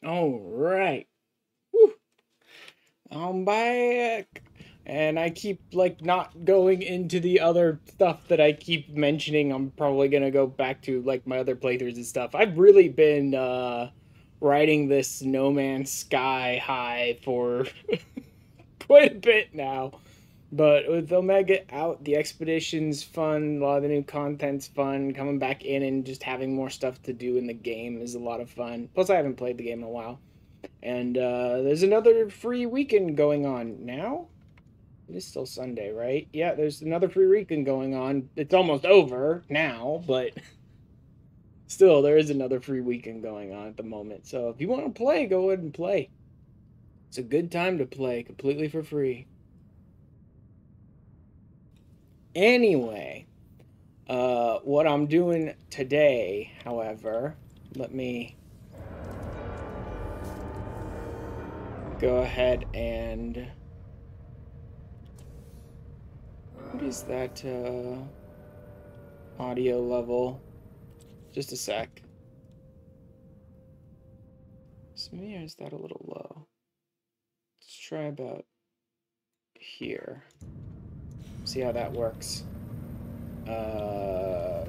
All right. Woo. I'm back. And I keep, like, not going into the other stuff that I keep mentioning. I'm probably gonna go back to, like, my other playthroughs and stuff. I've really been, riding this No Man's Sky high for quite a bit now. But with Omega out, the expedition's fun, a lot of the new content's fun, coming back in and just having more stuff to do in the game is a lot of fun. Plus, I haven't played the game in a while. And there's another free weekend going on now. It is still Sunday, right? Yeah, there's another free weekend going on. It's almost over now, but still, there is another free weekend going on at the moment. So if you want to play, go ahead and play. It's a good time to play completely for free. Anyway, what I'm doing today, however, let me go ahead and... What is that, audio level? Just a sec. Is me or is that a little low? Let's try about here. See how that works. What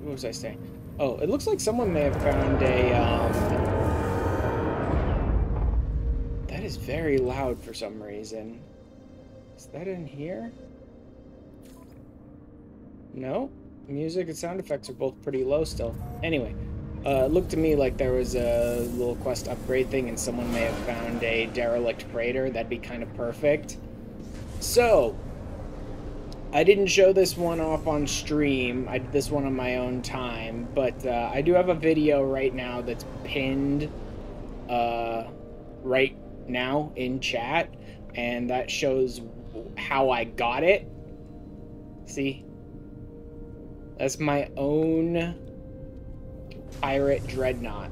was I saying? Oh, it looks like someone may have found a, That is very loud for some reason. Is that in here? No? Music and sound effects are both pretty low still. Anyway, it looked to me like there was a little quest upgrade thing and someone may have found a derelict freighter. That'd be kind of perfect. So, I didn't show this one off on stream. I did this one on my own time. But I do have a video right now that's pinned right now in chat. And that shows how I got it. See? That's my own pirate Dreadnought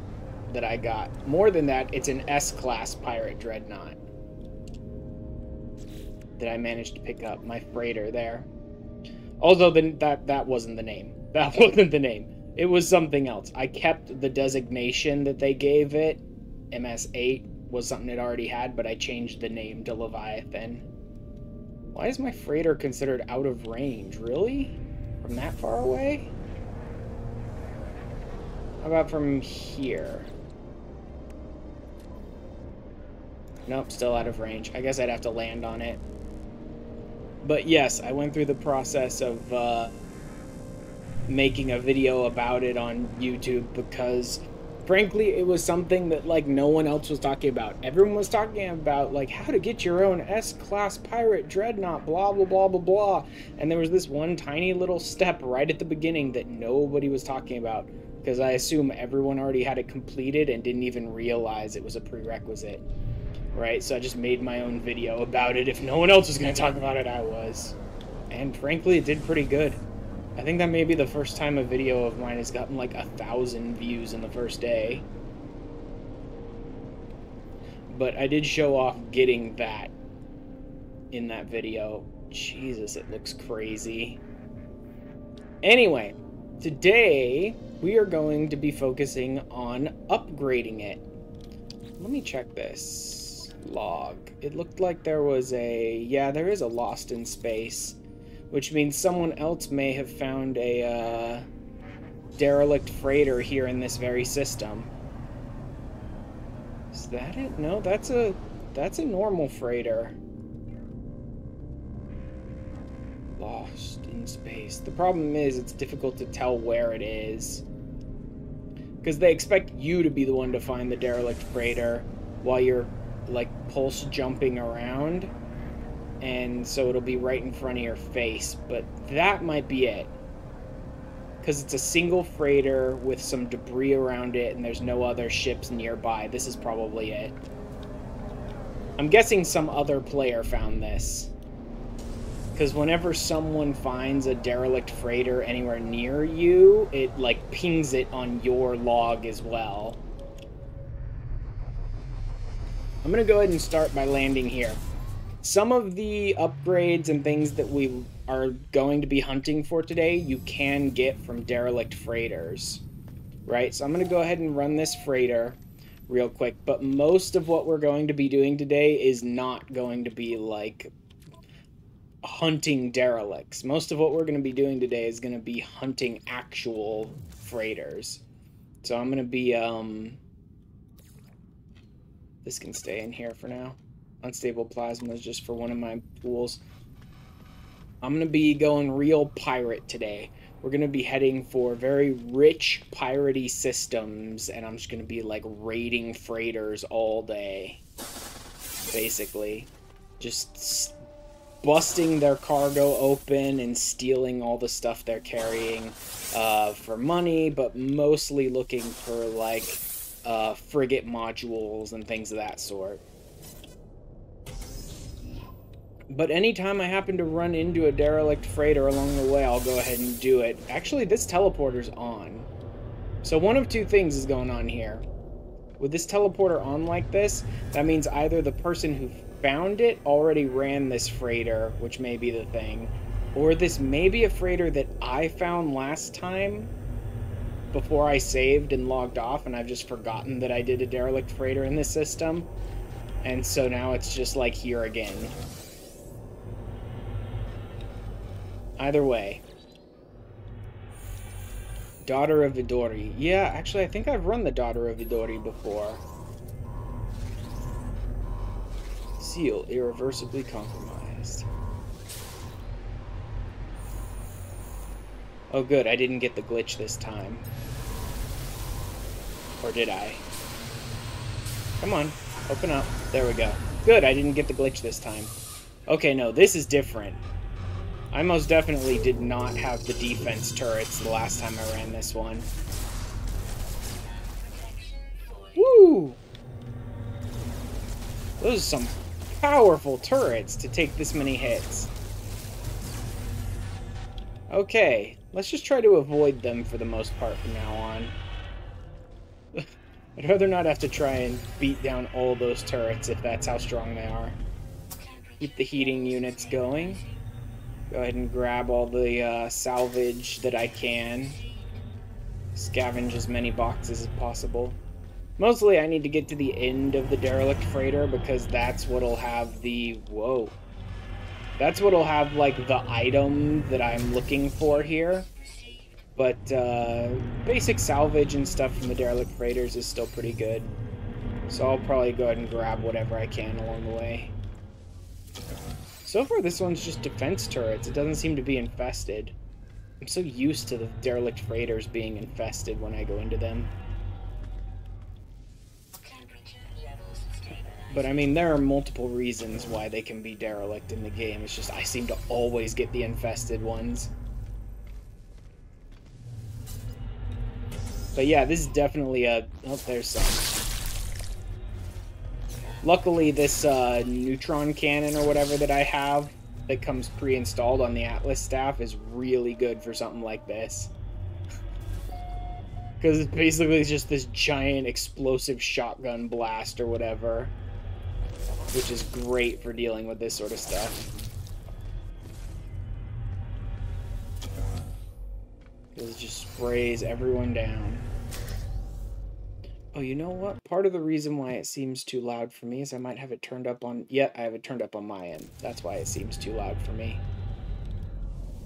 that I got. More than that, it's an S-class pirate Dreadnought that I managed to pick up. My freighter there. Although that wasn't the name. That wasn't the name. It was something else. I kept the designation that they gave it. MS-8 was something it already had, but I changed the name to Leviathan. Why is my freighter considered out of range? Really? From that far away? How about from here? Nope, still out of range. I guess I'd have to land on it. But yes, I went through the process of making a video about it on YouTube because, frankly, it was something that, like, no one else was talking about. Everyone was talking about, like, how to get your own S-class pirate Dreadnought, blah, blah, blah, blah, blah. And there was this one tiny little step right at the beginning that nobody was talking about because I assume everyone already had it completed and didn't even realize it was a prerequisite. Right? So I just made my own video about it. If no one else was going to talk about it, I was. And frankly, it did pretty good. I think that may be the first time a video of mine has gotten like 1,000 views in the first day. But I did show off getting that in that video. Jesus, it looks crazy. Anyway, today we are going to be focusing on upgrading it. Let me check this log. It looked like there was a... Yeah, there is a Lost in Space, which means someone else may have found a derelict freighter here in this very system. Is that it? No, that's a normal freighter. Lost in Space. The problem is it's difficult to tell where it is, because they expect you to be the one to find the derelict freighter while you're, like, pulse jumping around, and so it'll be right in front of your face. But that might be it, because it's a single freighter with some debris around it and there's no other ships nearby. This is probably it. I'm guessing some other player found this, because whenever someone finds a derelict freighter anywhere near you, it, like, pings it on your log as well. I'm going to go ahead and start by landing here. Some of the upgrades and things that we are going to be hunting for today, you can get from derelict freighters. right? So I'm going to go ahead and run this freighter real quick. But most of what we're going to be doing today is not going to be, like, hunting derelicts. Most of what we're going to be doing today is going to be hunting actual freighters. So I'm going to be, this can stay in here for now. Unstable plasma is just for one of my pools. I'm going to be going real pirate today. We're going to be heading for very rich piratey systems, and I'm just going to be, like, raiding freighters all day. Basically. Just busting their cargo open and stealing all the stuff they're carrying for money, but mostly looking for, like, frigate modules and things of that sort. But anytime I happen to run into a derelict freighter along the way, I'll go ahead and do it. Actually, this teleporter's on. So one of two things is going on here. With this teleporter on like this, that means either the person who found it already ran this freighter, which may be the thing, or this may be a freighter that I found last time before I saved and logged off, and I've just forgotten that I did a derelict freighter in this system. And so now it's just like here again. Either way. Daughter of Vidori. Yeah, actually, I think I've run the Daughter of Vidori before. Seal irreversibly compromised. Oh good, I didn't get the glitch this time. Or did I? Come on, open up. There we go. Good, I didn't get the glitch this time. Okay, no, this is different. I most definitely did not have the defense turrets the last time I ran this one. Woo! Those are some powerful turrets to take this many hits. Okay, let's just try to avoid them for the most part from now on. I'd rather not have to try and beat down all those turrets if that's how strong they are. Keep the heating units going. Go ahead and grab all the salvage that I can. Scavenge as many boxes as possible. Mostly I need to get to the end of the derelict freighter because that's what'll have the... Whoa. That's what'll have, like, the item that I'm looking for here. But basic salvage and stuff from the derelict freighters is still pretty good. So I'll probably go ahead and grab whatever I can along the way. So far, this one's just defense turrets. It doesn't seem to be infested. I'm so used to the derelict freighters being infested when I go into them. But, I mean, there are multiple reasons why they can be derelict in the game. It's just I seem to always get the infested ones. But, yeah, this is definitely a... Oh, there's some. Luckily, this neutron cannon or whatever that I have that comes pre-installed on the Atlas staff is really good for something like this. Because it's basically just this giant explosive shotgun blast or whatever. Which is great for dealing with this sort of stuff. Because it just sprays everyone down. Oh, you know what? Part of the reason why it seems too loud for me is I might have it turned up on... Yeah, I have it turned up on my end. That's why it seems too loud for me.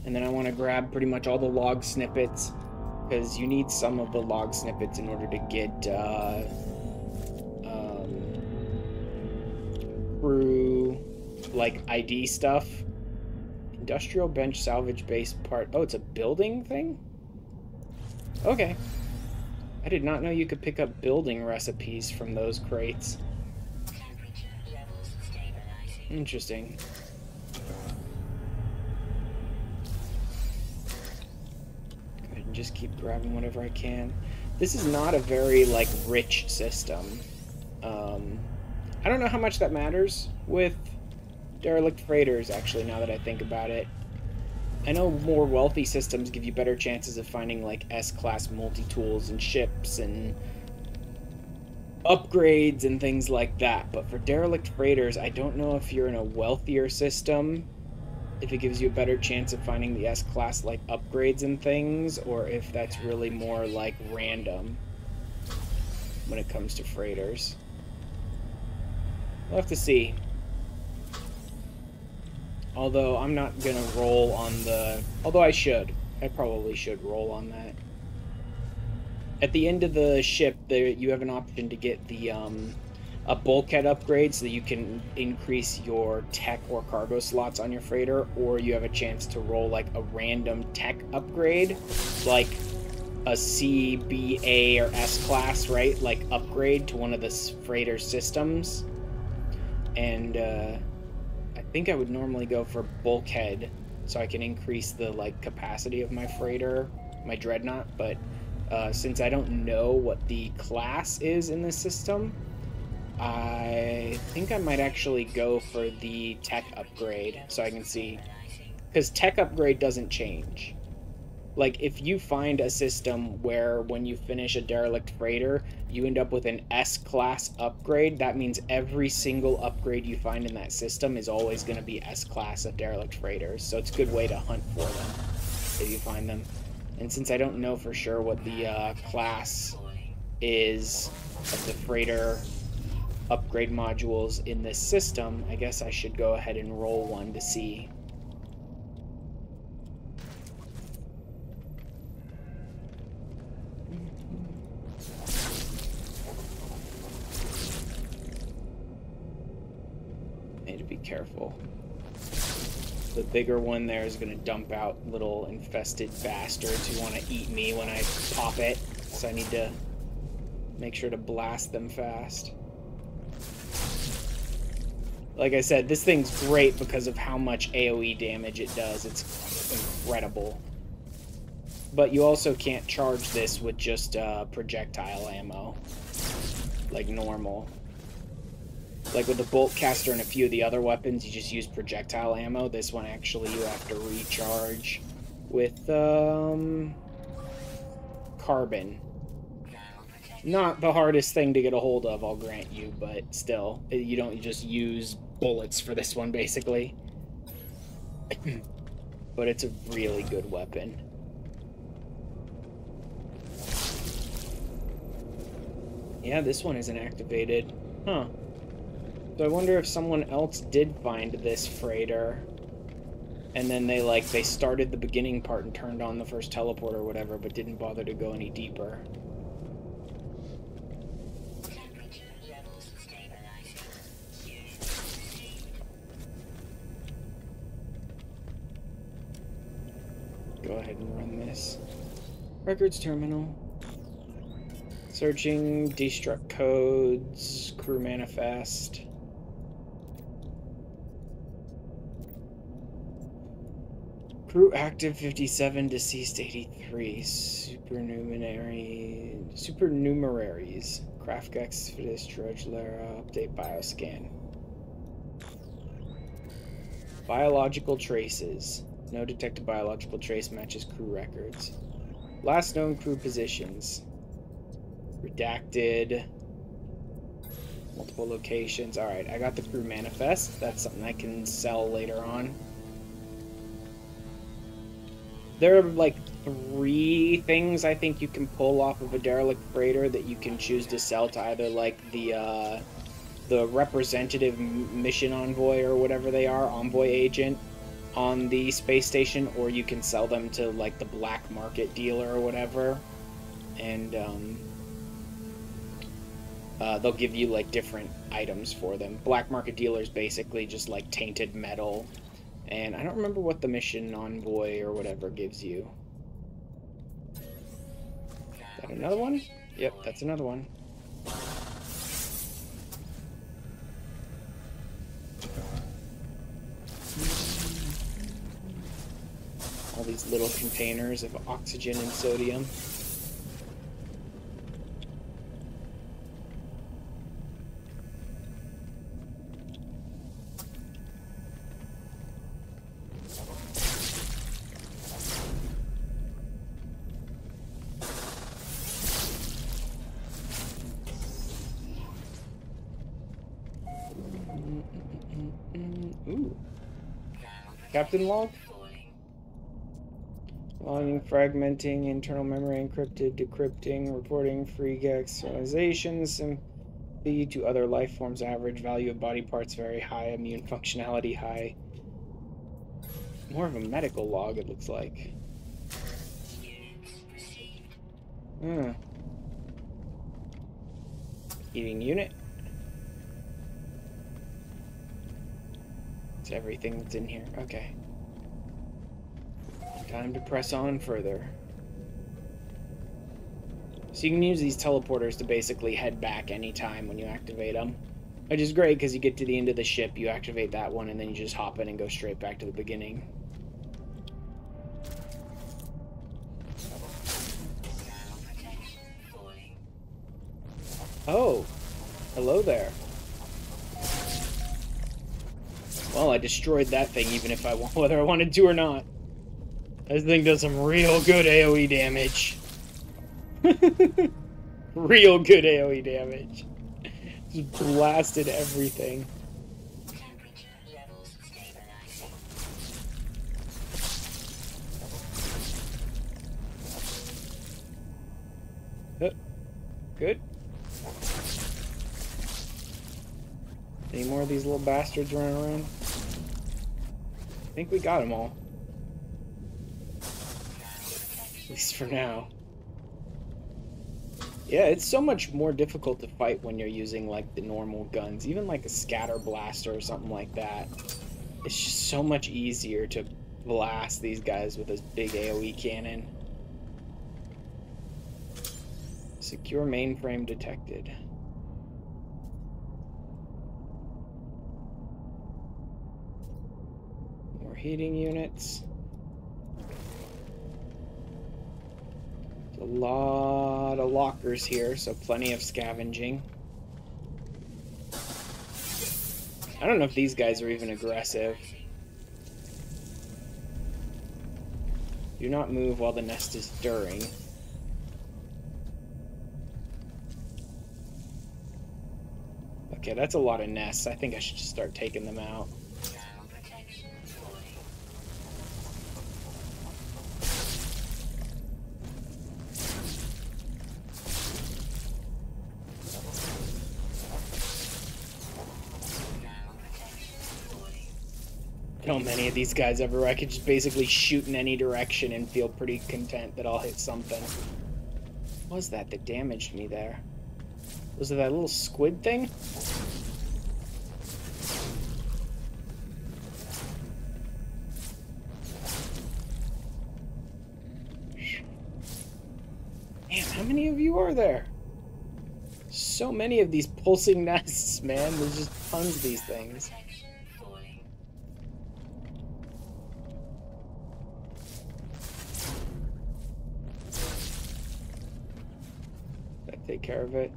And then I want to grab pretty much all the log snippets, because you need some of the log snippets in order to get crew, like, ID stuff. Industrial bench salvage base part. Oh, it's a building thing? Okay. I did not know you could pick up building recipes from those crates. Interesting. Go ahead and just keep grabbing whatever I can. This is not a very, like, rich system. I don't know how much that matters with derelict freighters, actually, now that I think about it. I know more wealthy systems give you better chances of finding, like, S-class multi-tools and ships and upgrades and things like that. But for derelict freighters, I don't know if you're in a wealthier system if it gives you a better chance of finding the S-class like upgrades and things, or if that's really more like random when it comes to freighters. We'll have to see. Although I'm not gonna roll on the... Although I should. I probably should roll on that. At the end of the ship, there you have an option to get the a bulkhead upgrade so that you can increase your tech or cargo slots on your freighter, or you have a chance to roll like a random tech upgrade, like a C, B, A, or S class, right? Like upgrade to one of the freighter systems. And I think I would normally go for bulkhead so I can increase the like capacity of my freighter, my Dreadnought, but since I don't know what the class is in this system, I think I might actually go for the tech upgrade so I can see, because tech upgrade doesn't change. Like, if you find a system where when you finish a derelict freighter, you end up with an S-class upgrade, that means every single upgrade you find in that system is always going to be S-class of derelict freighters. So it's a good way to hunt for them if you find them. And since I don't know for sure what the class is of the freighter upgrade modules in this system, I guess I should go ahead and roll one to see. Need to be careful. The bigger one there is going to dump out little infested bastards who want to eat me when I pop it, so I need to make sure to blast them fast. Like I said, this thing's great because of how much AoE damage it does. It's incredible. But you also can't charge this with just projectile ammo, like normal. Like with the bolt caster and a few of the other weapons, you just use projectile ammo. This one actually you have to recharge with carbon. Not the hardest thing to get a hold of, I'll grant you, but still, you don't just use bullets for this one, basically. But it's a really good weapon. Yeah, this one isn't activated. Huh. So I wonder if someone else did find this freighter, and then they started the beginning part and turned on the first teleport or whatever, but didn't bother to go any deeper. Go ahead and run this. Records terminal. Searching, destruct codes, crew manifest. Crew active 57, deceased 83. Supernumeraries. Craft Exodus, Drudge Lara, update bioscan. Biological traces. No detected biological trace matches crew records. Last known crew positions. Redacted. Multiple locations. Alright, I got the crew manifest. That's something I can sell later on. There are like 3 things I think you can pull off of a derelict freighter that you can choose to sell to either like the representative mission envoy or whatever they are, envoy agent on the space station, or you can sell them to like the black market dealer or whatever, and they'll give you like different items for them. Black market dealers basically just like tainted metal, and I don't remember what the mission envoy or whatever gives you. Is that another one? Yep, that's another one. All these little containers of oxygen and sodium. Ooh. Captain log? Logging, fragmenting, internal memory encrypted, decrypting, reporting, free externalizations, sympathy to other life forms, average value of body parts very high, immune functionality high. More of a medical log, it looks like. Eating unit. It's everything that's in here. Okay. Time to press on further. So you can use these teleporters to basically head back anytime when you activate them. Which is great because you get to the end of the ship, you activate that one, and then you just hop in and go straight back to the beginning. Oh, hello there. Well, I destroyed that thing even if I want, whether I wanted to or not. This thing does some real good AoE damage. Real good AoE damage. Just blasted everything. Good. Any more of these little bastards running around? I think we got them all. At least for now. Yeah, it's so much more difficult to fight when you're using, like, the normal guns. Even, like, a scatter blaster or something like that. It's just so much easier to blast these guys with this big AoE cannon. Secure mainframe detected. More heating units. A lot of lockers here, so plenty of scavenging. I don't know if these guys are even aggressive. Do not move while the nest is stirring. Okay, that's a lot of nests. I think I should just start taking them out. How many of these guys ever I could just basically shoot in any direction and feel pretty content that I'll hit something. What was that damaged me there? Was it that little squid thing? Man, how many of you are there? So many of these pulsing nests, man. There's just tons of these things. Take care of it.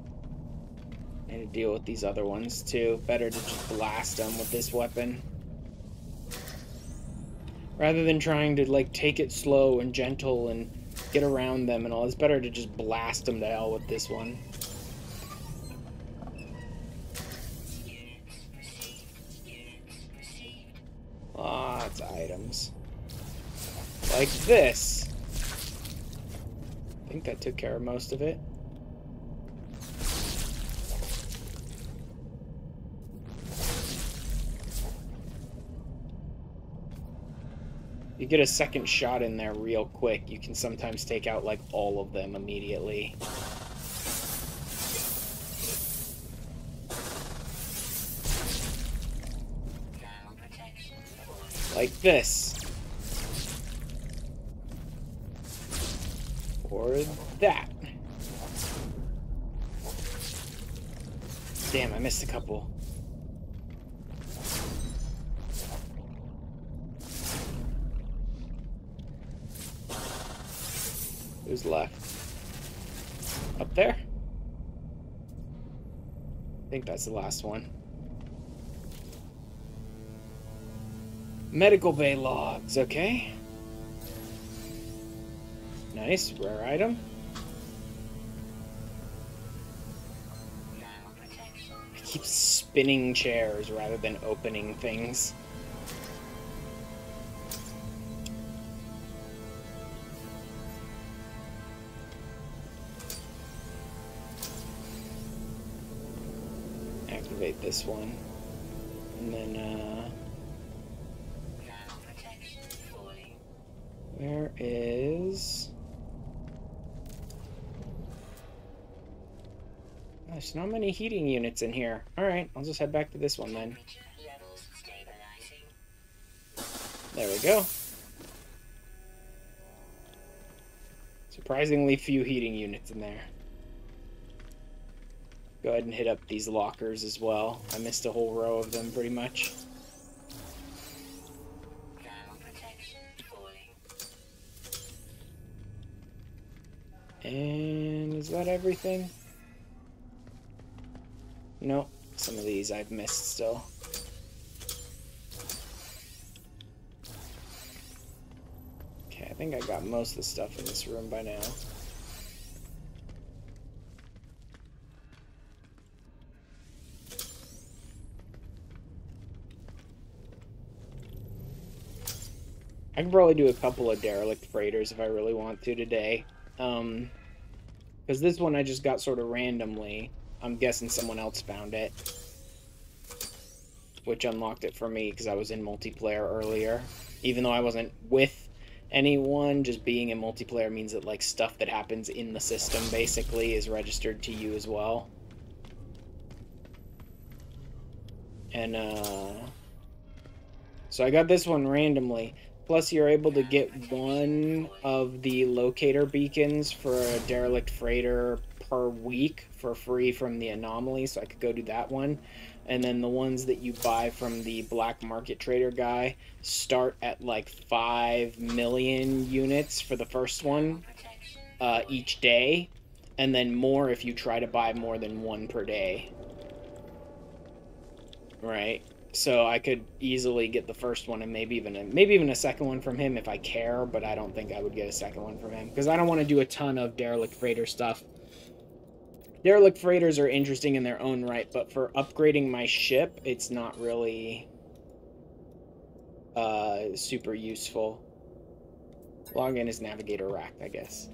I need to deal with these other ones too. Better to just blast them with this weapon. Rather than trying to like take it slow and gentle and get around them and all, it's better to just blast them to hell with this one. Lots of items. Like this. I think that took care of most of it. You get a second shot in there real quick, you can sometimes take out like all of them immediately. Like this. Or that. Damn, I missed a couple. Who's left? Up there? I think that's the last one. Medical bay logs, okay. Nice, rare item. I keep spinning chairs rather than opening things. Activate this one. And then, where is... There's not many heating units in here. Alright, I'll just head back to this one then. There we go. Surprisingly few heating units in there. Go ahead and hit up these lockers as well. I missed a whole row of them pretty much. And is that everything? Nope. Some of these I've missed still. Okay, I think I got most of the stuff in this room by now. I can probably do a couple of derelict freighters if I really want to today. Because this one I just got sort of randomly. I'm guessing someone else found it. Which unlocked it for me because I was in multiplayer earlier. Even though I wasn't with anyone, just being in multiplayer means that like stuff that happens in the system basically is registered to you as well. And so I got this one randomly. Plus, you're able to get one of the locator beacons for a derelict freighter per week for free from the anomaly, so I could go do that one. And then the ones that you buy from the black market trader guy start at like 5 million units for the first one each day, and then more if you try to buy more than one per day. Right? So I could easily get the first one and maybe even a second one from him if I care, but I don't think I would get a second one from him because I don't want to do a ton of derelict freighter stuff. Derelict freighters are interesting in their own right, but for upgrading my ship, it's not really super useful. Log in as navigator racked, I guess.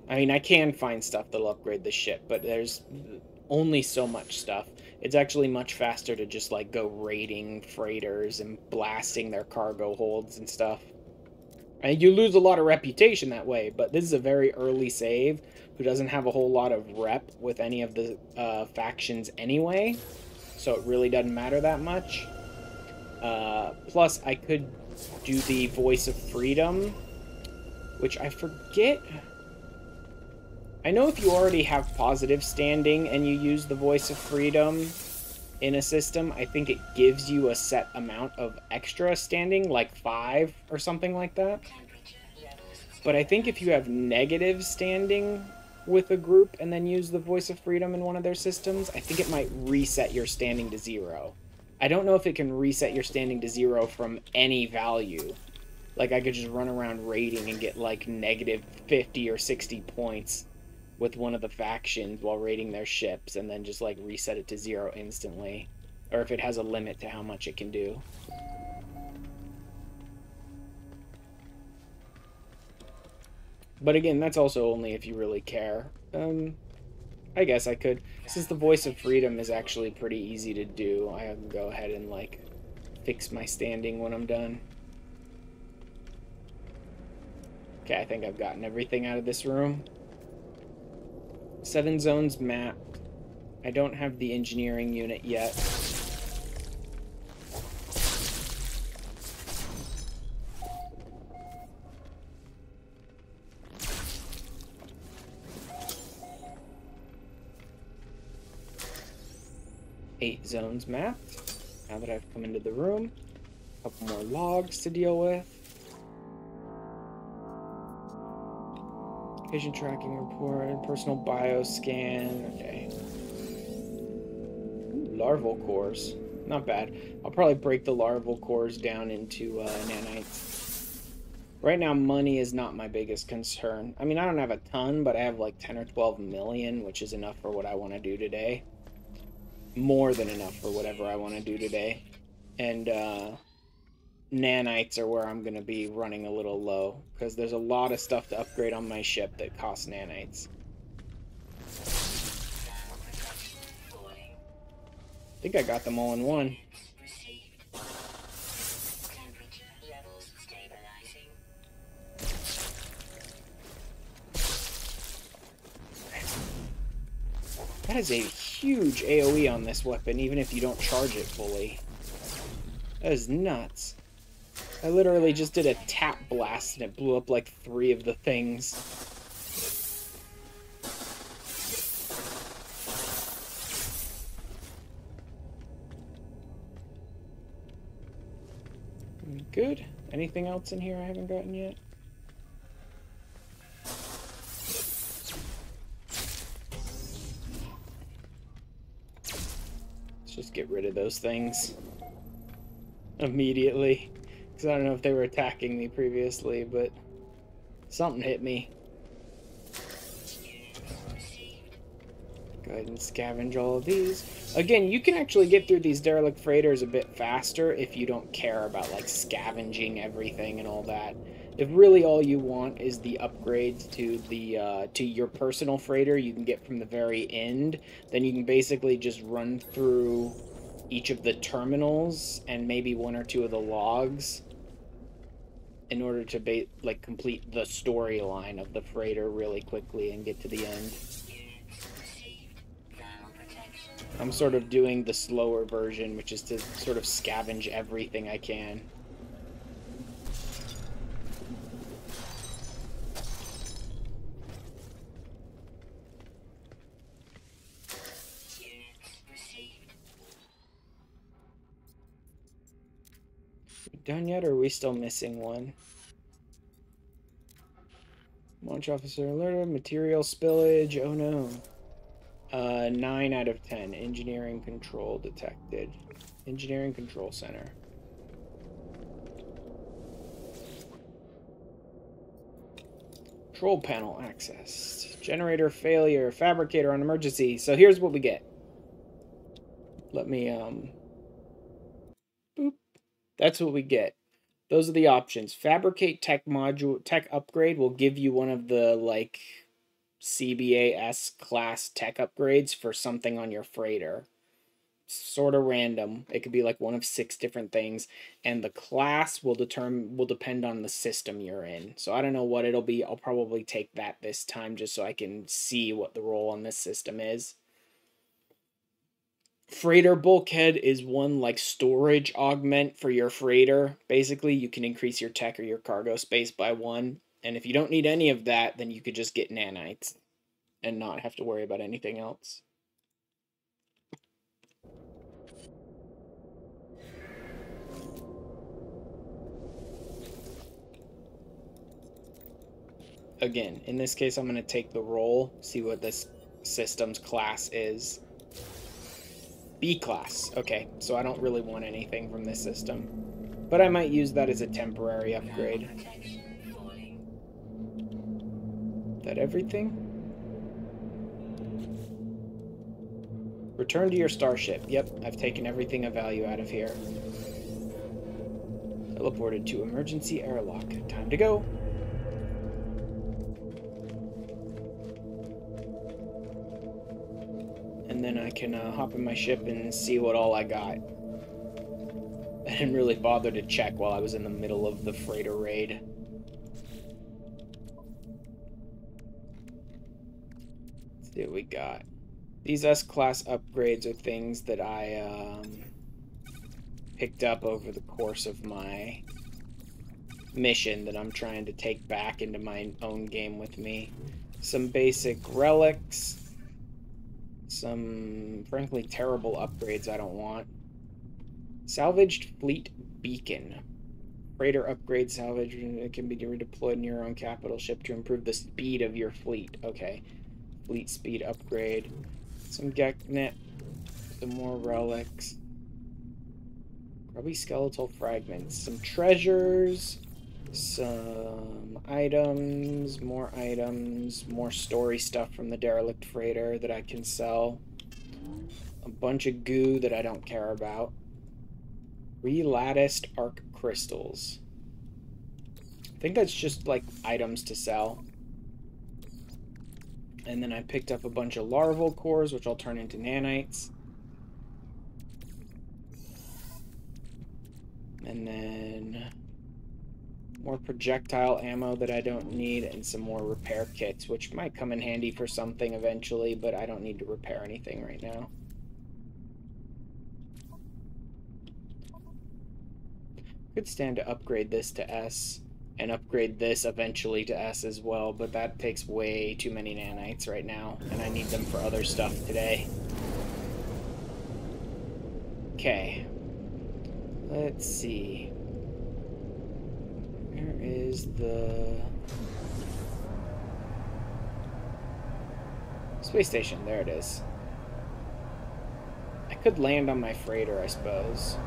I mean, I can find stuff that'll upgrade the ship, but there's only so much stuff. It's actually much faster to just like go raiding freighters and blasting their cargo holds and stuff. And you lose a lot of reputation that way, but this is a very early save who doesn't have a whole lot of rep with any of the factions anyway, so it really doesn't matter that much. Plus, I could do the Voice of Freedom, which I forget... I know if you already have positive standing and you use the Voice of Freedom in a system, I think it gives you a set amount of extra standing, like 5 or something like that. But I think if you have negative standing with a group and then use the Voice of Freedom in one of their systems, I think it might reset your standing to 0. I don't know if it can reset your standing to 0 from any value. Like, I could just run around raiding and get, like, negative 50 or 60 points with one of the factions while raiding their ships and then just like reset it to 0 instantly, or if it has a limit to how much it can do. But again, that's also only if you really care. I guess I could, since the Voice of Freedom is actually pretty easy to do, I can go ahead and like fix my standing when I'm done. Okay, I think I've gotten everything out of this room. 7 zones mapped. I don't have the engineering unit yet. Eight zones mapped. Now that I've come into the room, a couple more logs to deal with. Patient tracking report, personal bioscan, okay. Ooh, larval cores, not bad. I'll probably break the larval cores down into nanites. Right now, money is not my biggest concern. I mean, I don't have a ton, but I have like 10 or 12 million, which is enough for what I want to do today. More than enough for whatever I want to do today. And, nanites are where I'm going to be running a little low, because there's a lot of stuff to upgrade on my ship that costs nanites. I think I got them all in one. That is a huge AoE on this weapon, even if you don't charge it fully. That is nuts. I literally just did a tap blast and it blew up like 3 of the things. Good. Anything else in here I haven't gotten yet? Let's just get rid of those things immediately. Because I don't know if they were attacking me previously, but something hit me. Go ahead and scavenge all of these. Again, you can actually get through these derelict freighters a bit faster if you don't care about like scavenging everything and all that. If really all you want is the upgrades to the to your personal freighter you can get from the very end, then you can basically just run through each of the terminals and maybe 1 or 2 of the logs in order to like complete the storyline of the freighter really quickly and get to the end. I'm sort of doing the slower version, which is to sort of scavenge everything I can. We done yet, or are we still missing one? Launch officer alerted, material spillage, oh no. 9 out of 10. Engineering control detected. Engineering control center. Control panel accessed. Generator failure. Fabricator on emergency. So here's what we get. Let me, boop. That's what we get. Those are the options. Fabricate tech module, tech upgrade will give you one of the, like, CBA-S class tech upgrades for something on your freighter. Sort of random. It could be like one of 6 different things, and the class will depend on the system you're in. So I don't know what it'll be. I'll probably take that this time just so I can see what the role on this system is. Freighter bulkhead is one like storage augment for your freighter. Basically, you can increase your tech or your cargo space by 1. And if you don't need any of that, then you could just get nanites and not have to worry about anything else. Again, in this case, I'm going to take the roll, see what this system's class is. B class. Okay, so I don't really want anything from this system. But I might use that as a temporary upgrade. Is that everything? Return to your starship. Yep, I've taken everything of value out of here. Teleported to emergency airlock. Time to go. And then I can hop in my ship and see what all I got. I didn't really bother to check while I was in the middle of the freighter raid. Let's see what we got. These S-Class upgrades are things that I picked up over the course of my mission that I'm trying to take back into my own game with me. Some basic relics. Some, frankly, terrible upgrades I don't want. Salvaged fleet beacon. Freighter upgrade salvage. It can be redeployed in your own capital ship to improve the speed of your fleet. Okay. Fleet speed upgrade. Some Geknet. Some more relics. Probably skeletal fragments. Some treasures. Some items. More story stuff from the derelict freighter that I can sell. A bunch of goo that I don't care about. Relatticed arc crystals. I think that's just like items to sell. And then I picked up a bunch of larval cores, which I'll turn into nanites. And then more projectile ammo that I don't need, and some more repair kits, which might come in handy for something eventually, but I don't need to repair anything right now. Could stand to upgrade this to S, and upgrade this eventually to S as well, but that takes way too many nanites right now, and I need them for other stuff today. Okay. Let's see. Where is the space station? There it is. I could land on my freighter, I suppose.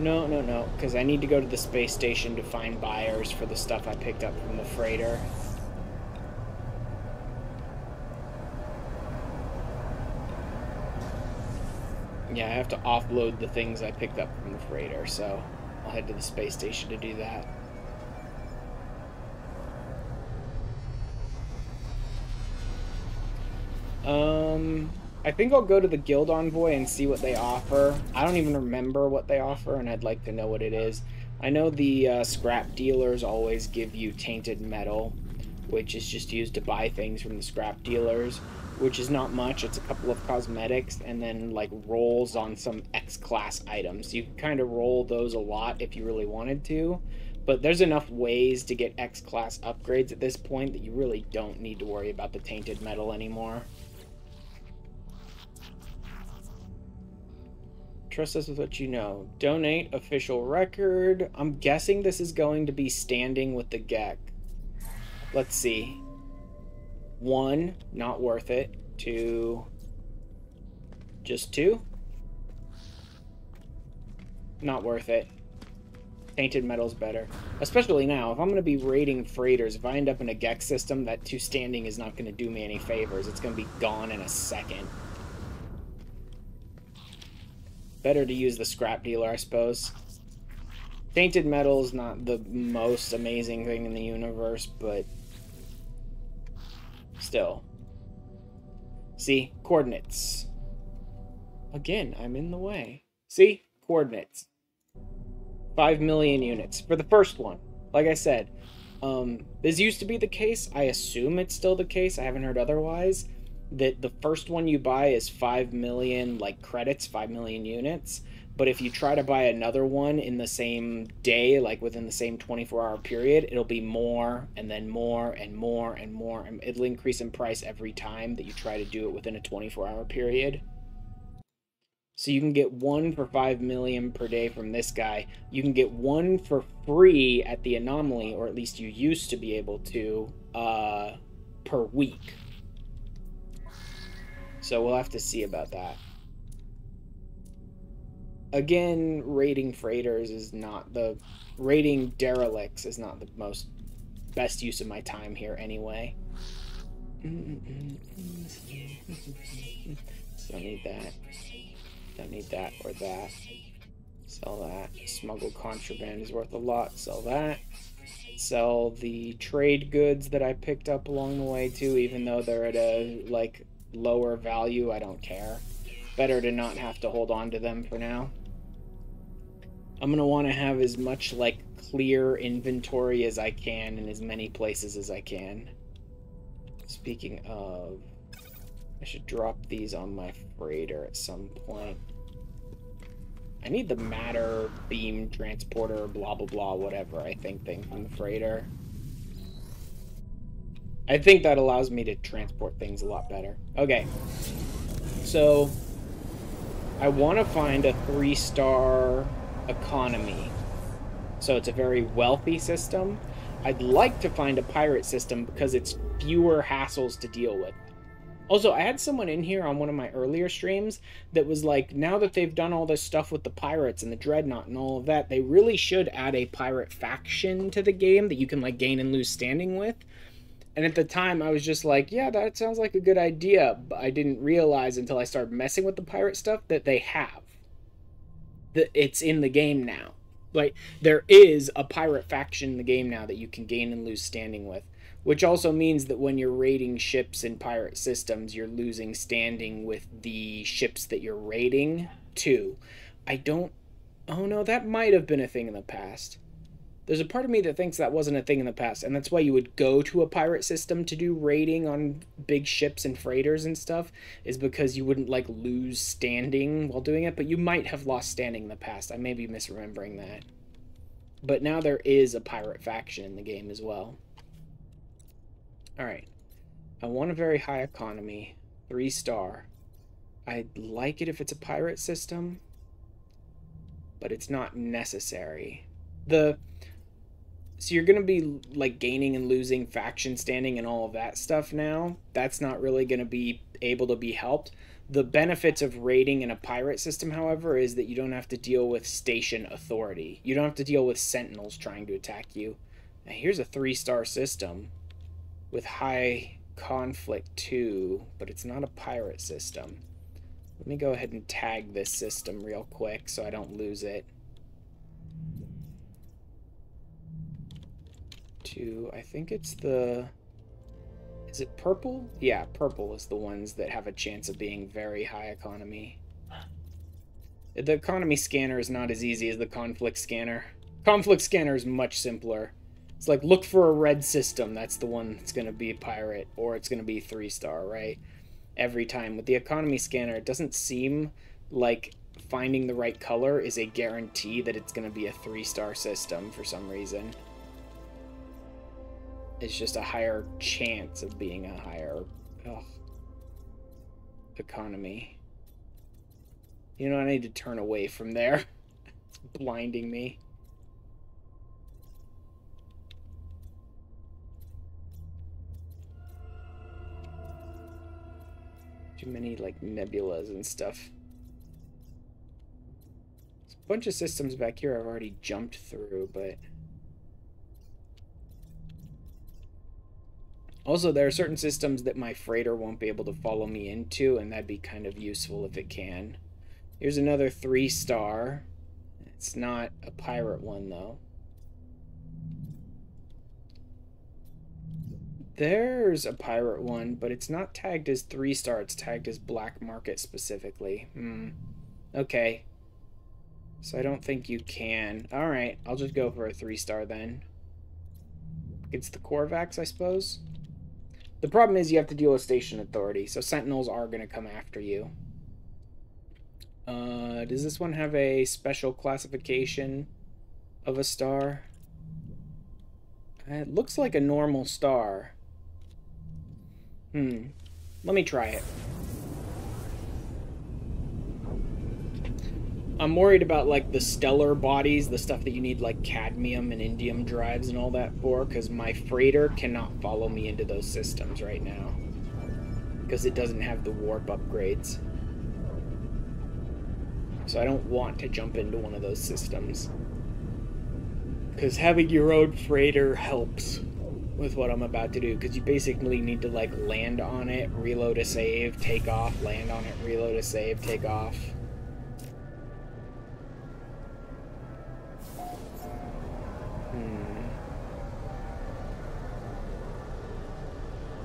No, because I need to go to the space station to find buyers for the stuff I picked up from the freighter. Yeah, I have to offload the things I picked up from the freighter, so I'll head to the space station to do that. I think I'll go to the Guild Envoy and see what they offer. I don't even remember what they offer, and I'd like to know what it is. I know the scrap dealers always give you tainted metal, which is just used to buy things from the scrap dealers, which is not much. It's a couple of cosmetics and then like rolls on some X-class items. You can kind of roll those a lot if you really wanted to, but there's enough ways to get X-class upgrades at this point that you really don't need to worry about the tainted metal anymore. Trust us with what you know. Donate official record. I'm guessing this is going to be standing with the Gek. Let's see. 1, not worth it. 2, just 2. Not worth it. Tainted metal's better. Especially now, if I'm going to be raiding freighters, if I end up in a Gek system, that 2 standing is not going to do me any favors. It's going to be gone in a second. Better to use the scrap dealer, I suppose. Tainted metal is not the most amazing thing in the universe, but still. See? Coordinates. Again, I'm in the way. See? Coordinates. 5 million units. For the first one. Like I said, this used to be the case. I assume it's still the case. I haven't heard otherwise. That the first one you buy is 5 million, like, credits, 5 million units. But if you try to buy another one in the same day, like within the same 24-hour period, it'll be more, and then more, and more, and more. And it'll increase in price every time that you try to do it within a 24-hour period. So you can get 1 for 5 million per day from this guy. You can get 1 for free at the Anomaly, or at least you used to be able to, per week. So we'll have to see about that. Again, raiding freighters is not the... Raiding derelicts is not the best use of my time here anyway. Don't need that. Don't need that or that. Sell that. Smuggle contraband is worth a lot. Sell that. Sell the trade goods that I picked up along the way too, even though they're at a, like, lower value. I don't care. Better to not have to hold on to them for now. I'm gonna want to have as much like clear inventory as I can in as many places as I can. Speaking of, I should drop these on my freighter at some point. I need the matter beam transporter blah blah blah whatever I think thing from the freighter. I think that allows me to transport things a lot better. Okay, so I want to find a 3-star economy. So it's a very wealthy system. I'd like to find a pirate system because it's fewer hassles to deal with. Also, I had someone in here on one of my earlier streams that was like, now that they've done all this stuff with the pirates and the Dreadnought and all of that, they really should add a pirate faction to the game that you can like gain and lose standing with. And at the time, I was just like, yeah, that sounds like a good idea. But I didn't realize until I started messing with the pirate stuff that they have. That it's in the game now. Like, there is a pirate faction in the game now that you can gain and lose standing with. Which also means that when you're raiding ships in pirate systems, you're losing standing with the ships that you're raiding, too. I don't... Oh, no, that might have been a thing in the past. There's a part of me that thinks that wasn't a thing in the past, and that's why you would go to a pirate system to do raiding on big ships and freighters and stuff, is because you wouldn't, like, lose standing while doing it, but you might have lost standing in the past. I may be misremembering that. But now there is a pirate faction in the game as well. Alright. I want a very high economy. 3-star. I'd like it if it's a pirate system, but it's not necessary. So you're going to be, like, gaining and losing faction standing and all of that stuff now. That's not really going to be able to be helped. The benefits of raiding in a pirate system, however, is that you don't have to deal with station authority. You don't have to deal with sentinels trying to attack you. Now, here's a 3-star system with high conflict too, but it's not a pirate system. Let me go ahead and tag this system real quick so I don't lose it. I think it's the... Is it purple? Yeah, purple is the ones that have a chance of being very high economy. The economy scanner is not as easy as the conflict scanner. Conflict scanner is much simpler. It's like, look for a red system. That's the one that's going to be pirate, or it's going to be 3-star, right? Every time. With the economy scanner, it doesn't seem like finding the right color is a guarantee that it's going to be a 3-star system for some reason. It's just a higher chance of being a higher economy. You know, I need to turn away from there. It's blinding me. Too many, like, nebulas and stuff. There's a bunch of systems back here I've already jumped through, but... Also, there are certain systems that my freighter won't be able to follow me into, and that'd be kind of useful if it can. Here's another 3-star. It's not a pirate one, though. There's a pirate one, but it's not tagged as 3-star. It's tagged as black market specifically. Okay. So I don't think you can. Alright, I'll just go for a 3-star then. It's the Korvax, I suppose? The problem is you have to deal with station authority, so sentinels are going to come after you. Does this one have a special classification of a star? It looks like a normal star. Let me try it. I'm worried about, like, the stellar bodies, the stuff that you need, like, cadmium and indium drives and all that for, because my freighter cannot follow me into those systems right now. Because it doesn't have the warp upgrades. So I don't want to jump into one of those systems. Because having your own freighter helps with what I'm about to do, because you basically need to, like, land on it, reload a save, take off, land on it, reload a save, take off.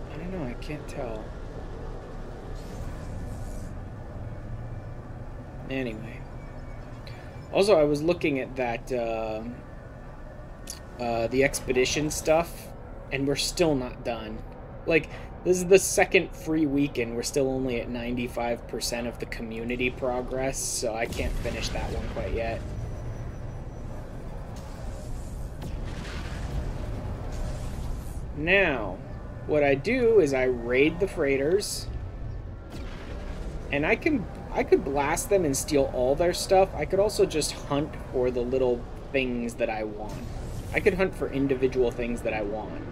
I don't know, I can't tell. Anyway. Also, I was looking at that, the expedition stuff, and we're still not done. Like, this is the second free weekend, we're still only at 95% of the community progress, so I can't finish that one quite yet. Now, what I do is I raid the freighters, and I could blast them and steal all their stuff. I could also just hunt for the little things that I want. I could hunt for individual things that I want,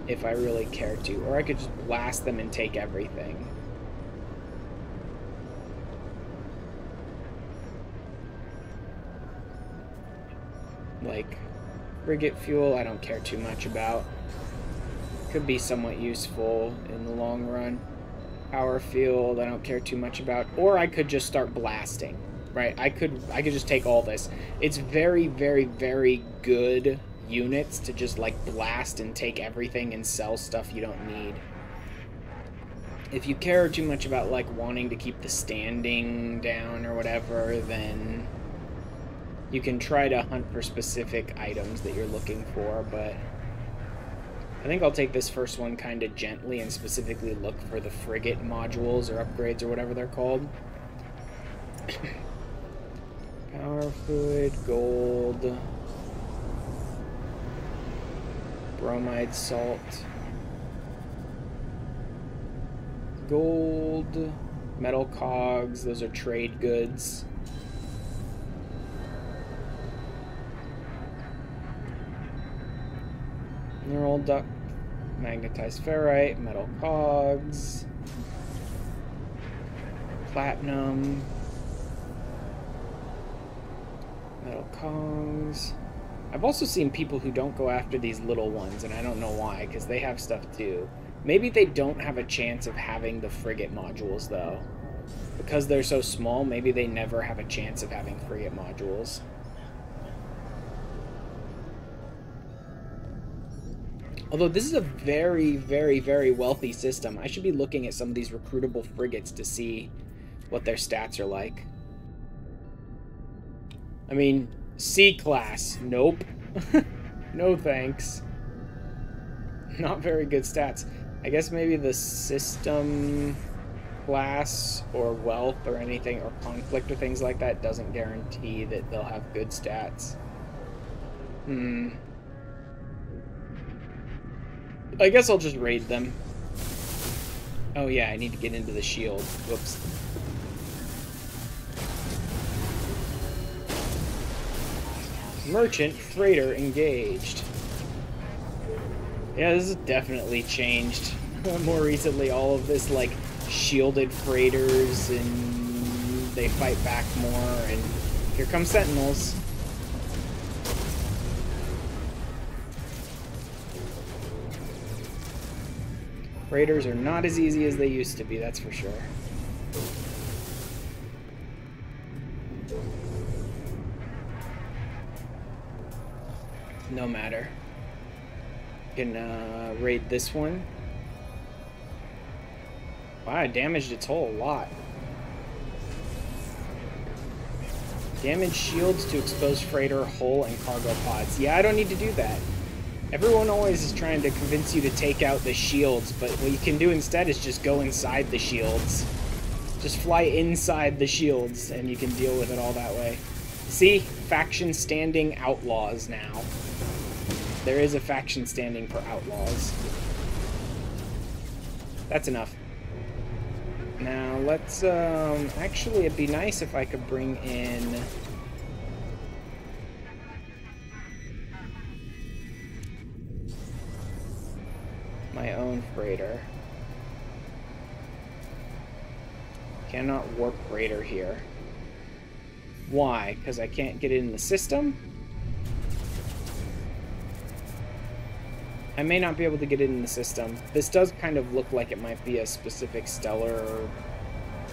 if I really care to. Or I could just blast them and take everything. Like, frigate fuel, I don't care too much about. Could be somewhat useful in the long run. Power field, I don't care too much about. Or I could just start blasting, right? I could just take all this. It's very, very, very good units to just like blast and take everything and sell stuff you don't need. If you care too much about like wanting to keep the standing down or whatever, then you can try to hunt for specific items that you're looking for, but I think I'll take this first one kind of gently and specifically look for the frigate modules or upgrades or whatever they're called. Power fluid, gold, bromide salt, gold, metal cogs, those are trade goods. Mineral duct, magnetized ferrite, metal cogs, platinum, metal cogs. I've also seen people who don't go after these little ones, and I don't know why, because they have stuff too. Maybe they don't have a chance of having the frigate modules, though. Because they're so small, maybe they never have a chance of having frigate modules. Although this is a very, very, very wealthy system. I should be looking at some of these recruitable frigates to see what their stats are like. I mean, C-class. Nope. No thanks. Not very good stats. I guess maybe the system class or wealth or anything or conflict or things like that doesn't guarantee that they'll have good stats. I guess I'll just raid them. Oh yeah, I need to get into the shield. Whoops. Merchant freighter engaged. Yeah, this has definitely changed more recently. All of this, like, shielded freighters, and they fight back more, and here come sentinels. Raiders are not as easy as they used to be, that's for sure. No matter. Can raid this one. Wow, I damaged its hull a lot. Damage shields to expose freighter, hull, and cargo pods. Yeah, I don't need to do that. Everyone always is trying to convince you to take out the shields, but what you can do instead is just go inside the shields. Just fly inside the shields, and you can deal with it all that way. See? Faction standing outlaws now. There is a faction standing for outlaws. That's enough. Now, let's, actually, it'd be nice if I could bring in my own freighter. Cannot warp freighter here. Why? Because I can't get it in the system? I may not be able to get it in the system. This does kind of look like it might be a specific stellar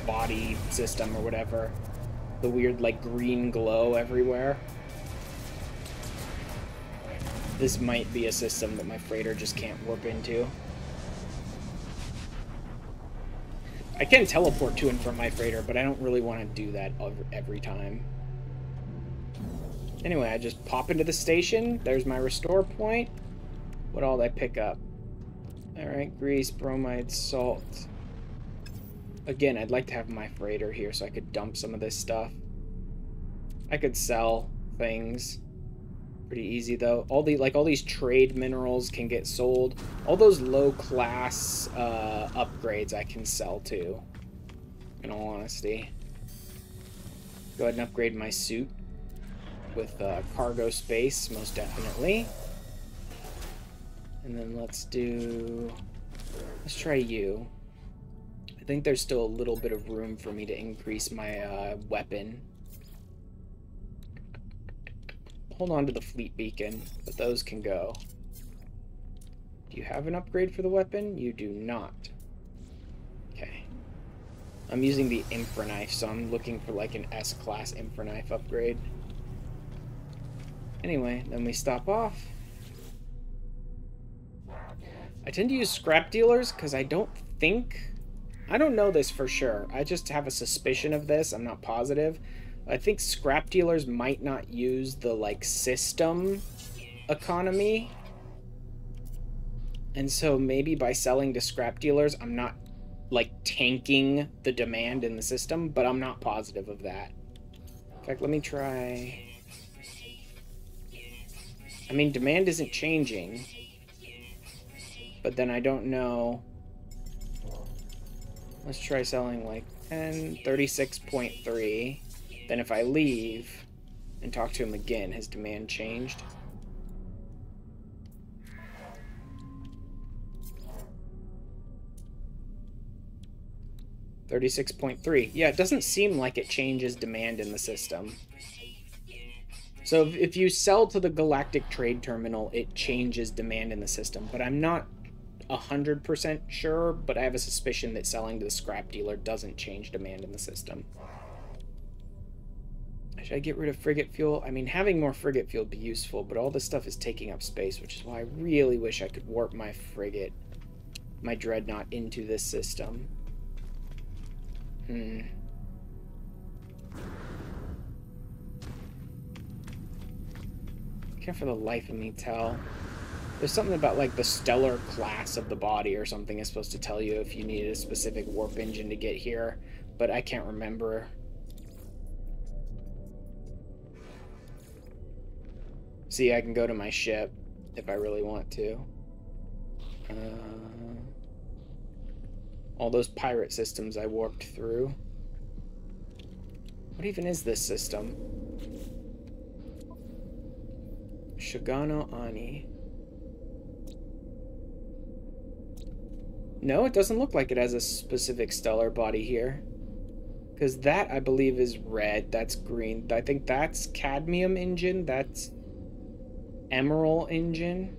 body system or whatever. The weird, like, green glow everywhere. This might be a system that my freighter just can't warp into. I can teleport to and from my freighter, but I don't really want to do that every time. Anyway, I just pop into the station. There's my restore point. What all did I pick up? Alright, grease, bromide, salt. Again, I'd like to have my freighter here so I could dump some of this stuff. I could sell things. Pretty easy though. All these trade minerals can get sold. All those low class upgrades I can sell too. In all honesty. Go ahead and upgrade my suit with cargo space, most definitely. And then let's try you. I think there's still a little bit of room for me to increase my weapon. Hold on to the fleet beacon, but those can go. Do you have an upgrade for the weapon? You do not. Okay. I'm using the Infra Knife, so I'm looking for like an S-class Infra Knife upgrade. Anyway, then we stop off. I tend to use scrap dealers because I don't know this for sure. I just have a suspicion of this. I'm not positive. I think scrap dealers might not use the, like, system economy. And so maybe by selling to scrap dealers, I'm not, like, tanking the demand in the system, but I'm not positive of that. In fact, let me try... I mean, demand isn't changing. But then I don't know... Let's try selling, like, 36.3. Then if I leave and talk to him again, has demand changed? $36.3. Yeah, it doesn't seem like it changes demand in the system. So if you sell to the Galactic Trade Terminal, it changes demand in the system. But I'm not 100% sure, but I have a suspicion that selling to the scrap dealer doesn't change demand in the system. Should I get rid of frigate fuel? I mean, having more frigate fuel would be useful, but all this stuff is taking up space, which is why I really wish I could warp my frigate, my Dreadnought, into this system. Can't for the life of me tell. There's something about, like, the stellar class of the body or something is supposed to tell you if you needed a specific warp engine to get here, but I can't remember. See, I can go to my ship if I really want to. All those pirate systems I warped through. What even is this system? Shigano Ani. No, it doesn't look like it has a specific stellar body here. Because that, I believe, is red. That's green. I think that's cadmium engine. That's emerald engine,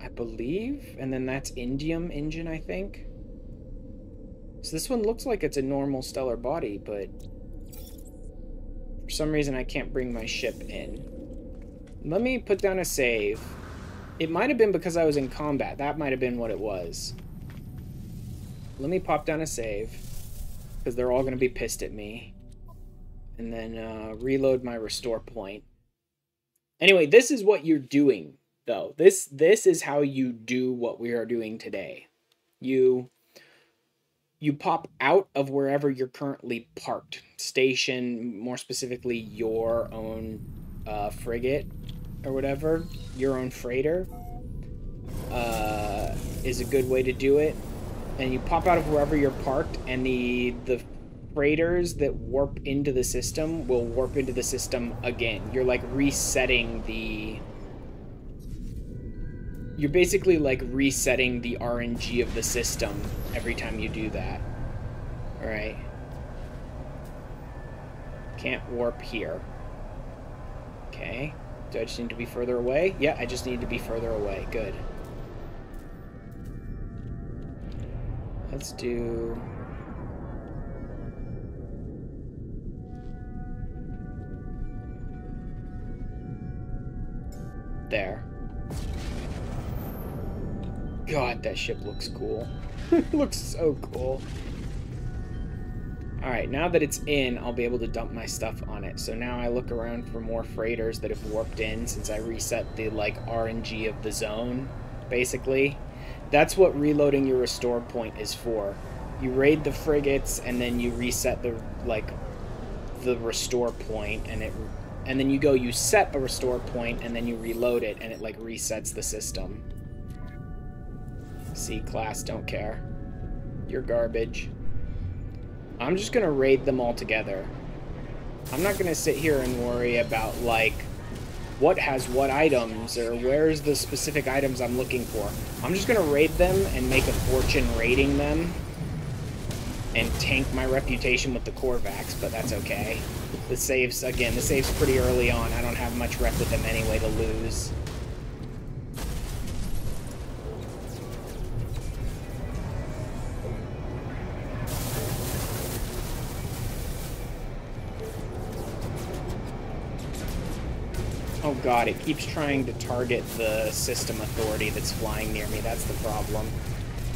I believe. And then that's indium engine, I think. So this one looks like it's a normal stellar body, but for some reason I can't bring my ship in. Let me put down a save. It might have been because I was in combat. That might have been what it was. Let me pop down a save, because they're all going to be pissed at me. And then reload my restore point. Anyway, this is what you're doing, though. This is how you do what we are doing today. You pop out of wherever you're currently parked. Station, more specifically, your own frigate or whatever. Your own freighter is a good way to do it. And you pop out of wherever you're parked, and the freighters that warp into the system will warp into the system again. You're like resetting the... You're basically like resetting the RNG of the system every time you do that. Alright. Can't warp here. Okay. Do I just need to be further away? Yeah, I just need to be further away. Good. Let's do... There. God, that ship looks cool. Looks so cool. Alright, now that it's in, I'll be able to dump my stuff on it. So now I look around for more freighters that have warped in since I reset the, like, RNG of the zone, basically. That's what reloading your restore point is for. You raid the frigates, and then you reset the, like, the restore point, and then you set a restore point, and then you reload it, and it, like, resets the system. C-class, don't care. You're garbage. I'm just gonna raid them all together. I'm not gonna sit here and worry about, like, what has what items, or where's the specific items I'm looking for. I'm just gonna raid them and make a fortune raiding them, and tank my reputation with the Korvax, but that's okay. The save's pretty early on. I don't have much rep with them anyway to lose. Oh god, it keeps trying to target the system authority that's flying near me. That's the problem.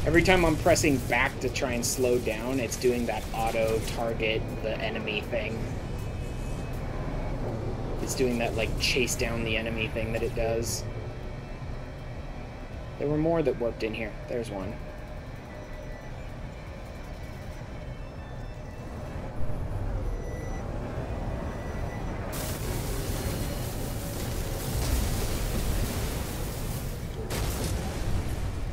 Every time I'm pressing back to try and slow down, it's doing that auto-target the enemy thing. It's doing that, like, chase down the enemy thing that it does. There were more that warped in here. There's one.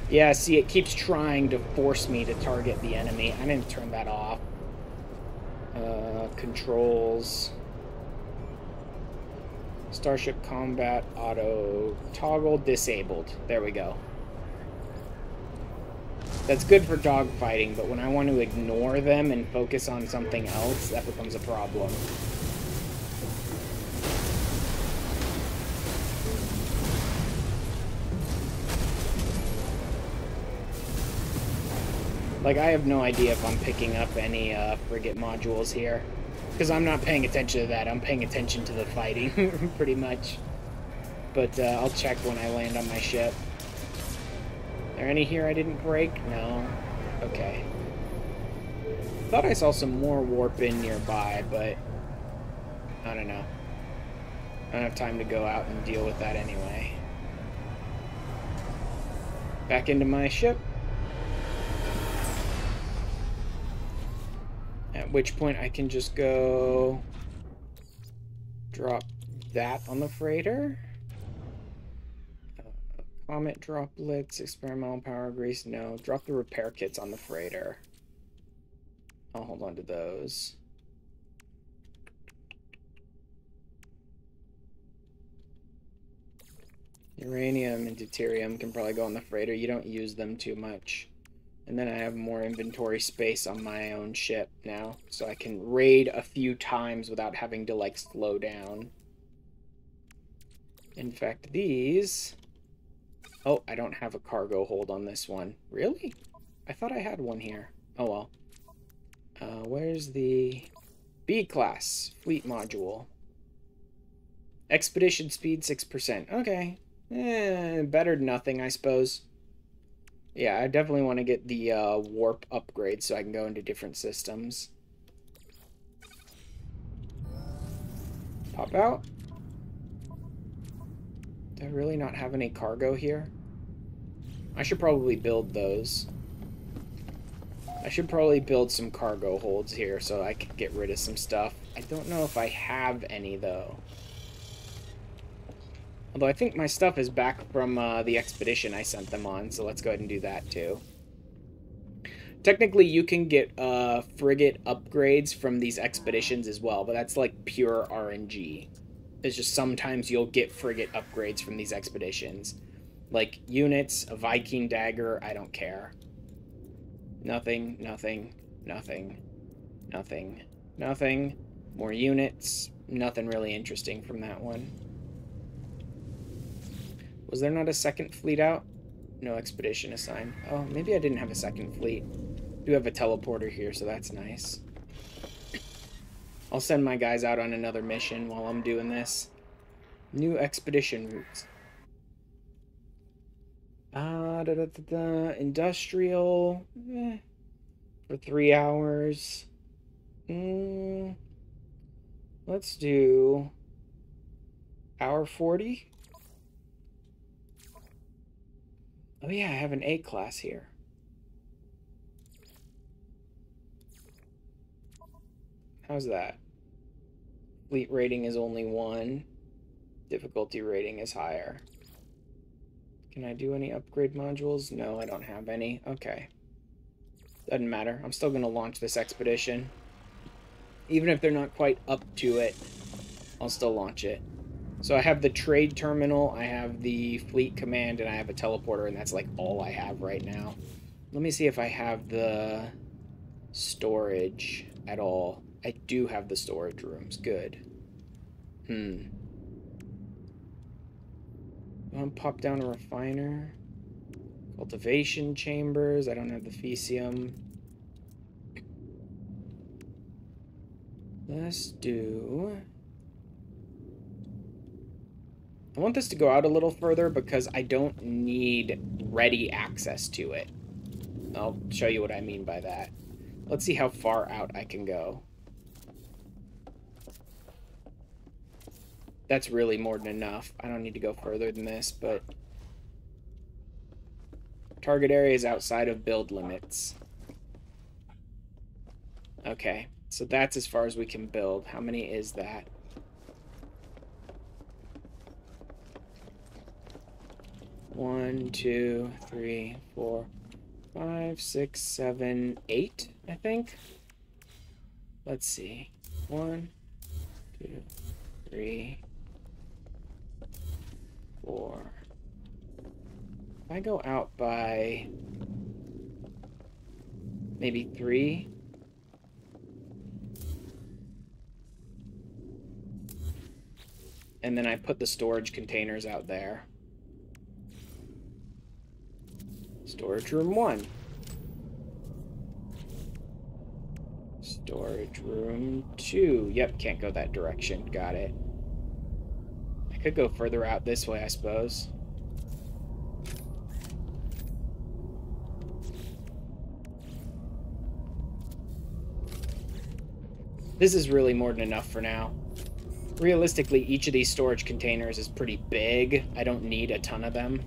Yeah, see, it keeps trying to force me to target the enemy. I didn't turn that off. Controls. Starship Combat Auto Toggle Disabled. There we go. That's good for dogfighting, but when I want to ignore them and focus on something else, that becomes a problem. Like, I have no idea if I'm picking up any frigate modules here. Because I'm not paying attention to that. I'm paying attention to the fighting, pretty much. But I'll check when I land on my ship. Are there any here I didn't break? No. Okay. Thought I saw some more warp in nearby, but I don't know. I don't have time to go out and deal with that anyway. Back into my ship. At which point I can just go drop that on the freighter. Comet droplets, experimental power grease, no. Drop the repair kits on the freighter. I'll hold on to those. Uranium and deuterium can probably go on the freighter. You don't use them too much. And then I have more inventory space on my own ship now. So I can raid a few times without having to, like, slow down. In fact, these... Oh, I don't have a cargo hold on this one. Really? I thought I had one here. Oh, well. Where's the... B-class fleet module. Expedition speed 6%. Okay. Better than nothing, I suppose. Yeah, I definitely want to get the warp upgrade so I can go into different systems. Pop out. Do I really not have any cargo here? I should probably build those. I should probably build some cargo holds here so I can get rid of some stuff. I don't know if I have any, though. Although I think my stuff is back from the expedition I sent them on, so let's go ahead and do that too. Technically, you can get frigate upgrades from these expeditions as well, but that's like pure RNG. It's just sometimes you'll get frigate upgrades from these expeditions. Like units, a Viking dagger, I don't care. Nothing, nothing, nothing, nothing, nothing. More units, nothing really interesting from that one. Was there not a second fleet out? No expedition assigned. Oh, maybe I didn't have a second fleet. I do have a teleporter here, so that's nice. I'll send my guys out on another mission while I'm doing this. New expedition routes. Industrial. For 3 hours. Let's do... hour 40? Oh yeah, I have an A class here. How's that? Fleet rating is only 1. Difficulty rating is higher. Can I do any upgrade modules? No, I don't have any. Okay. Doesn't matter. I'm still going to launch this expedition. Even if they're not quite up to it, I'll still launch it. So I have the trade terminal, I have the fleet command, and I have a teleporter, and that's like all I have right now. Let me see if I have the storage at all. I do have the storage rooms. Good. I want to pop down a refiner. Cultivation chambers. I don't have the Fecium. Let's do... I want this to go out a little further because I don't need ready access to it. I'll show you what I mean by that. Let's see how far out I can go. That's really more than enough. I don't need to go further than this, but... Target area is outside of build limits. Okay, so that's as far as we can build. How many is that? One, two, three, 4, 5, 6, 7, 8, I think. Let's see. 1, 2, 3, 4. If I go out by maybe 3. And then I put the storage containers out there. Storage room 1. Storage room 2. Yep, can't go that direction. Got it. I could go further out this way, I suppose. This is really more than enough for now. Realistically, each of these storage containers is pretty big. I don't need a ton of them.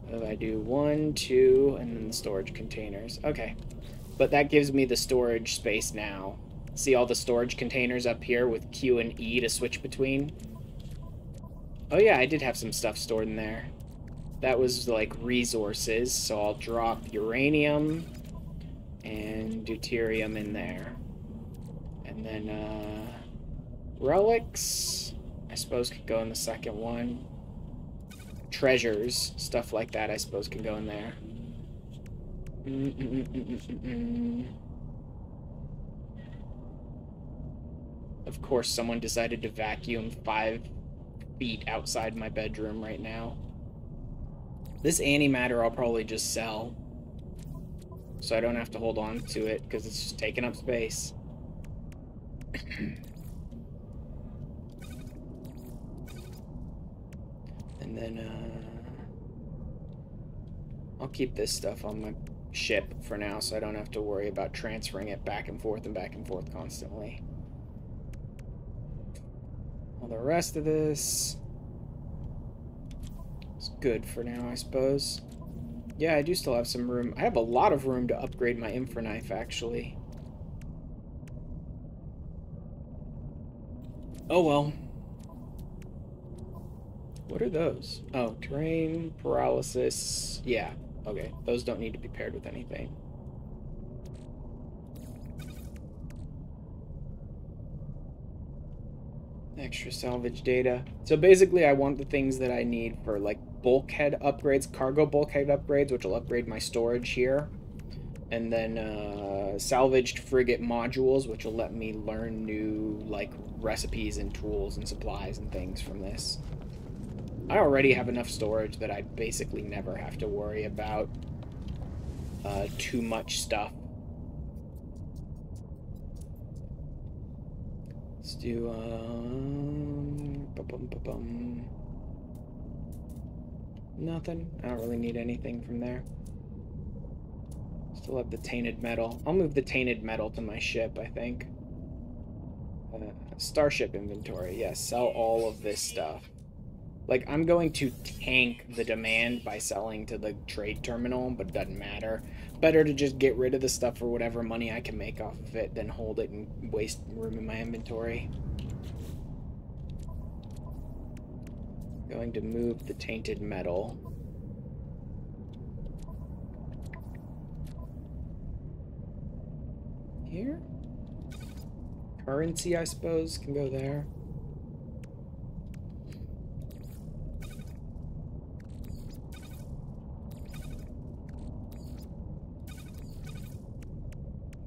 So I do 1, 2, and then the storage containers. Okay. But that gives me the storage space now. See all the storage containers up here with Q and E to switch between? Oh yeah, I did have some stuff stored in there. That was like resources, so I'll drop uranium and deuterium in there. And then, relics, I suppose could go in the second one. Treasures, stuff like that, I suppose can go in there. Of course, someone decided to vacuum 5 feet outside my bedroom right now. This antimatter I'll probably just sell, so I don't have to hold on to it, because it's just taking up space. And then, I'll keep this stuff on my ship for now, so I don't have to worry about transferring it back and forth constantly. All the rest of this is good for now, I suppose. Yeah, I do still have some room. I have a lot of room to upgrade my infra knife, actually. Oh well. What are those? Oh, terrain, paralysis. Yeah, okay. Those don't need to be paired with anything. Extra salvage data. So basically I want the things that I need for like bulkhead upgrades, cargo bulkhead upgrades, which will upgrade my storage here. And then salvaged frigate modules, which will let me learn new like recipes and tools and supplies and things from this. I already have enough storage that I basically never have to worry about too much stuff. Let's do nothing. I don't really need anything from there. Still have the tainted metal. I'll move the tainted metal to my ship, I think. Starship inventory. Yes, sell all of this stuff. Like, I'm going to tank the demand by selling to the trade terminal, but it doesn't matter. Better to just get rid of the stuff for whatever money I can make off of it than hold it and waste room in my inventory. Going to move the tainted metal. Here? Currency, I suppose, can go there.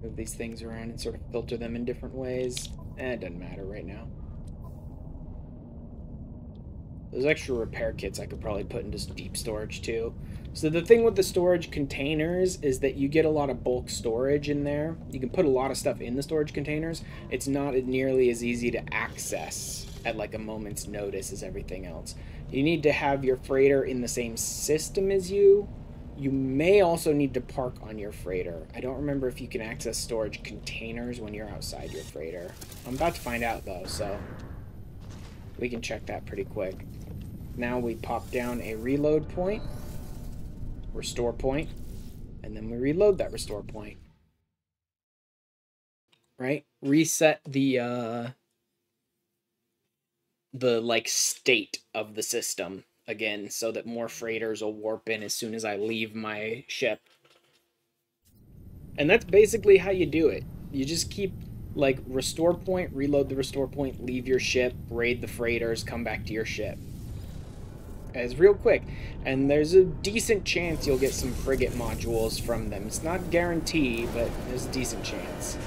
Move these things around and sort of filter them in different ways. It doesn't matter right now. Those extra repair kits I could probably put into deep storage too. So the thing with the storage containers is that you get a lot of bulk storage in there. You can put a lot of stuff in the storage containers. It's not nearly as easy to access at like a moment's notice as everything else. You need to have your freighter in the same system as you. You may also need to park on your freighter. I don't remember if you can access storage containers when you're outside your freighter. I'm about to find out though, so we can check that pretty quick. Now we pop down a reload point, restore point, and then we reload that restore point. Right? Reset the like state of the system again so that more freighters will warp in as soon as I leave my ship. And that's basically how you do it. You just keep like restore point, reload the restore point, leave your ship, raid the freighters, come back to your ship. It's real quick, and there's a decent chance you'll get some frigate modules from them. It's not guaranteed, but there's a decent chance.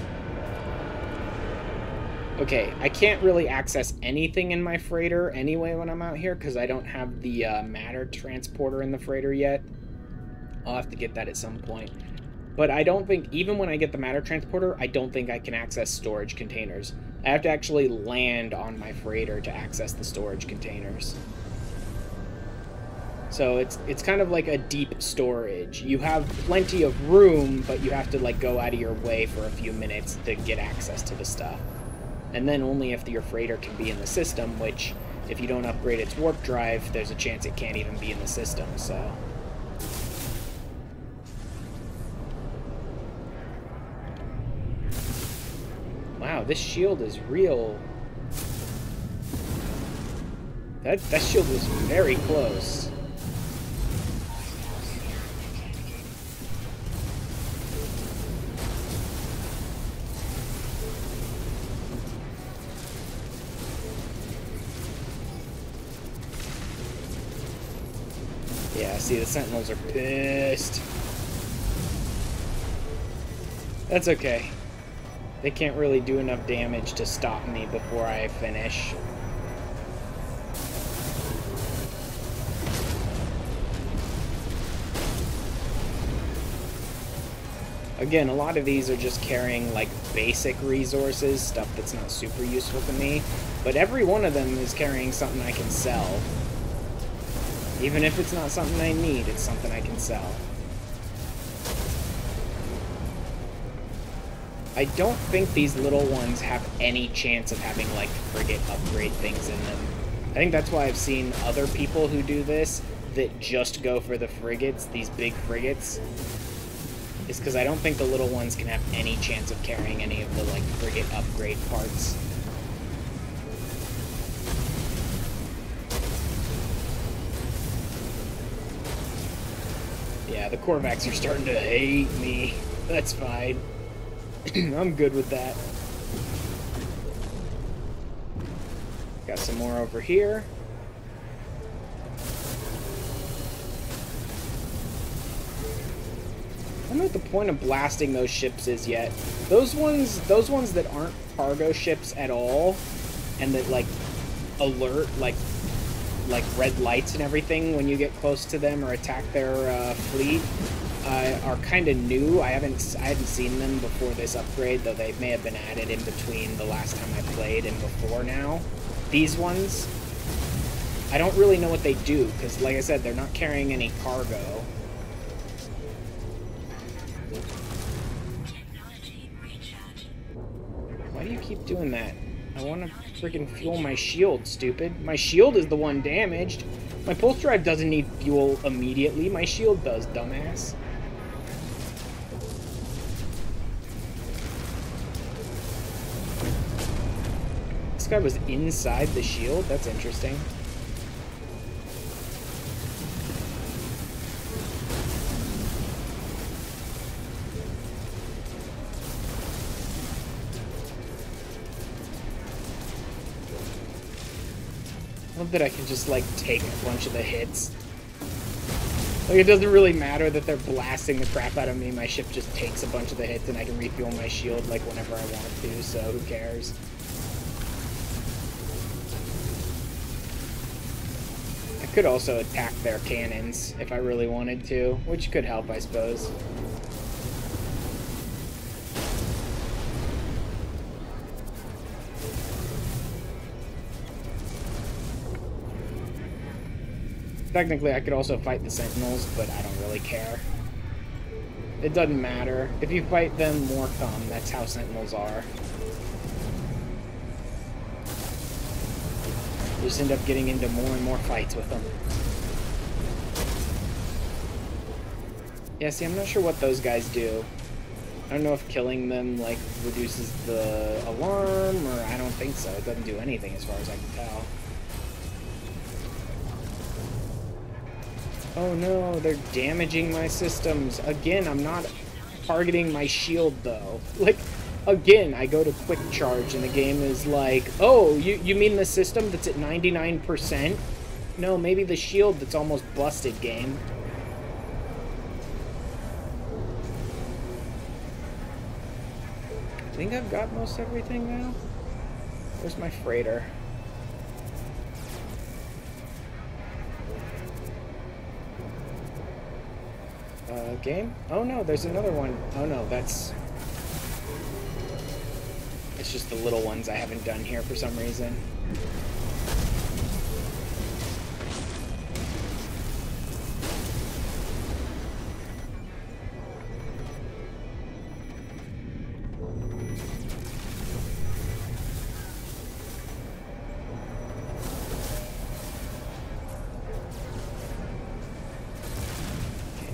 Okay, I can't really access anything in my freighter anyway when I'm out here because I don't have the matter transporter in the freighter yet. I'll have to get that at some point. But I don't think, even when I get the matter transporter, I don't think I can access storage containers. I have to actually land on my freighter to access the storage containers. So it's kind of like a deep storage. You have plenty of room, but you have to like go out of your way for a few minutes to get access to the stuff. And then only if your freighter can be in the system, which, if you don't upgrade its warp drive, there's a chance it can't even be in the system, so... Wow, this shield is real... That shield was very close. Yeah, see, the Sentinels are pissed. That's okay. They can't really do enough damage to stop me before I finish. Again, a lot of these are just carrying, like, basic resources, stuff that's not super useful to me. But every one of them is carrying something I can sell. Even if it's not something I need, it's something I can sell. I don't think these little ones have any chance of having, like, frigate upgrade things in them. I think that's why I've seen other people who do this that just go for the frigates, these big frigates, is because I don't think the little ones can have any chance of carrying any of the, like, frigate upgrade parts. Yeah, the Korvax are starting to hate me. That's fine. I'm good with that. Got some more over here. I don't know what the point of blasting those ships is yet. Those ones that aren't cargo ships at all, and that like alert like red lights and everything when you get close to them or attack their fleet, are kind of new. I hadn't seen them before this upgrade, though they may have been added in between the last time I played and before now. These ones, I don't really know what they do, because like I said, they're not carrying any cargo. Why do you keep doing that? I want to freaking fuel my shield, stupid. My shield is the one damaged. My pulse drive doesn't need fuel immediately. My shield does, dumbass. This guy was inside the shield? That's interesting. I love that I can just, like, take a bunch of the hits. Like, it doesn't really matter that they're blasting the crap out of me. My ship just takes a bunch of the hits and I can refuel my shield, like, whenever I want to, so who cares? I could also attack their cannons if I really wanted to, which could help, I suppose. Technically, I could also fight the Sentinels, but I don't really care. It doesn't matter. If you fight them, more come. That's how Sentinels are. You just end up getting into more and more fights with them. Yeah, see, I'm not sure what those guys do. I don't know if killing them, like, reduces the alarm, or I don't think so. It doesn't do anything as far as I can tell. Oh no, they're damaging my systems. Again, I'm not targeting my shield, though. Like, again, I go to quick charge, and the game is like, oh, you mean the system that's at 99%? No, maybe the shield that's almost busted, game. I think I've got most everything now. Where's my freighter? Game? Oh no, there's another one. Oh no, that's... It's just the little ones I haven't done here for some reason.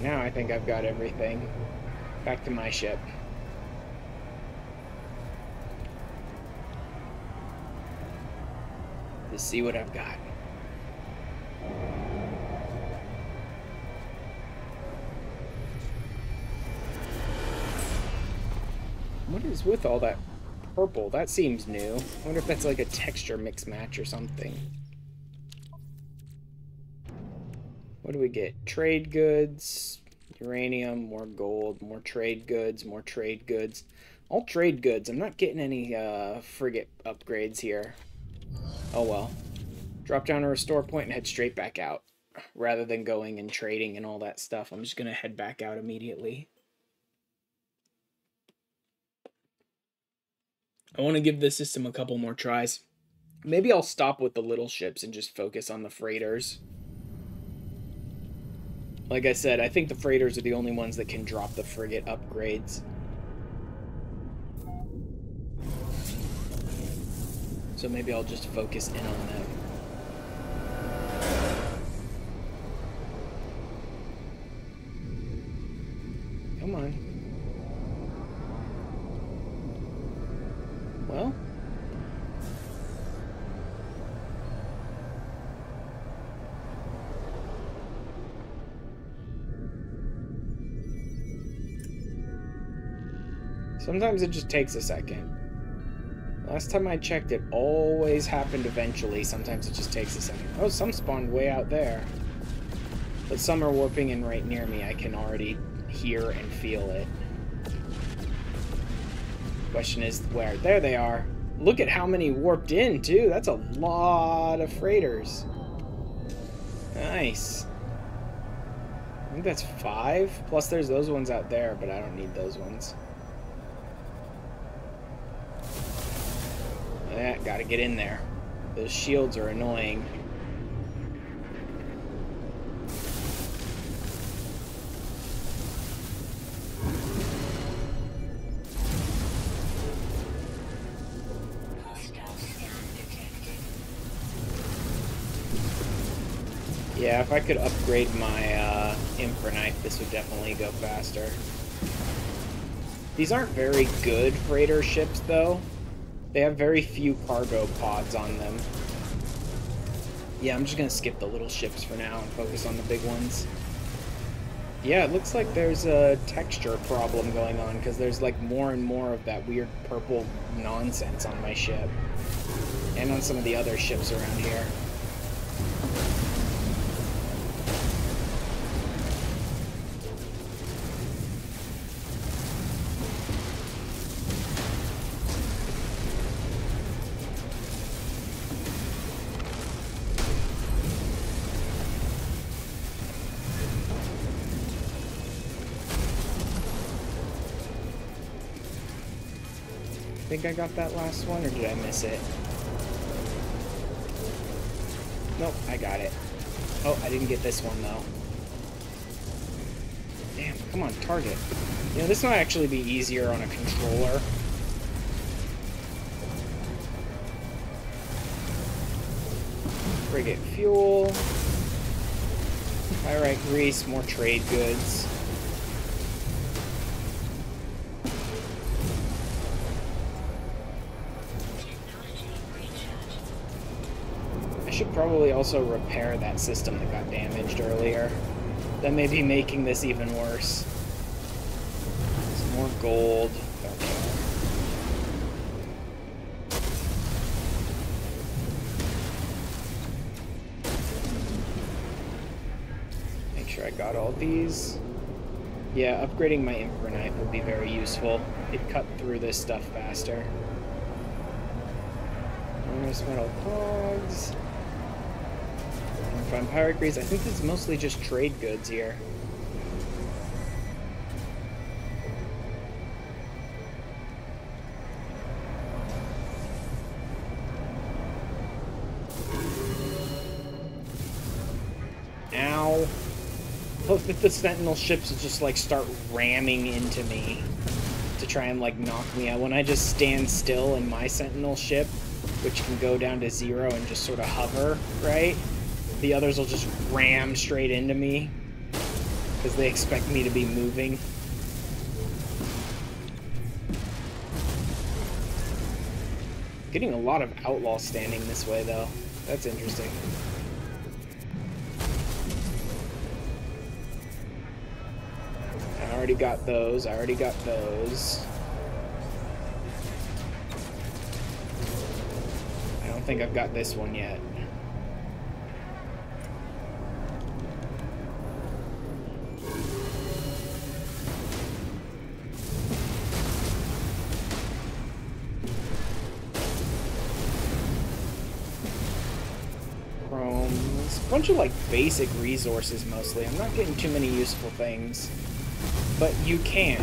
Now I think I've got everything. Back to my ship. To see what I've got. What is with all that purple? That seems new. I wonder if that's like a texture mix match or something. What do we get? Trade goods, uranium, more gold, more trade goods, more trade goods. All trade goods. I'm not getting any frigate upgrades here. Oh well. Drop down a restore point and head straight back out. Rather than going and trading and all that stuff, I'm just going to head back out immediately. I want to give this system a couple more tries. Maybe I'll stop with the little ships and just focus on the freighters. Like I said, I think the freighters are the only ones that can drop the frigate upgrades. So maybe I'll just focus in on them. Come on. Well. Sometimes it just takes a second. Last time I checked, it always happened eventually. Sometimes it just takes a second. Oh, some spawned way out there. But some are warping in right near me. I can already hear and feel it. Question is where? There they are. Look at how many warped in, too. That's a lot of freighters. Nice. I think that's 5. Plus there's those ones out there, but I don't need those ones. Yeah, gotta get in there. Those shields are annoying. Yeah, if I could upgrade my Emperor Knife, this would definitely go faster. These aren't very good freighter ships, though. They have very few cargo pods on them. Yeah, I'm just gonna skip the little ships for now and focus on the big ones. Yeah, it looks like there's a texture problem going on because there's like more and more of that weird purple nonsense on my ship. And on some of the other ships around here. I think I got that last one, or did I miss it? Nope, I got it. Oh, I didn't get this one, though. Damn, come on, target. You know, this might actually be easier on a controller. Frigate fuel. Pyrite grease, more trade goods. I should probably also repair that system that got damaged earlier. That may be making this even worse. Some more gold. Okay. Make sure I got all these. Yeah, upgrading my Emperor Knife would be very useful. It'd cut through this stuff faster. Bonus metal cogs. Find pirate grease. I think this is mostly just trade goods here. Ow. Hope that the Sentinel ships will just like start ramming into me to try and like knock me out. When I just stand still in my Sentinel ship, which can go down to 0 and just sort of hover, right? The others will just ram straight into me because they expect me to be moving. Getting a lot of outlaw standing this way, though. That's interesting. I already got those. I already got those. I don't think I've got this one yet. Bunch of like basic resources mostly. I'm not getting too many useful things, but you can.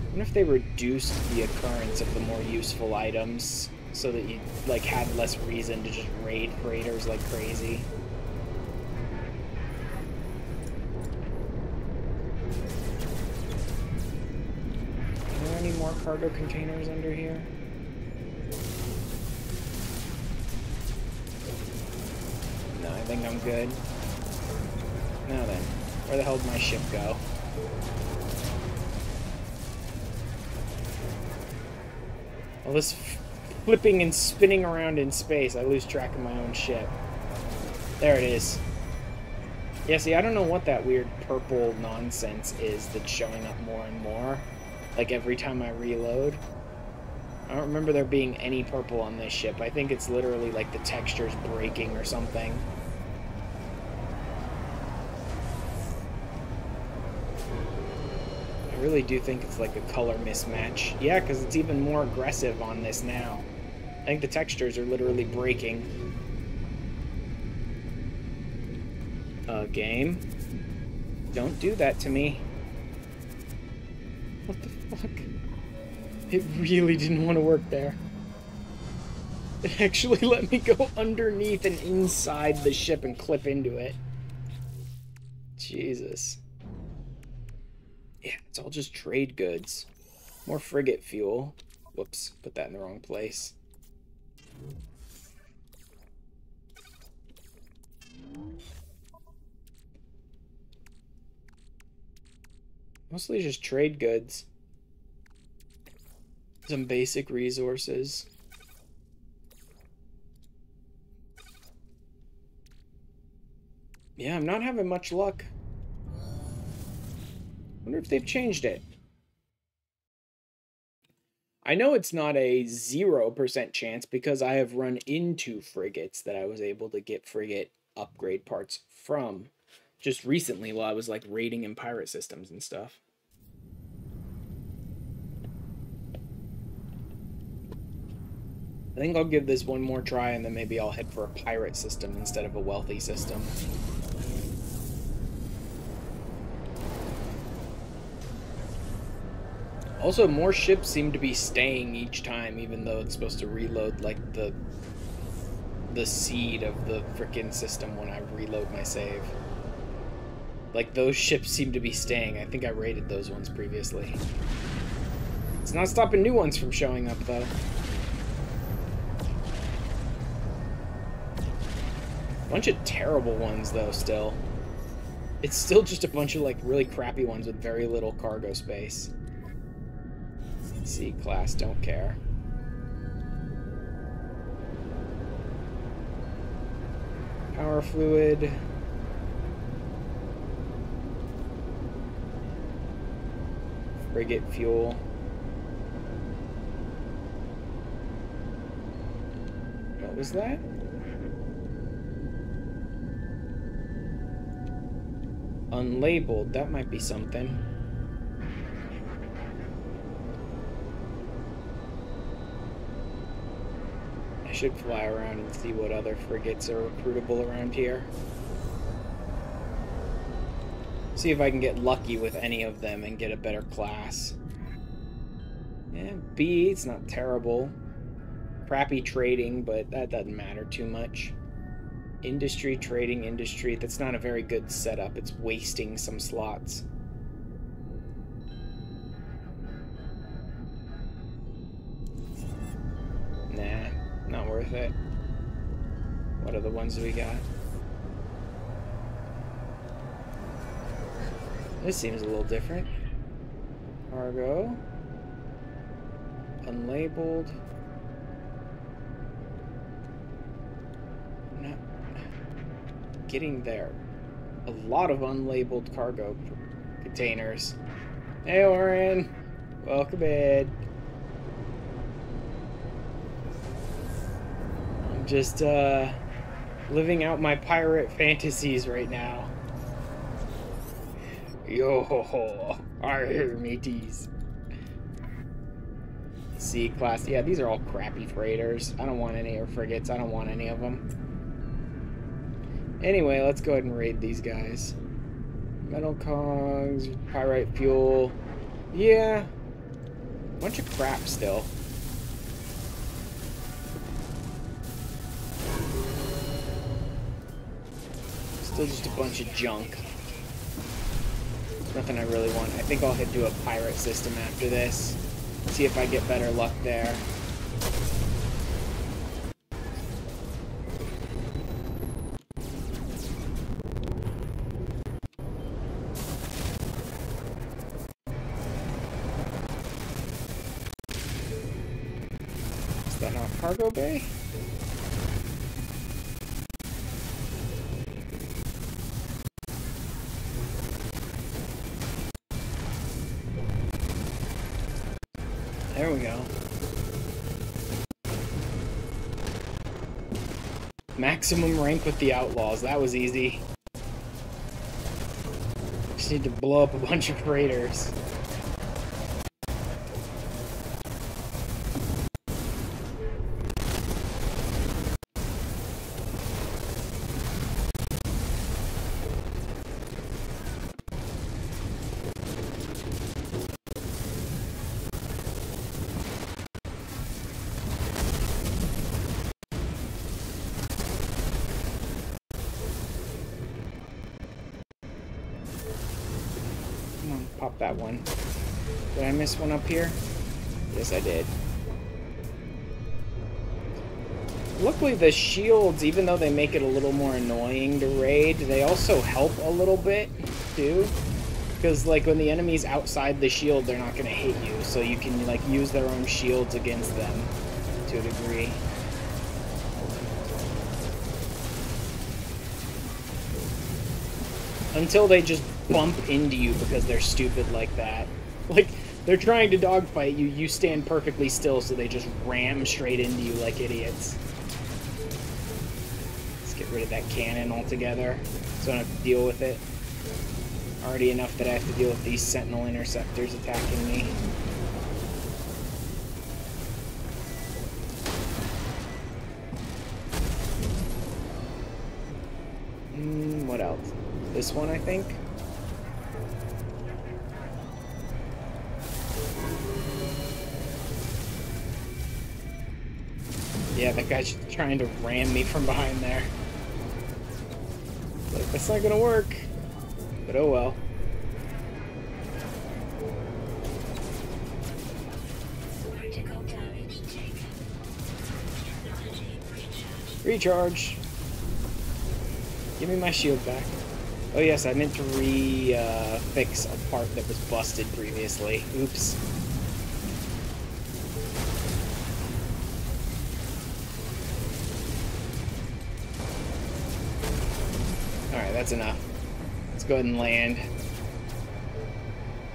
I wonder if they reduced the occurrence of the more useful items so that you like had less reason to just raid freighters like crazy. Are there any more cargo containers under here? No, I think I'm good. Now then, where the hell did my ship go? All this flipping and spinning around in space, I lose track of my own ship. There it is. Yeah, see, I don't know what that weird purple nonsense is that's showing up more and more. Like every time I reload. I don't remember there being any purple on this ship. I think it's literally like the texture's breaking or something. I really do think it's like a color mismatch. Yeah, because it's even more aggressive on this now. I think the textures are literally breaking. Game. Don't do that to me. What the fuck? It really didn't want to work there. It actually let me go underneath and inside the ship and clip into it. Jesus. Yeah, it's all just trade goods. More frigate fuel. Whoops, put that in the wrong place. Mostly just trade goods. Some basic resources. Yeah, I'm not having much luck. Wonder if they've changed it. I know it's not a 0% chance because I have run into frigates that I was able to get frigate upgrade parts from just recently while I was like raiding in pirate systems and stuff. I think I'll give this one more try and then maybe I'll head for a pirate system instead of a wealthy system. Also, more ships seem to be staying each time, even though it's supposed to reload like the seed of the frickin' system when I reload my save. Like, those ships seem to be staying. I think I rated those ones previously. It's not stopping new ones from showing up, though. Bunch of terrible ones, though, still. It's still just a bunch of, like, really crappy ones with very little cargo space. C-class, don't care. Power fluid. Frigate fuel. What was that? Unlabeled. That might be something. I should fly around and see what other frigates are recruitable around here. See if I can get lucky with any of them and get a better class. Yeah, B, it's not terrible. Crappy trading, but that doesn't matter too much. Industry, trading, industry. That's not a very good setup. It's wasting some slots. Nah, not worth it. What are the ones we got? This seems a little different. Cargo. Unlabeled. Not getting there. A lot of unlabeled cargo containers. Hey, Oren. Welcome in. I'm just living out my pirate fantasies right now. Yo ho ho, arrrr, mateys. C-class. Yeah, these are all crappy freighters. I don't want any of frigates. I don't want any of them. Anyway, let's go ahead and raid these guys. Metal cogs, pyrite fuel. Yeah. Bunch of crap still. Still just a bunch of junk. Nothing I really want. I think I'll do a pirate system after this. See if I get better luck there. Is that not cargo bay? There we go. Maximum rank with the outlaws. That was easy. Just need to blow up a bunch of freighters. Pop that one. Did I miss one up here? Yes, I did. Luckily, the shields, even though they make it a little more annoying to raid, they also help a little bit, too. Because, like, when the enemy's outside the shield, they're not going to hit you, so you can, like, use their own shields against them, to a degree. Until they just bump into you because they're stupid like that. Like, they're trying to dogfight you, you stand perfectly still, so they just ram straight into you like idiots. Let's get rid of that cannon altogether, so I don't have to deal with it. Already enough that I have to deal with these sentinel interceptors attacking me. What else? This one, I think. Yeah, that guy's just trying to ram me from behind there. Like, that's not gonna work. But oh well. Recharge. Give me my shield back. Oh yes, I meant to fix a part that was busted previously. Oops. Alright, that's enough. Let's go ahead and land.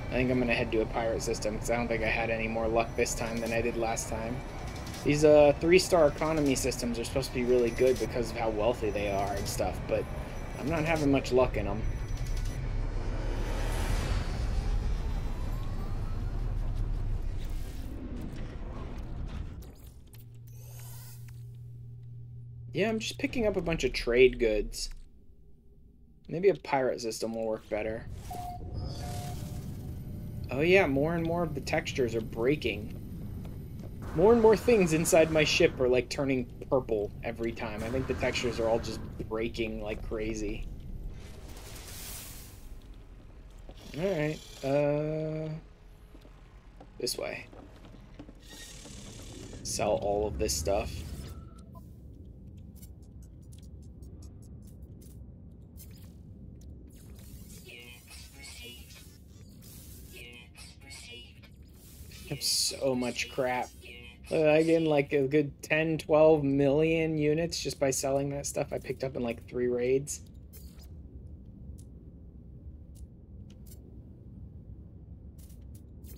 I think I'm gonna head to a pirate system, because I don't think I had any more luck this time than I did last time. These 3-star economy systems are supposed to be really good because of how wealthy they are and stuff, but I'm not having much luck in them. Yeah, I'm just picking up a bunch of trade goods. Maybe a pirate system will work better. Oh yeah, more and more of the textures are breaking. More and more things inside my ship are like turning purple every time. I think the textures are all just breaking like crazy. Alright, this way. Sell all of this stuff. I have so much crap. I get like a good 10, 12 million units just by selling that stuff I picked up in like 3 raids.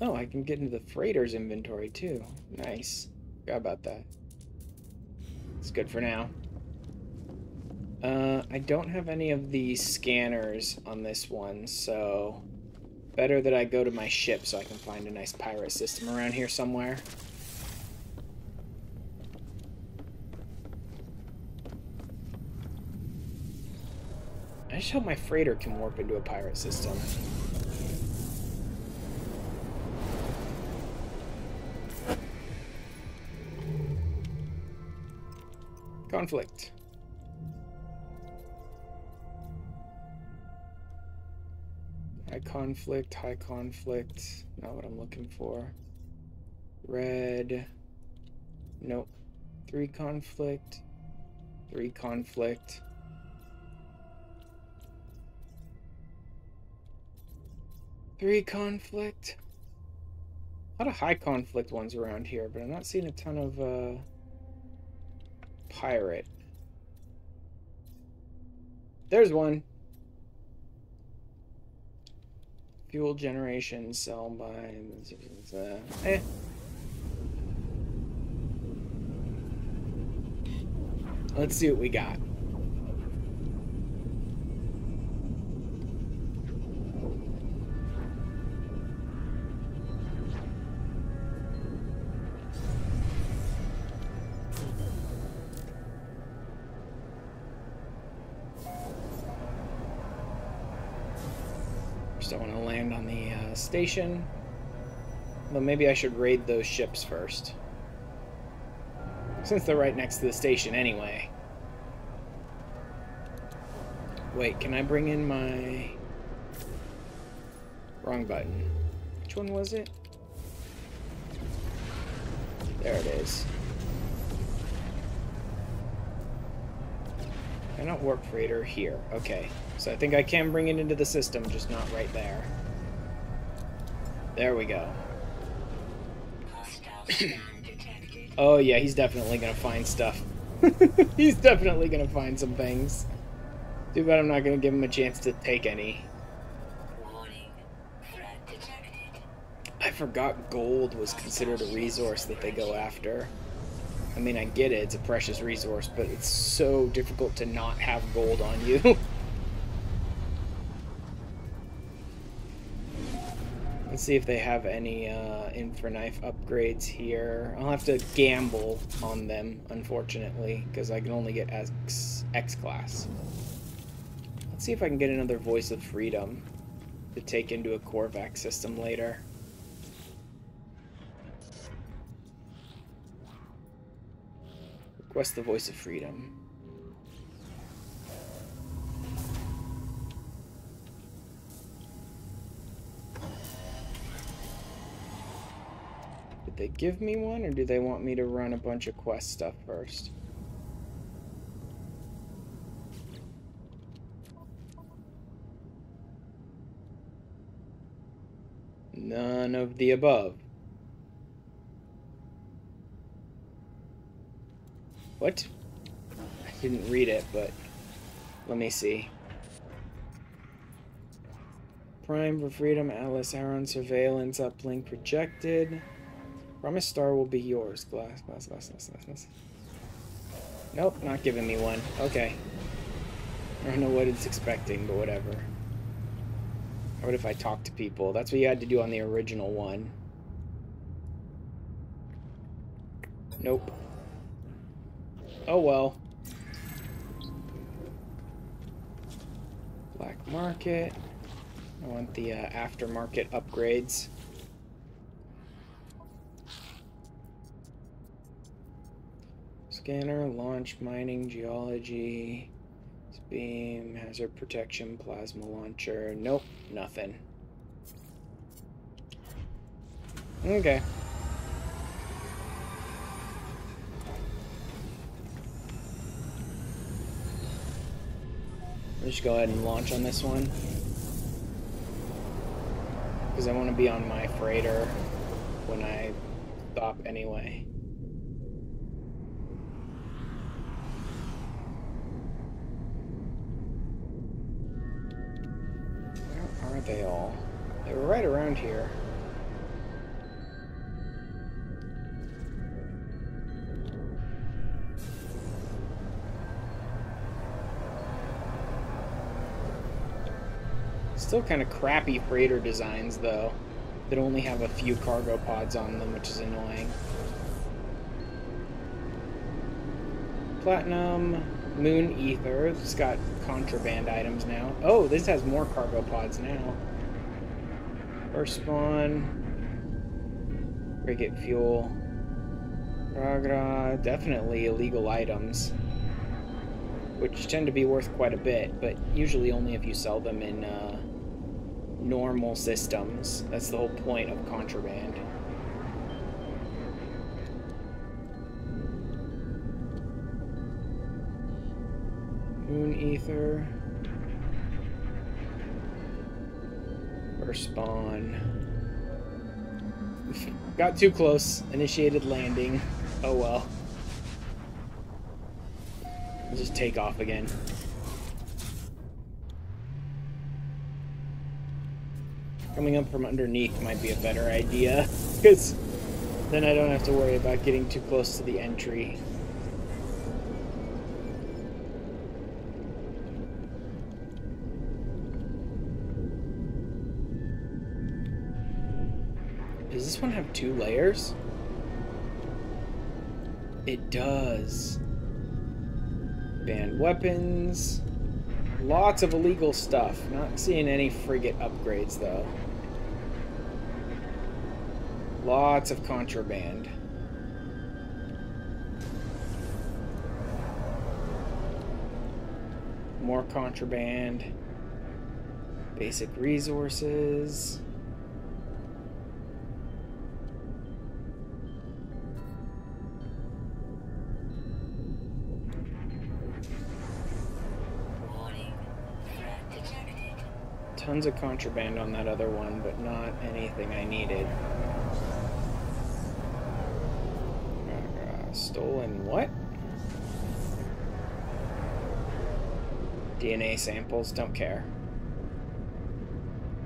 Oh, I can get into the freighter's inventory too. Nice. Forgot about that. It's good for now. I don't have any of the scanners on this one, so better that I go to my ship so I can find a nice pirate system around here somewhere. I just hope my freighter can warp into a pirate system. Conflict. High conflict. Not what I'm looking for. Red. Nope. 3 conflict. 3 conflict. Three conflict. A lot of high conflict ones around here, but I'm not seeing a ton of pirate. There's one. Fuel generation, sell by... Let's see what we got. Just don't want to land on the station. But maybe I should raid those ships first. Since they're right next to the station anyway. Wait, can I bring in my... Wrong button. Which one was it? There it is. Why not warp freighter here? Okay. So I think I can bring it into the system, just not right there. There we go. Oh yeah, he's definitely gonna find stuff. He's definitely gonna find some things. Too bad I'm not gonna give him a chance to take any. I forgot gold was considered a resource that they go after. I mean, I get it, it's a precious resource, but it's so difficult to not have gold on you. Let's see if they have any infraknife upgrades here. I'll have to gamble on them, unfortunately, because I can only get X class. Let's see if I can get another Voice of Freedom to take into a Korvax system later. Request the voice of freedom. Did they give me one, or do they want me to run a bunch of quest stuff first? None of the above. What? I didn't read it, but let me see. Prime for freedom, Atlas, Arrrr, surveillance, uplink rejected. Promise star will be yours. Glass. Nope, not giving me one. Okay. I don't know what it's expecting, but whatever. What if I talk to people? That's what you had to do on the original one. Nope. Oh well. Black market. I want the aftermarket upgrades. Scanner, launch, mining, geology, beam, hazard protection, plasma launcher. Nope, nothing. Okay. Let's just go ahead and launch on this one. Because I want to be on my freighter when I stop anyway. Where are they all? They were right around here. Still kind of crappy freighter designs, though, that only have a few cargo pods on them, which is annoying. Platinum, Moon Ether. It's got contraband items now. Oh, this has more cargo pods now. First spawn. Frigate fuel. Ragra. Definitely illegal items, which tend to be worth quite a bit, but usually only if you sell them in normal systems. That's the whole point of contraband. Moon Ether. First spawn. Got too close. Initiated landing. Oh well. I'll just take off again. Coming up from underneath might be a better idea, because then I don't have to worry about getting too close to the entry. Does this one have 2 layers? It does. Banned weapons. Lots of illegal stuff. Not seeing any frigate upgrades, though. Lots of contraband. More contraband. Basic resources. Tons of contraband on that other one, but not anything I needed. Stolen what? DNA samples, don't care.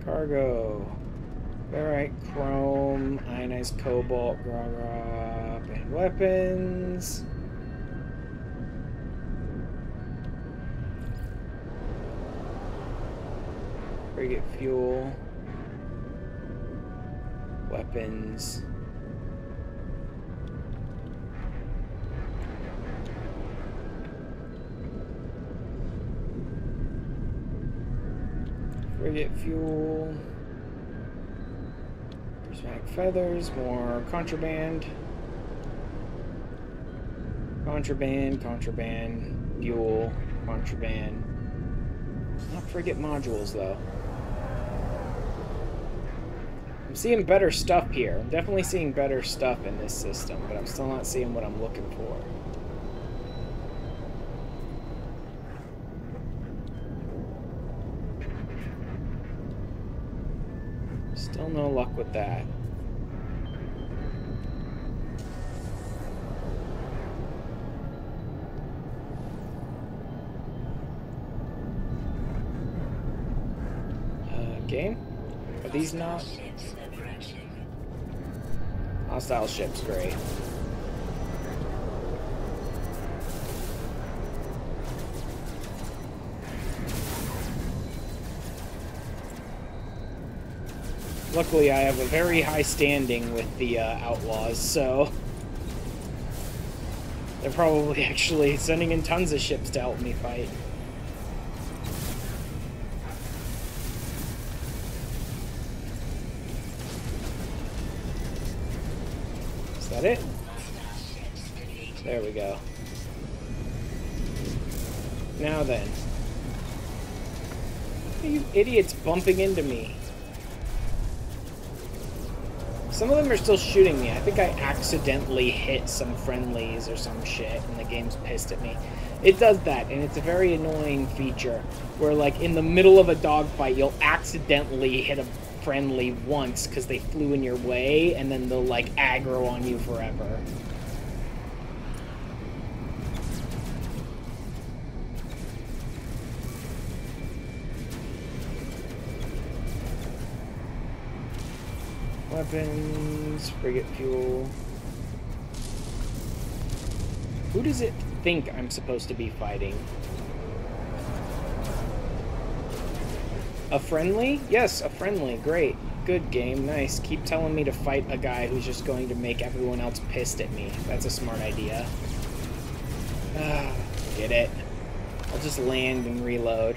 Cargo. Ferrite, chrome, ionized cobalt, and weapons. Frigate fuel. Weapons. Frigate fuel. Prismatic feathers, more contraband. Contraband, contraband, fuel, contraband. Not frigate modules, though. I'm seeing better stuff here. I'm definitely seeing better stuff in this system, but I'm still not seeing what I'm looking for. Still no luck with that. Game? Are these not? Hostile ships, great. Luckily, I have a very high standing with the outlaws, so they're probably actually sending in tons of ships to help me fight. Is that it? There we go. Now then. Are you idiots bumping into me? Some of them are still shooting me. I think I accidentally hit some friendlies or some shit, and the game's pissed at me. It does that, and it's a very annoying feature, where, like, in the middle of a dogfight, you'll accidentally hit a friendly once because they flew in your way, and then they'll, like, aggro on you forever. Weapons, frigate fuel. Who does it think I'm supposed to be fighting? A friendly? Yes, a friendly. Great. Good game. Nice. Keep telling me to fight a guy who's just going to make everyone else pissed at me. That's a smart idea. Get it. I'll just land and reload.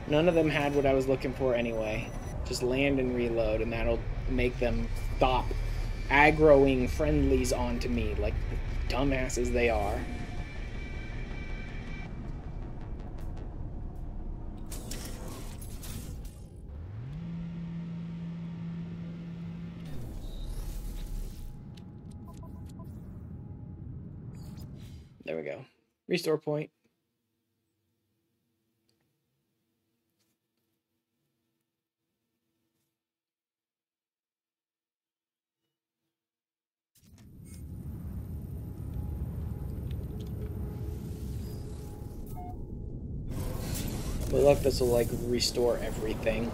None of them had what I was looking for anyway. Just land and reload, and that'll make them stop aggroing friendlies onto me like the dumbasses they are. There we go. Restore point. But look, this will like restore everything.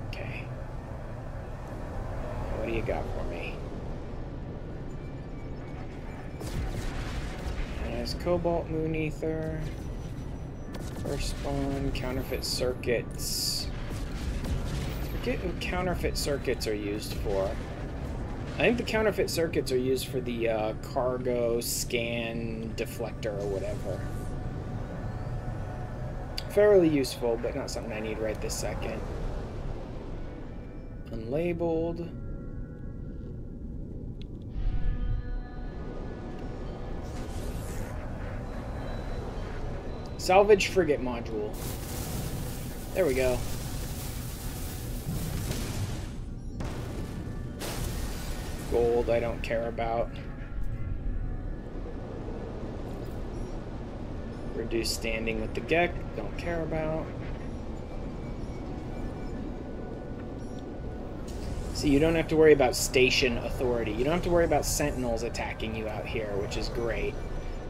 Okay. What do you got for me? There's Cobalt Moon Ether. First spawn, counterfeit circuits. Forget what counterfeit circuits are used for. I think the counterfeit circuits are used for the cargo scan deflector or whatever. Fairly useful, but not something I need right this second. Unlabeled. Salvage frigate module. There we go. Gold I don't care about. Reduce standing with the Gek, don't care about. See, you don't have to worry about station authority. You don't have to worry about sentinels attacking you out here, which is great.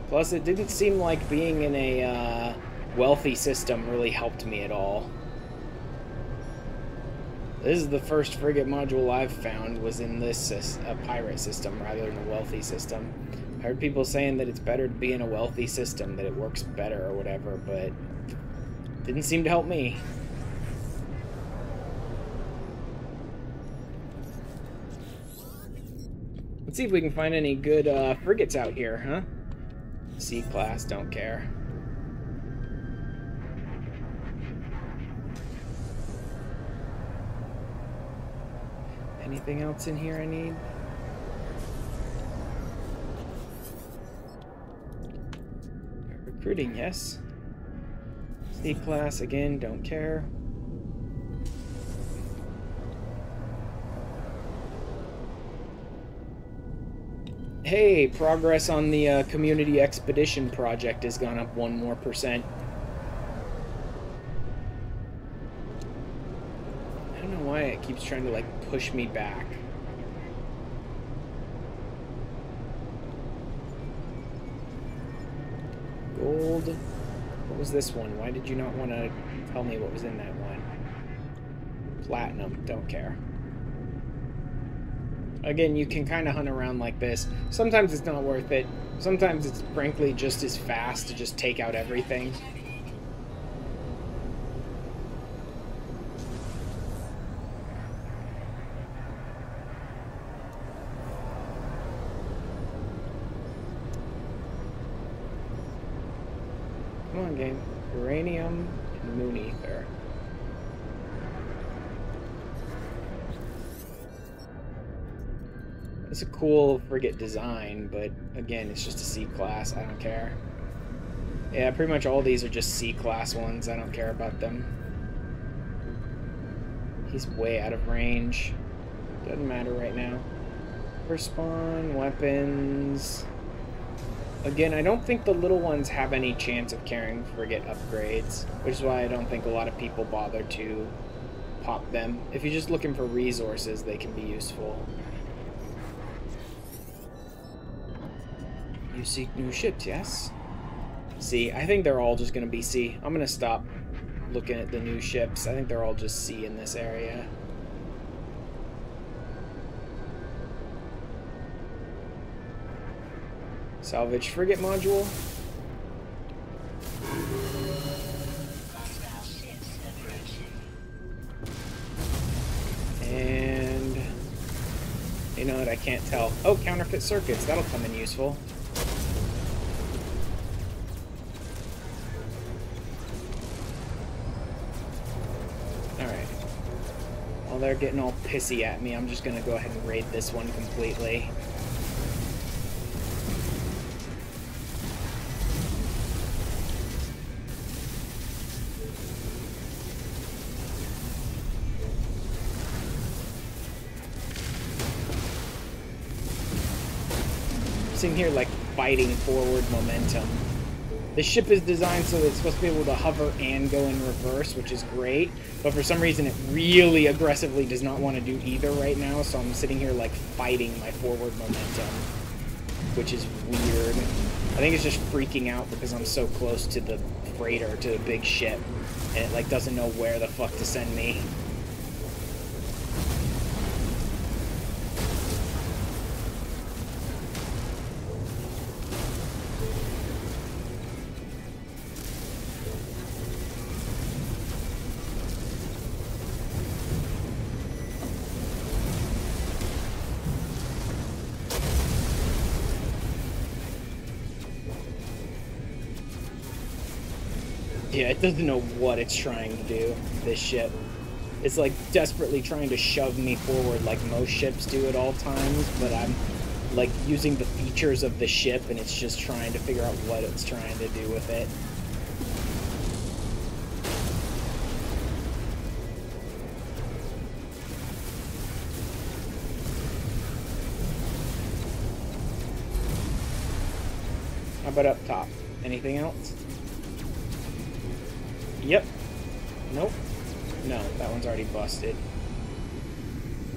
Plus, it didn't seem like being in a wealthy system really helped me at all. This is the first frigate module I've found was in this pirate system rather than a wealthy system. I heard people saying that it's better to be in a wealthy system, that it works better or whatever, but didn't seem to help me. Let's see if we can find any good frigates out here, huh? C-class, don't care. Anything else in here I need? Recruiting, yes. C-class, again, don't care. Hey, progress on the community expedition project has gone up 1 more %. I don't know why it keeps trying to, like, push me back. Gold. What was this one? Why did you not want to tell me what was in that one? Platinum. Don't care. Again, you can kind of hunt around like this. Sometimes it's not worth it. Sometimes it's frankly just as fast to just take out everything. Come on, game. Uranium and moon ether. It's a cool frigate design, but again, it's just a C-class. I don't care. Yeah, pretty much all these are just C-class ones. I don't care about them. He's way out of range. Doesn't matter right now. First spawn, weapons. Again, I don't think the little ones have any chance of carrying frigate upgrades, which is why I don't think a lot of people bother to pop them. If you're just looking for resources, they can be useful. You seek new ships, yes? C. I think they're all just going to be C. I'm going to stop looking at the new ships. I think they're all just C in this area. Salvage frigate module. And... you know what? I can't tell. Oh, counterfeit circuits. That'll come in useful. While they're getting all pissy at me, I'm just going to go ahead and raid this one completely. I'm sitting here like fighting forward momentum. The ship is designed so that it's supposed to be able to hover and go in reverse, which is great. But for some reason, it really aggressively does not want to do either right now. So I'm sitting here like fighting my forward momentum, which is weird. I think it's just freaking out because I'm so close to the freighter, to the big ship, and it like doesn't know where the fuck to send me. Yeah, it doesn't know what it's trying to do, this ship. It's like desperately trying to shove me forward like most ships do at all times, but I'm like using the features of the ship and it's just trying to figure out what it's trying to do with it. How about up top? Anything else? Yep. Nope. No, that one's already busted.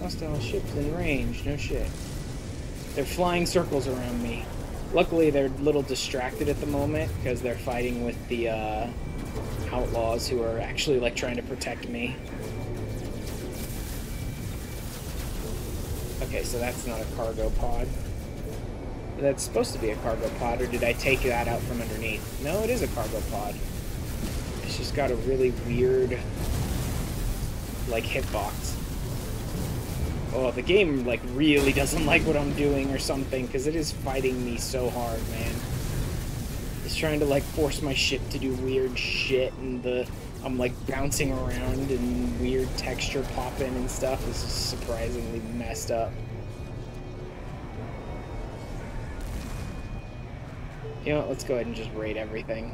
Hostile ships in range. No shit. They're flying circles around me. Luckily, they're a little distracted at the moment because they're fighting with the outlaws who are actually like trying to protect me. Okay, so that's not a cargo pod. That's supposed to be a cargo pod, or did I take that out from underneath? No, it is a cargo pod. It's just got a really weird, like, hitbox. Oh, the game, like, really doesn't like what I'm doing or something, because it is fighting me so hard, man. It's trying to like force my ship to do weird shit, and I'm like bouncing around and weird texture popping and stuff. This is surprisingly messed up. You know what, let's go ahead and just raid everything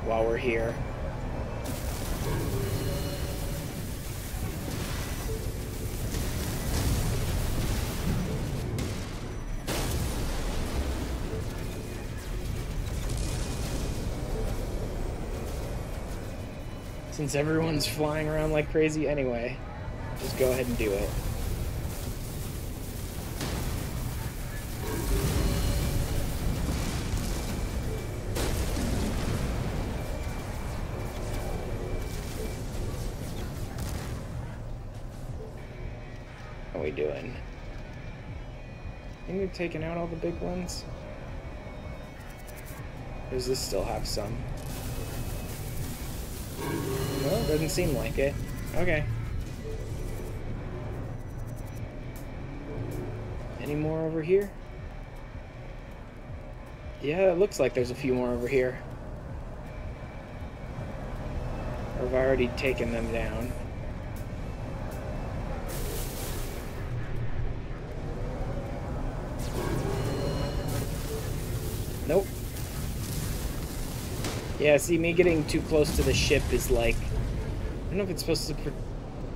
while we're here. Since everyone's flying around like crazy anyway, just go ahead and do it. How are we doing? I think we've taken out all the big ones. Or does this still have some? No, it doesn't seem like it. Okay. Any more over here? Yeah, it looks like there's a few more over here. Or have I already taken them down? Nope. Yeah, see, me getting too close to the ship is like... I don't know if it's supposed to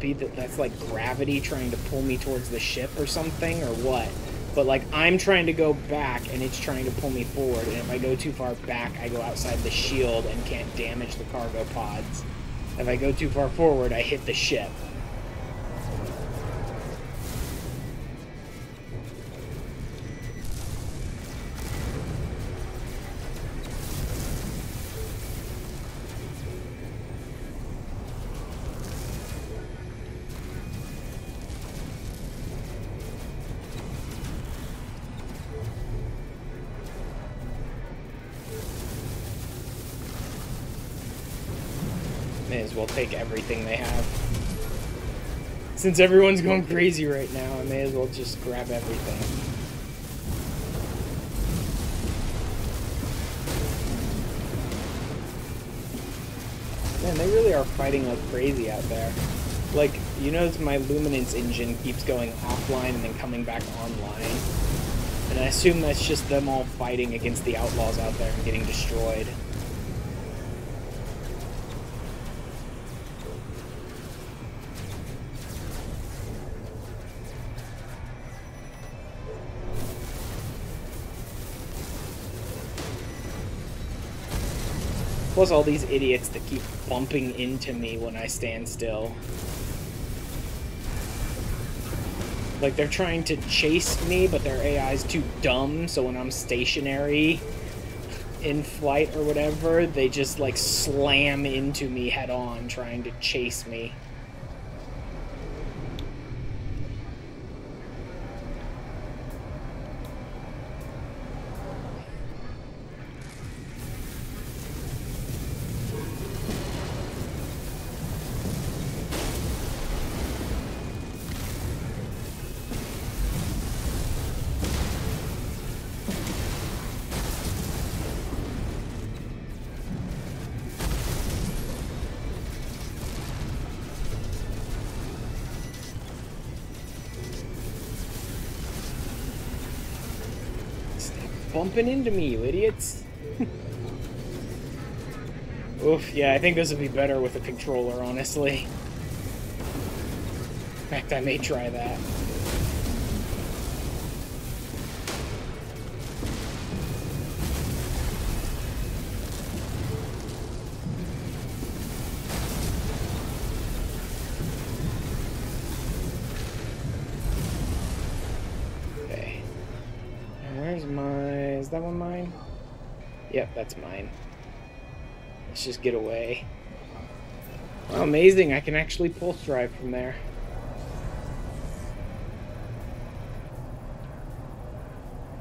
be that's like gravity trying to pull me towards the ship or something, or what. But like, I'm trying to go back, and it's trying to pull me forward, and if I go too far back, I go outside the shield and can't damage the cargo pods. If I go too far forward, I hit the ship. May as well take everything they have. Since everyone's going crazy right now, I may as well just grab everything. Man, they really are fighting like crazy out there. Like, you notice my luminance engine keeps going offline and then coming back online. And I assume that's just them all fighting against the outlaws out there and getting destroyed. Plus all these idiots that keep bumping into me when I stand still. Like, they're trying to chase me, but their AI is too dumb, so when I'm stationary in flight or whatever, they just, like, slam into me head on, trying to chase me. Bumping into me, you idiots. Oof, yeah, I think this would be better with a controller, honestly. In fact, I may try that. Okay. And where's my... Is that one mine? Yep, that's mine. Let's just get away. Wow, amazing, I can actually pulse drive from there.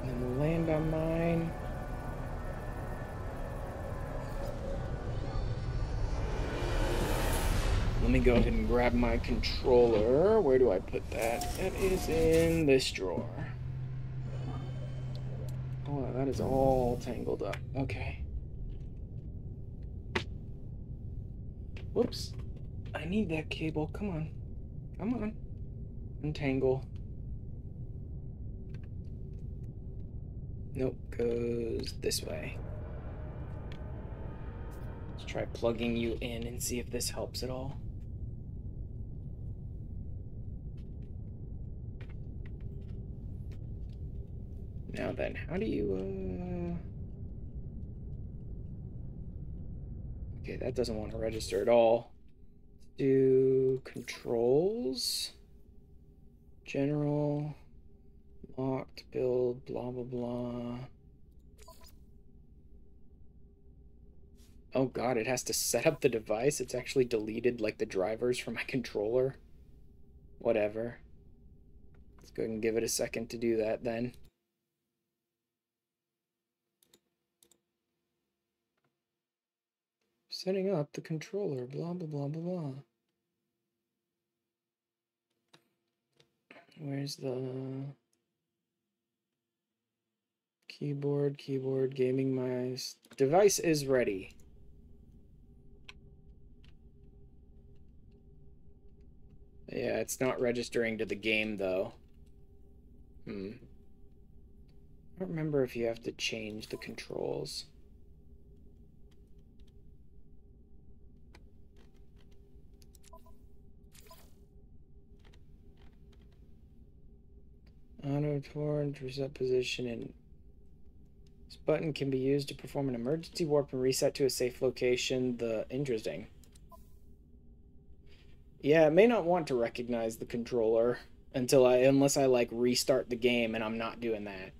And then we'll land on mine. Let me go ahead and grab my controller. Where do I put that? That is in this drawer. Hold on that is all tangled up. Okay. Whoops. I need that cable. Come on. Come on. Untangle. Nope. Goes this way. Let's try plugging you in and see if this helps at all. Now then, how do you, Okay, that doesn't want to register at all. Let's do controls. General. Locked, build, blah, blah, blah. Oh god, it has to set up the device. It's actually deleted, like, the drivers from my controller. Whatever. Let's go ahead and give it a second to do that, then. Setting up the controller, blah, blah, blah, blah, blah. Where's the keyboard, gaming mouse? Device is ready. Yeah, it's not registering to the game, though. I don't remember if you have to change the controls. Auto torch, reset position, and this button can be used to perform an emergency warp and reset to a safe location. Interesting. Yeah, it may not want to recognize the controller unless I like restart the game, and I'm not doing that.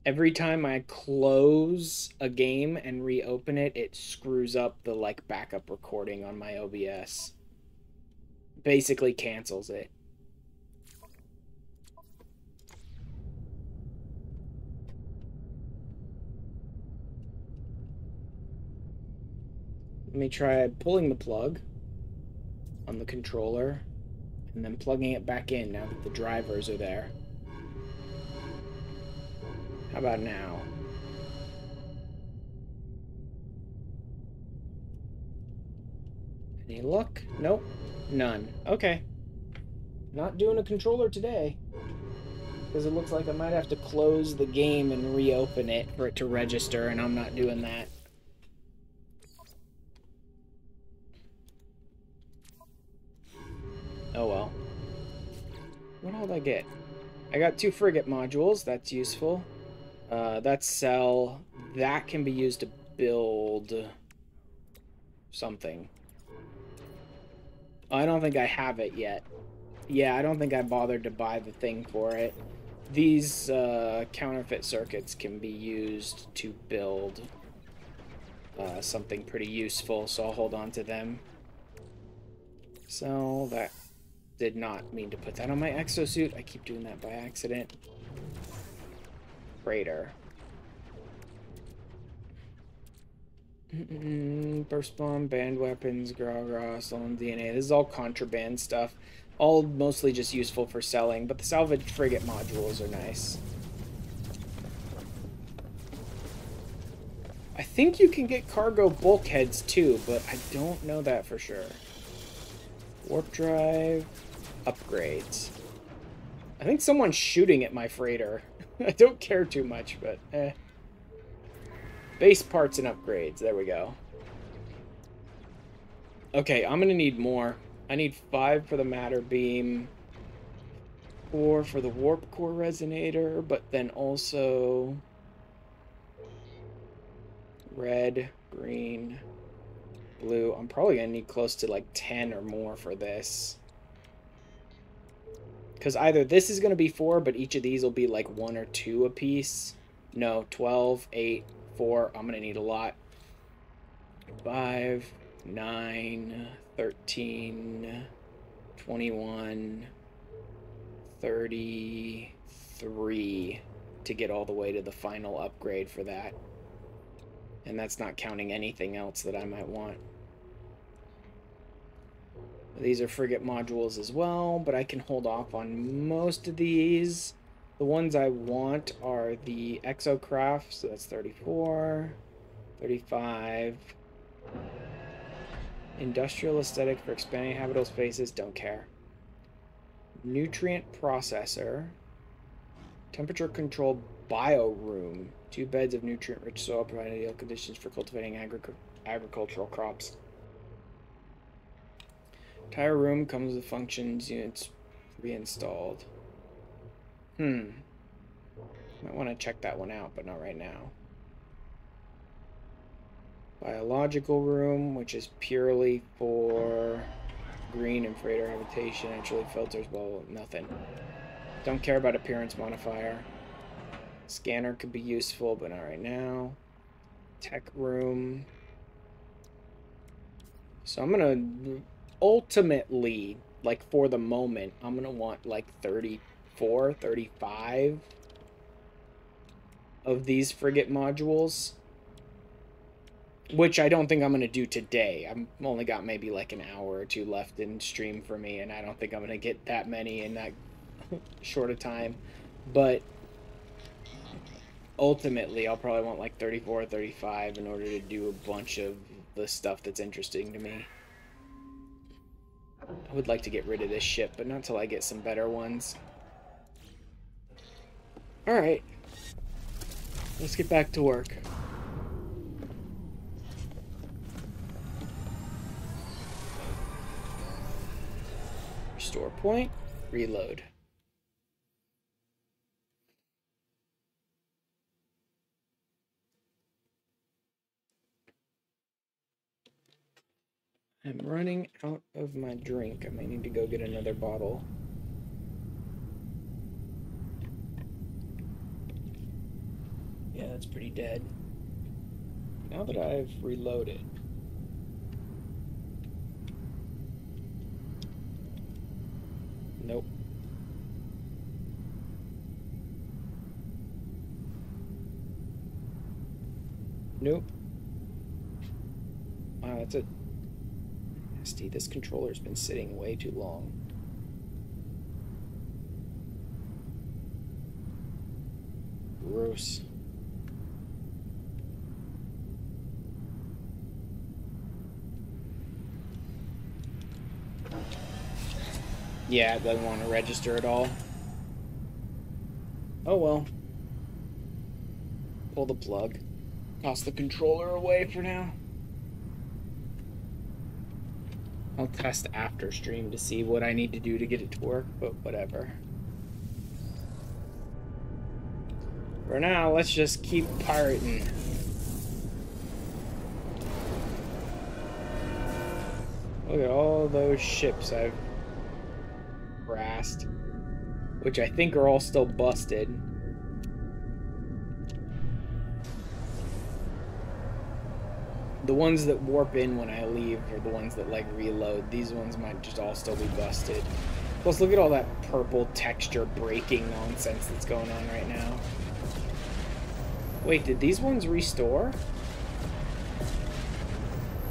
Every time I close a game and reopen it, it screws up the like backup recording on my OBS. Basically cancels it. Let me try pulling the plug on the controller and then plugging it back in now that the drivers are there. How about now? Any luck? Nope. None. Okay. Not doing a controller today. Because it looks like I might have to close the game and reopen it for it to register, and I'm not doing that. Oh well. What all did I get? I got 2 frigate modules. That's useful. That's cell. That can be used to build something. I don't think I have it yet. Yeah, I don't think I bothered to buy the thing for it. These counterfeit circuits can be used to build something pretty useful, so I'll hold on to them. So that did not mean to put that on my exosuit. I keep doing that by accident. Freighter. Burst bomb, banned weapons, gra, stolen DNA. This is all contraband stuff. All mostly just useful for selling, but the salvage frigate modules are nice. I think you can get cargo bulkheads too, but I don't know that for sure. Warp drive, upgrades. I think someone's shooting at my freighter. I don't care too much, but eh. Base parts and upgrades. There we go. Okay, I'm gonna need more. I need 5 for the matter beam, 4 for the warp core resonator, but then also red, green, blue. I'm probably gonna need close to like 10 or more for this. Because either this is gonna be 4, but each of these will be like 1 or 2 a piece. No, 12, 8, 4. I'm gonna need a lot. 5, 9, 13, 21, 33 to get all the way to the final upgrade for that. And that's not counting anything else that I might want. These are frigate modules as well, but I can hold off on most of these. The ones I want are the exocraft, so that's 34, 35. Industrial aesthetic for expanding habitable spaces, don't care. Nutrient processor. Temperature controlled bioroom. 2 beds of nutrient-rich soil provide ideal conditions for cultivating agricultural crops. Entire room comes with functions, units reinstalled. Might want to check that one out, but not right now. Biological room, which is purely for green and freighter habitation, actually filters, well, nothing. Don't care about appearance modifier. Scanner could be useful, but not right now. Tech room. So I'm gonna ultimately, like for the moment, I'm gonna want like 34, 35 of these frigate modules. Which I don't think I'm going to do today. I've only got maybe like an hour or two left in stream for me, and I don't think I'm going to get that many in that short a time. But ultimately, I'll probably want like 34 or 35 in order to do a bunch of the stuff that's interesting to me. I would like to get rid of this ship, but not until I get some better ones. Alright. Let's get back to work. Restore point, reload. I'm running out of my drink. I might need to go get another bottle. Yeah, that's pretty dead. Now that I've reloaded. Nope. Nope. Wow, that's a nasty. This controller's been sitting way too long. Gross. Yeah, it doesn't want to register at all. Oh well. Pull the plug. Toss the controller away for now. I'll test after stream to see what I need to do to get it to work, but whatever. For now, let's just keep pirating. Look at all those ships I've harassed, which I think are all still busted. The ones that warp in when I leave are the ones that like reload. These ones might just all still be busted. Plus, look at all that purple texture breaking nonsense that's going on right now. Wait, did these ones restore?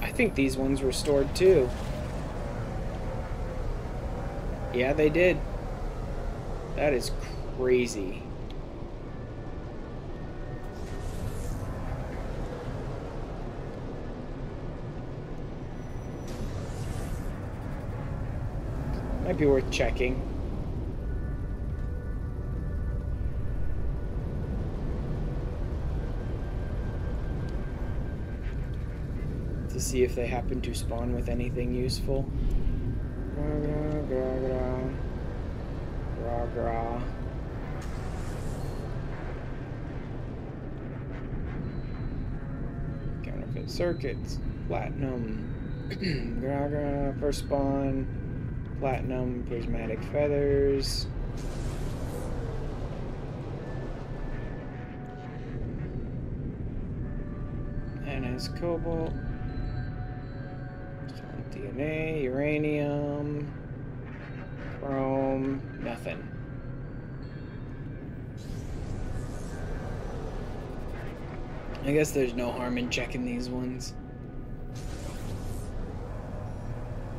I think these ones restored too. Yeah, they did. That is crazy. Might be worth checking. To see if they happen to spawn with anything useful. Counterfeit circuits, platinum, first spawn, platinum, prismatic feathers. And as cobalt, DNA, uranium, chrome, nothing. I guess there's no harm in checking these ones.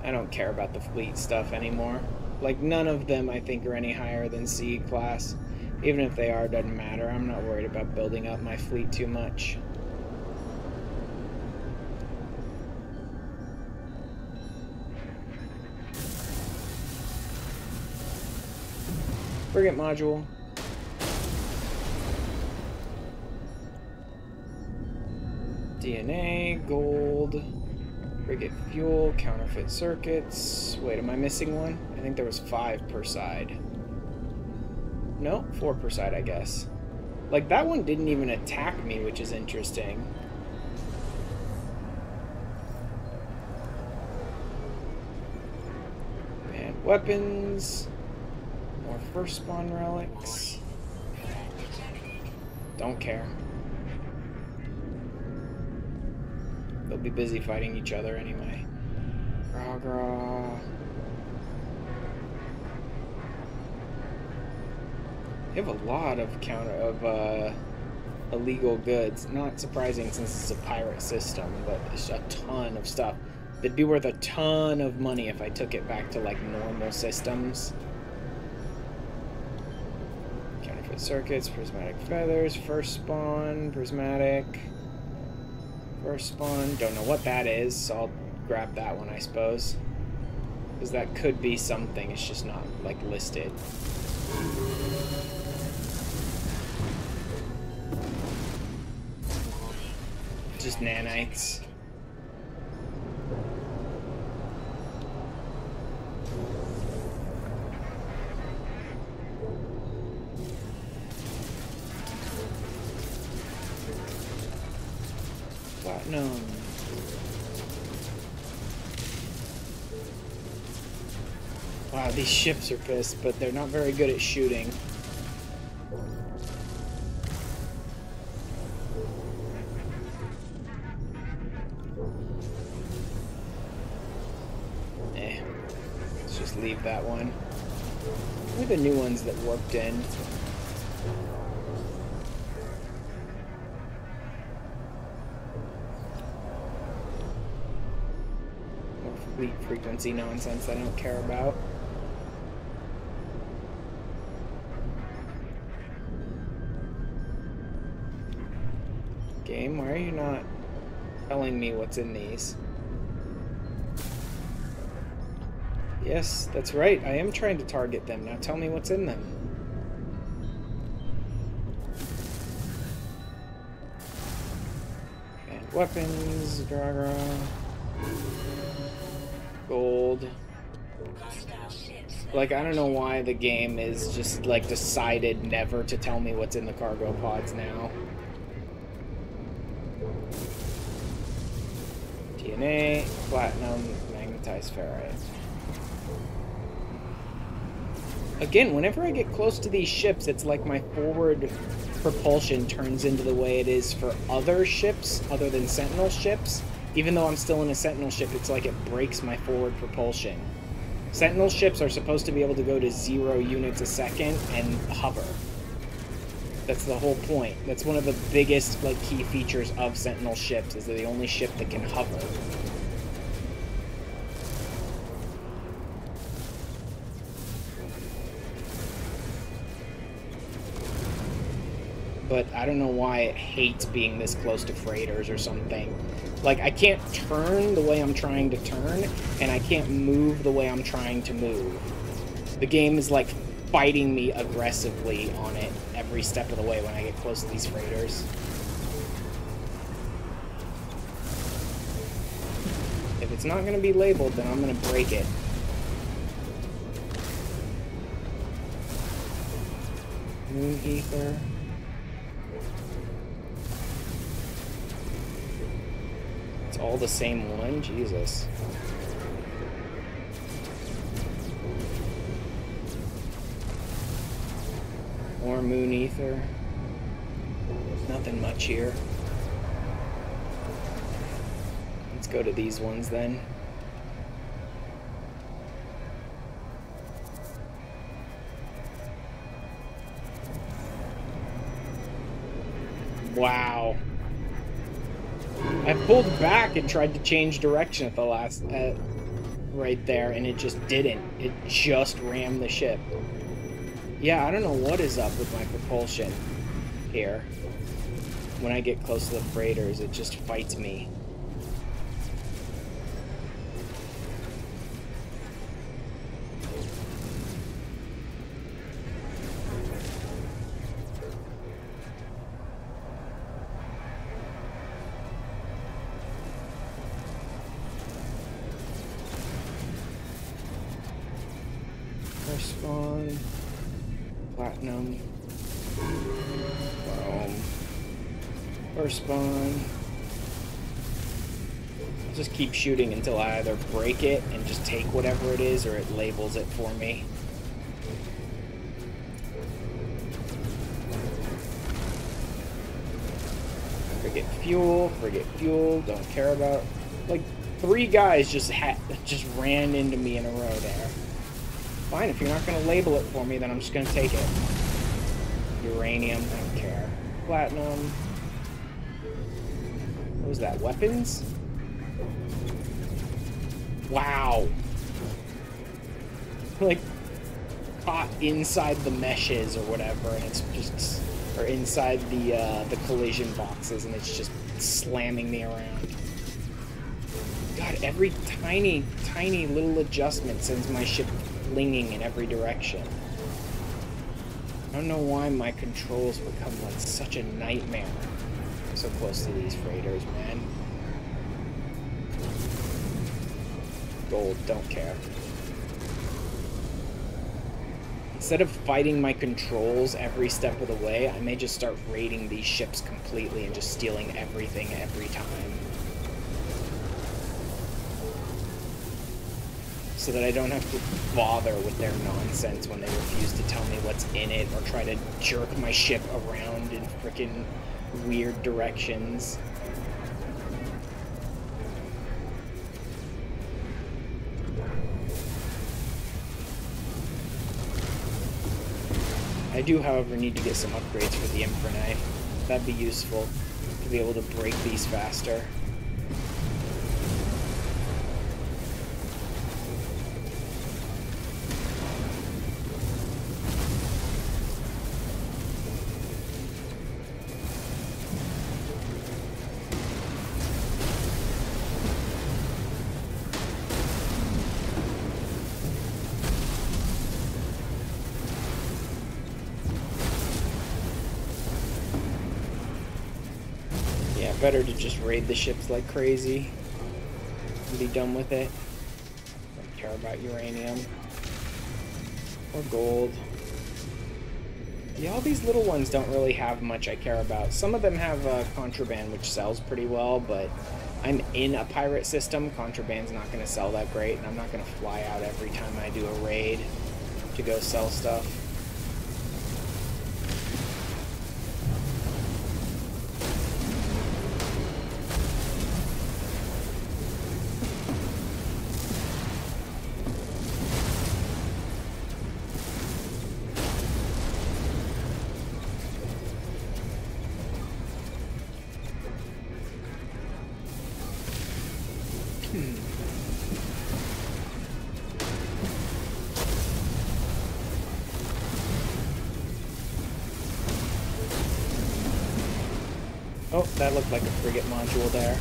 I don't care about the fleet stuff anymore. Like, none of them I think are any higher than C class. Even if they are, it doesn't matter. I'm not worried about building up my fleet too much. Frigate module. DNA, gold, frigate fuel, counterfeit circuits. Wait, am I missing one? I think there was 5 per side. No, 4 per side, I guess. Like, that one didn't even attack me, which is interesting. And weapons. More first spawn relics. Don't care. They'll be busy fighting each other anyway. Arrrr. You have a lot of illegal goods. Not surprising since it's a pirate system, but it's a ton of stuff. It'd be worth a ton of money if I took it back to like normal systems. Counterfeit circuits, prismatic feathers, first spawn, prismatic. First spawn, don't know what that is, so I'll grab that one, I suppose. Because that could be something, it's just not, like, listed. Just nanites. Platinum. Wow, these ships are pissed, but they're not very good at shooting. Let's just leave that one. Look at the new ones that warped in. Fleet frequency nonsense I don't care about. Game, why are you not telling me what's in these? Yes, that's right. I am trying to target them. Now tell me what's in them. And weapons, Dragra. Gold. Like, I don't know why the game is just, like, decided never to tell me what's in the cargo pods now. DNA, platinum, magnetized ferrite. Again, whenever I get close to these ships, it's like my forward propulsion turns into the way it is for other ships, other than Sentinel ships. Even though I'm still in a Sentinel ship, it's like it breaks my forward propulsion. Sentinel ships are supposed to be able to go to 0 units a second and hover. That's the whole point. That's one of the biggest, like, key features of Sentinel ships, is they're the only ship that can hover. But I don't know why it hates being this close to freighters or something. Like, I can't turn the way I'm trying to turn, and I can't move the way I'm trying to move. The game is, like, fighting me aggressively on it every step of the way when I get close to these freighters. If it's not going to be labeled, then I'm going to break it. Moon ether. It's all the same one? Jesus. More moon ether. Nothing much here. Let's go to these ones then. Wow. I pulled back and tried to change direction at the last, right there, and it just didn't. It just rammed the ship. Yeah, I don't know what is up with my propulsion here. When I get close to the freighters, it just fights me. First spawn, platinum, chrome, first spawn. I'll just keep shooting until I either break it and just take whatever it is, or it labels it for me. Forget fuel, don't care about. Like, 3 guys just ran into me in a row there. Fine, if you're not going to label it for me, then I'm just going to take it. Uranium, I don't care. Platinum. What was that, weapons? Wow. Like, caught inside the meshes or whatever, and it's just... Or inside the collision boxes, and it's just slamming me around. God, every tiny, tiny little adjustment sends my ship flinging in every direction. I don't know why my controls become like such a nightmare. I'm so close to these freighters, man. Gold, don't care. Instead of fighting my controls every step of the way, I may just start raiding these ships completely and just stealing everything every time. So that I don't have to bother with their nonsense when they refuse to tell me what's in it or try to jerk my ship around in frickin' weird directions. I do, however, need to get some upgrades for the Emperor Knife. That'd be useful to be able to break these faster. Better to just raid the ships like crazy and be done with it. Don't care about uranium or gold. Yeah, all these little ones don't really have much I care about. Some of them have contraband, which sells pretty well, but I'm in a pirate system. Contraband's not going to sell that great, and I'm not going to fly out every time I do a raid to go sell stuff. Oh, that looked like a frigate module there.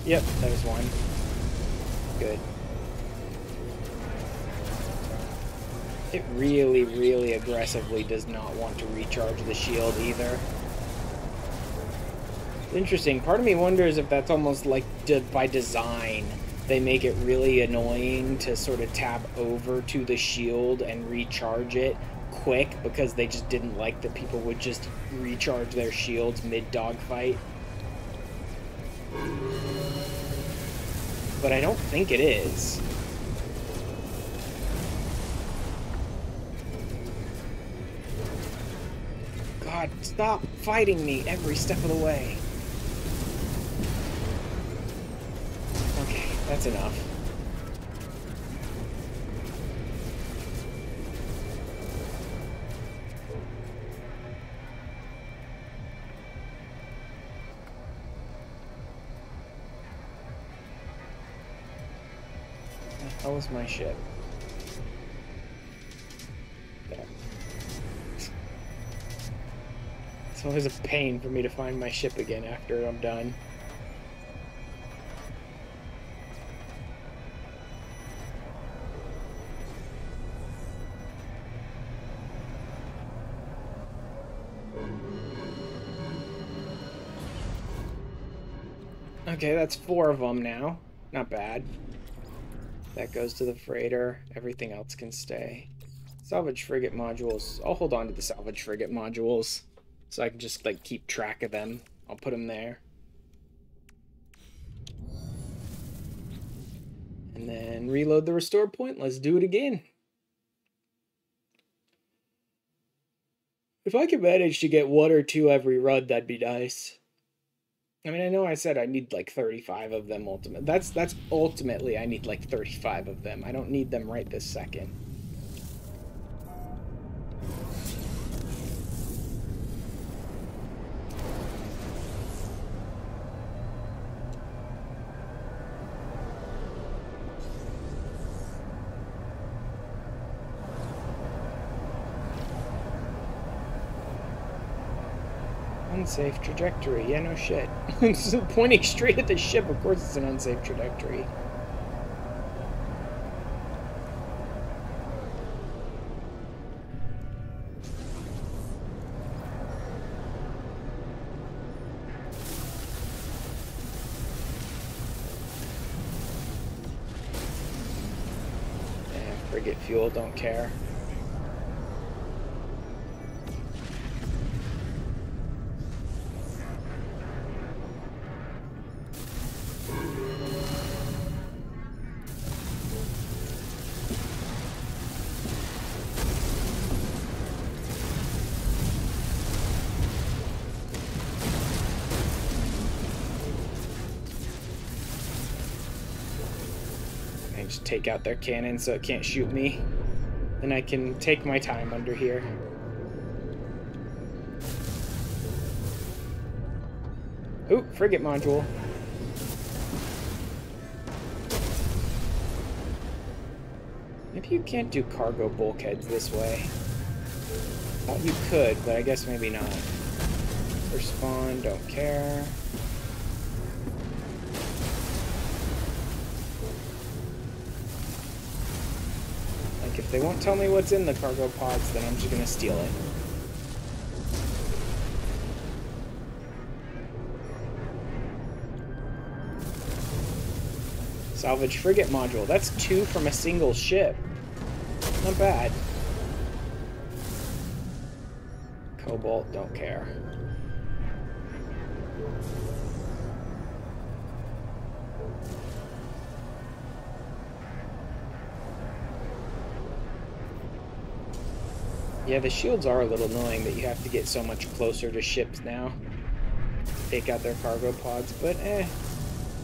Yep, there's one. Good. It really, really aggressively does not want to recharge the shield either. Interesting. Part of me wonders if that's almost like by design. They make it really annoying to sort of tab over to the shield and recharge it quick because they just didn't like that people would just recharge their shields mid-dogfight. But I don't think it is. God, stop fighting me every step of the way. Okay, that's enough. How was my ship? It's always a pain for me to find my ship again after I'm done. Okay, that's 4 of them now. Not bad. That goes to the freighter. Everything else can stay. Salvage frigate modules. I'll hold on to the salvage frigate modules so I can just like keep track of them. I'll put them there. And then reload the restore point. Let's do it again. If I could manage to get 1 or 2 every run, that'd be nice. I mean, I know I said I need like 35 of them ultimate. That's ultimately I need like 35 of them. I don't need them right this second. Unsafe trajectory. Yeah, no shit. It's pointing straight at the ship. Of course it's an unsafe trajectory. Yeah, frigate fuel, don't care. Just take out their cannon so it can't shoot me. Then I can take my time under here. Ooh, frigate module. Maybe you can't do cargo bulkheads this way. Thought you could, but I guess maybe not. First spawn, don't care. If they won't tell me what's in the cargo pods, then I'm just gonna steal it. Salvage frigate module. That's 2 from a single ship. Not bad. Cobalt, don't care. Yeah, the shields are a little annoying that you have to get so much closer to ships now. Take out their cargo pods, but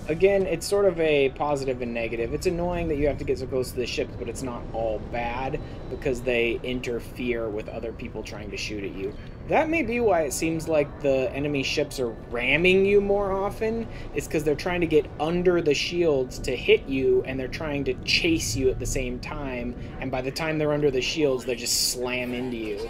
again, it's sort of a positive and negative. It's annoying that you have to get so close to the ships, but it's not all bad because they interfere with other people trying to shoot at you. That may be why it seems like the enemy ships are ramming you more often. It's because they're trying to get under the shields to hit you, and they're trying to chase you at the same time, and by the time they're under the shields, they just slam into you.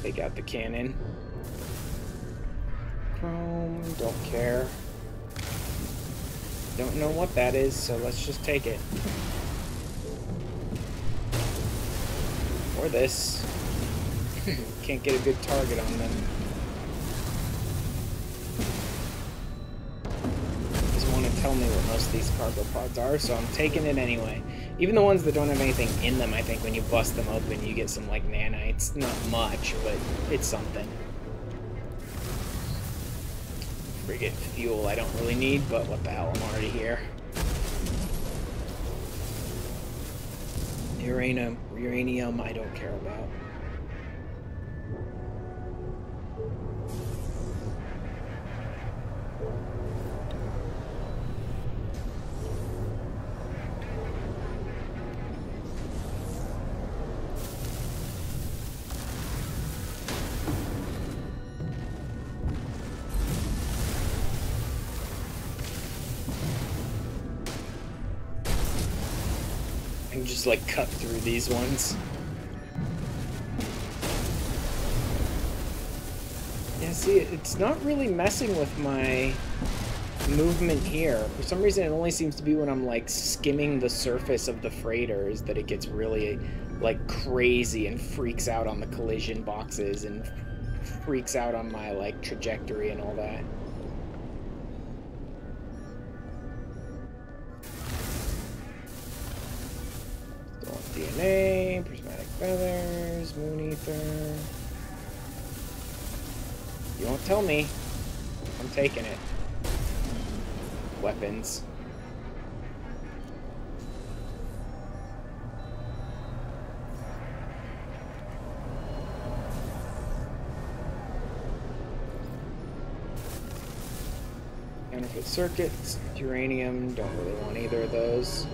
Take out the cannon. Chrome, don't care. Don't know what that is, so let's just take it. Or this. Can't get a good target on them. Doesn't want to tell me what most of these cargo pods are, so I'm taking it anyway. Even the ones that don't have anything in them, I think when you bust them open, you get some, like, nanites. Not much, but it's something. Frigate fuel I don't really need, but what the hell, I'm already here. Uranium I don't care about. I can just like cut through these ones. Yeah, see, it's not really messing with my movement here. For some reason, it only seems to be when I'm like skimming the surface of the freighters that it gets really like crazy and freaks out on the collision boxes and freaks out on my like trajectory and all that. Stolen DNA, prismatic feathers, moon ether. You won't tell me. I'm taking it. Weapons. Counterfeit circuits, uranium, don't really want either of those.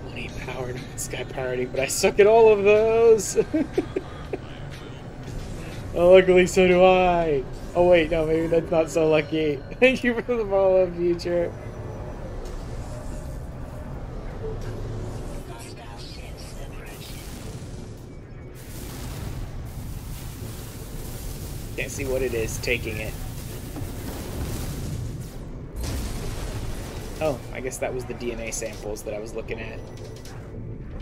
Money powered sky parity, but I suck at all of those. Oh, luckily so do I. Oh wait, no, maybe that's not so lucky. Thank you for the follow, future. Can't see what it is taking it. Oh, I guess that was the DNA samples that I was looking at.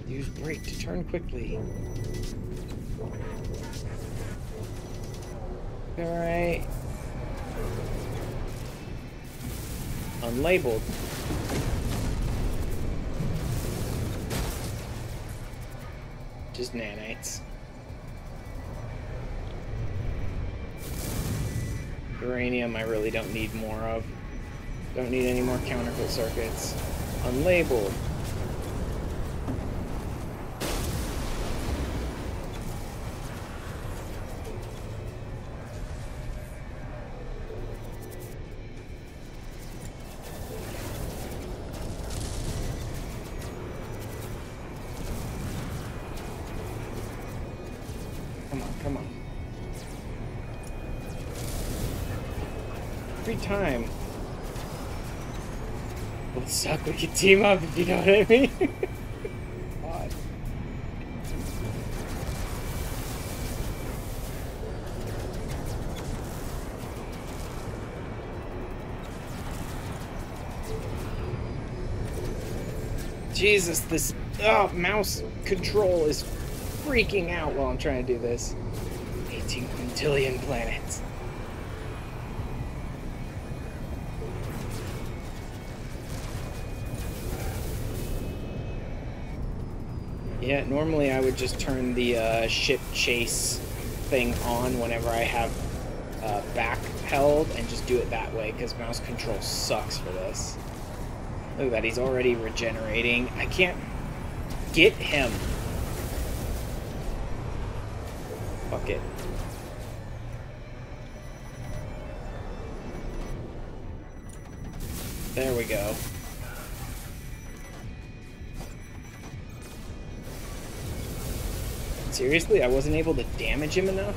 Use brake to turn quickly. Alright. Unlabeled. Just nanites. Uranium I really don't need more of. Don't need any more counterfeit circuits. Unlabeled. Come on. Every time. We'll suck, we could team up if you know what I mean. God. Jesus, this mouse control is freaking out while I'm trying to do this. 18 quintillion planets. Yeah, normally I would just turn the ship chase thing on whenever I have back held and just do it that way, because mouse control sucks for this. Look at that, he's already regenerating. I can't get him. Fuck it. There we go. Seriously, I wasn't able to damage him enough?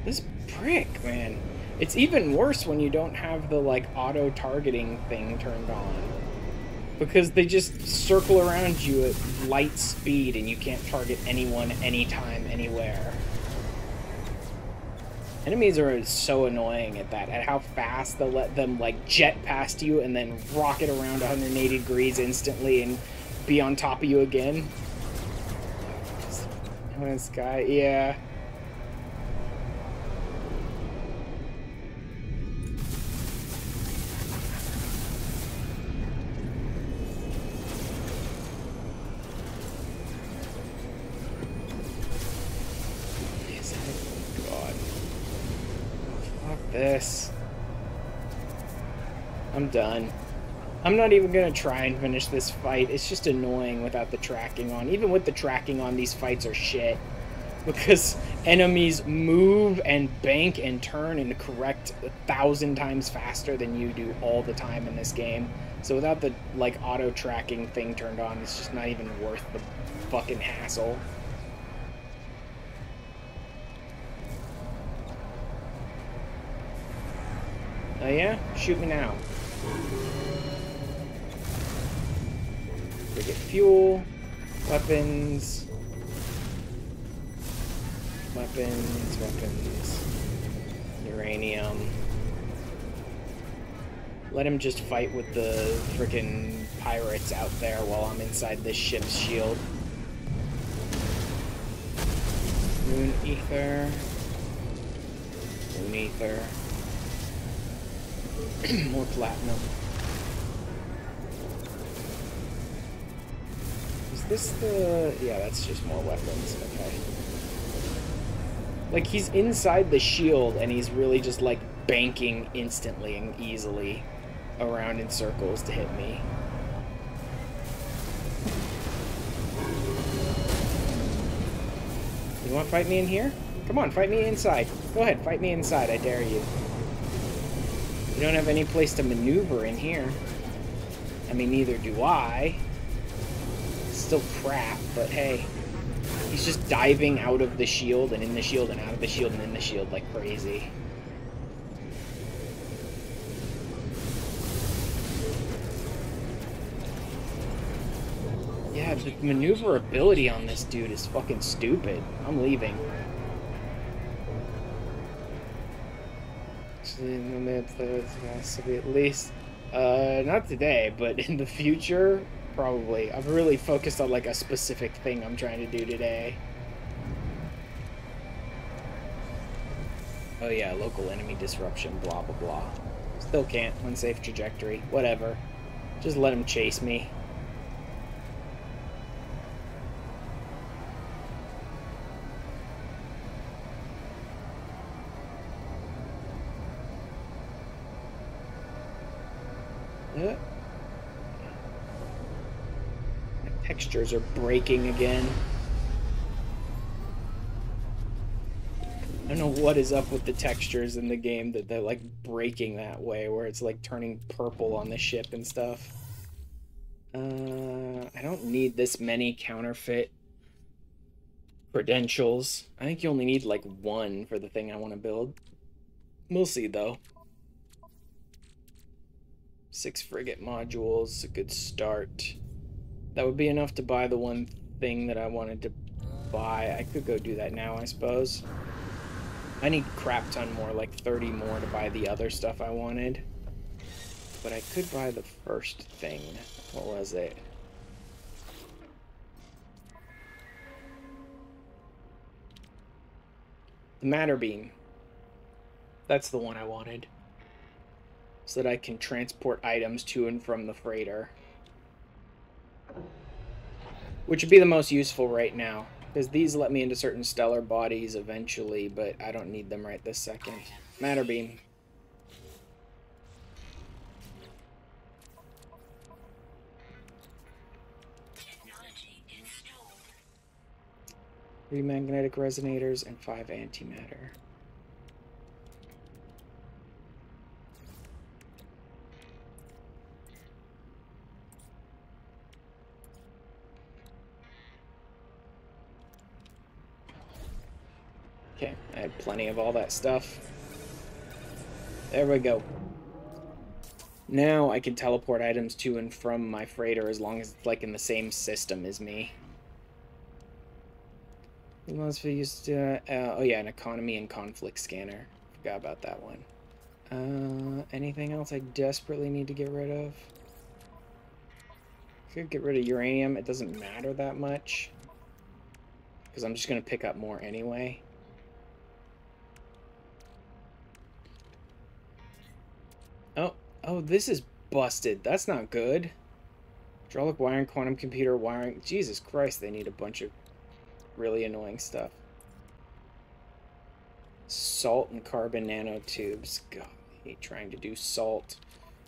This prick, man. It's even worse when you don't have the, like, auto-targeting thing turned on. Because they just circle around you at light speed and you can't target anyone, anytime, anywhere. Enemies are so annoying at that, at how fast they'll let them, like, jet past you and then rocket around 180 degrees instantly and be on top of you again. This guy, yeah. This. I'm done. I'm not even gonna try and finish this fight. It's just annoying without the tracking on. Even with the tracking on, these fights are shit. Because enemies move and bank and turn and correct 1,000 times faster than you do all the time in this game. So without the, like, auto-tracking thing turned on, it's just not even worth the fucking hassle. Oh yeah? Shoot me now. We get fuel, weapons, uranium. Let him just fight with the frickin' pirates out there while I'm inside this ship's shield. Moon ether. Moon ether. More platinum. Is this the... Yeah, that's just more weapons. Okay. Like, he's inside the shield, and he's really just, like, banking instantly and easily around in circles to hit me. You want to fight me in here? Come on, fight me inside. Go ahead, fight me inside, I dare you. You don't have any place to maneuver in here. I mean, neither do I. It's still crap, but hey. He's just diving out of the shield and in the shield and out of the shield and in the shield like crazy. Yeah, the maneuverability on this dude is fucking stupid. I'm leaving. At least, not today, but in the future, probably. I've really focused on like a specific thing I'm trying to do today. Oh yeah, local enemy disruption, blah blah blah. Still can't, unsafe trajectory, whatever. Just let him chase me. My textures are breaking again. I don't know what is up with the textures in the game that they're like breaking that way, where it's like turning purple on the ship and stuff. I don't need this many counterfeit credentials. I think you only need like one for the thing I want to build. We'll see though. 6 frigate modules, a good start. That would be enough to buy the one thing that I wanted to buy. I could go do that now, I suppose. I need crap ton more, like 30 more to buy the other stuff I wanted. But I could buy the first thing. What was it? The matter beam. That's the one I wanted. So that I can transport items to and from the freighter. Which would be the most useful right now. Because these let me into certain stellar bodies eventually, but I don't need them right this second. Matter beam. Three magnetic resonators and 5 antimatter. Okay, I had plenty of all that stuff. There we go. Now I can teleport items to and from my freighter as long as it's like in the same system as me. Unless we used to, oh yeah, an economy and conflict scanner. Forgot about that one. Anything else I desperately need to get rid of? Could get rid of uranium. It doesn't matter that much. Because I'm just going to pick up more anyway. Oh, this is busted. That's not good. Hydraulic wiring, quantum computer wiring. Jesus Christ, they need a bunch of really annoying stuff. Salt and carbon nanotubes. God, I hate trying to do salt.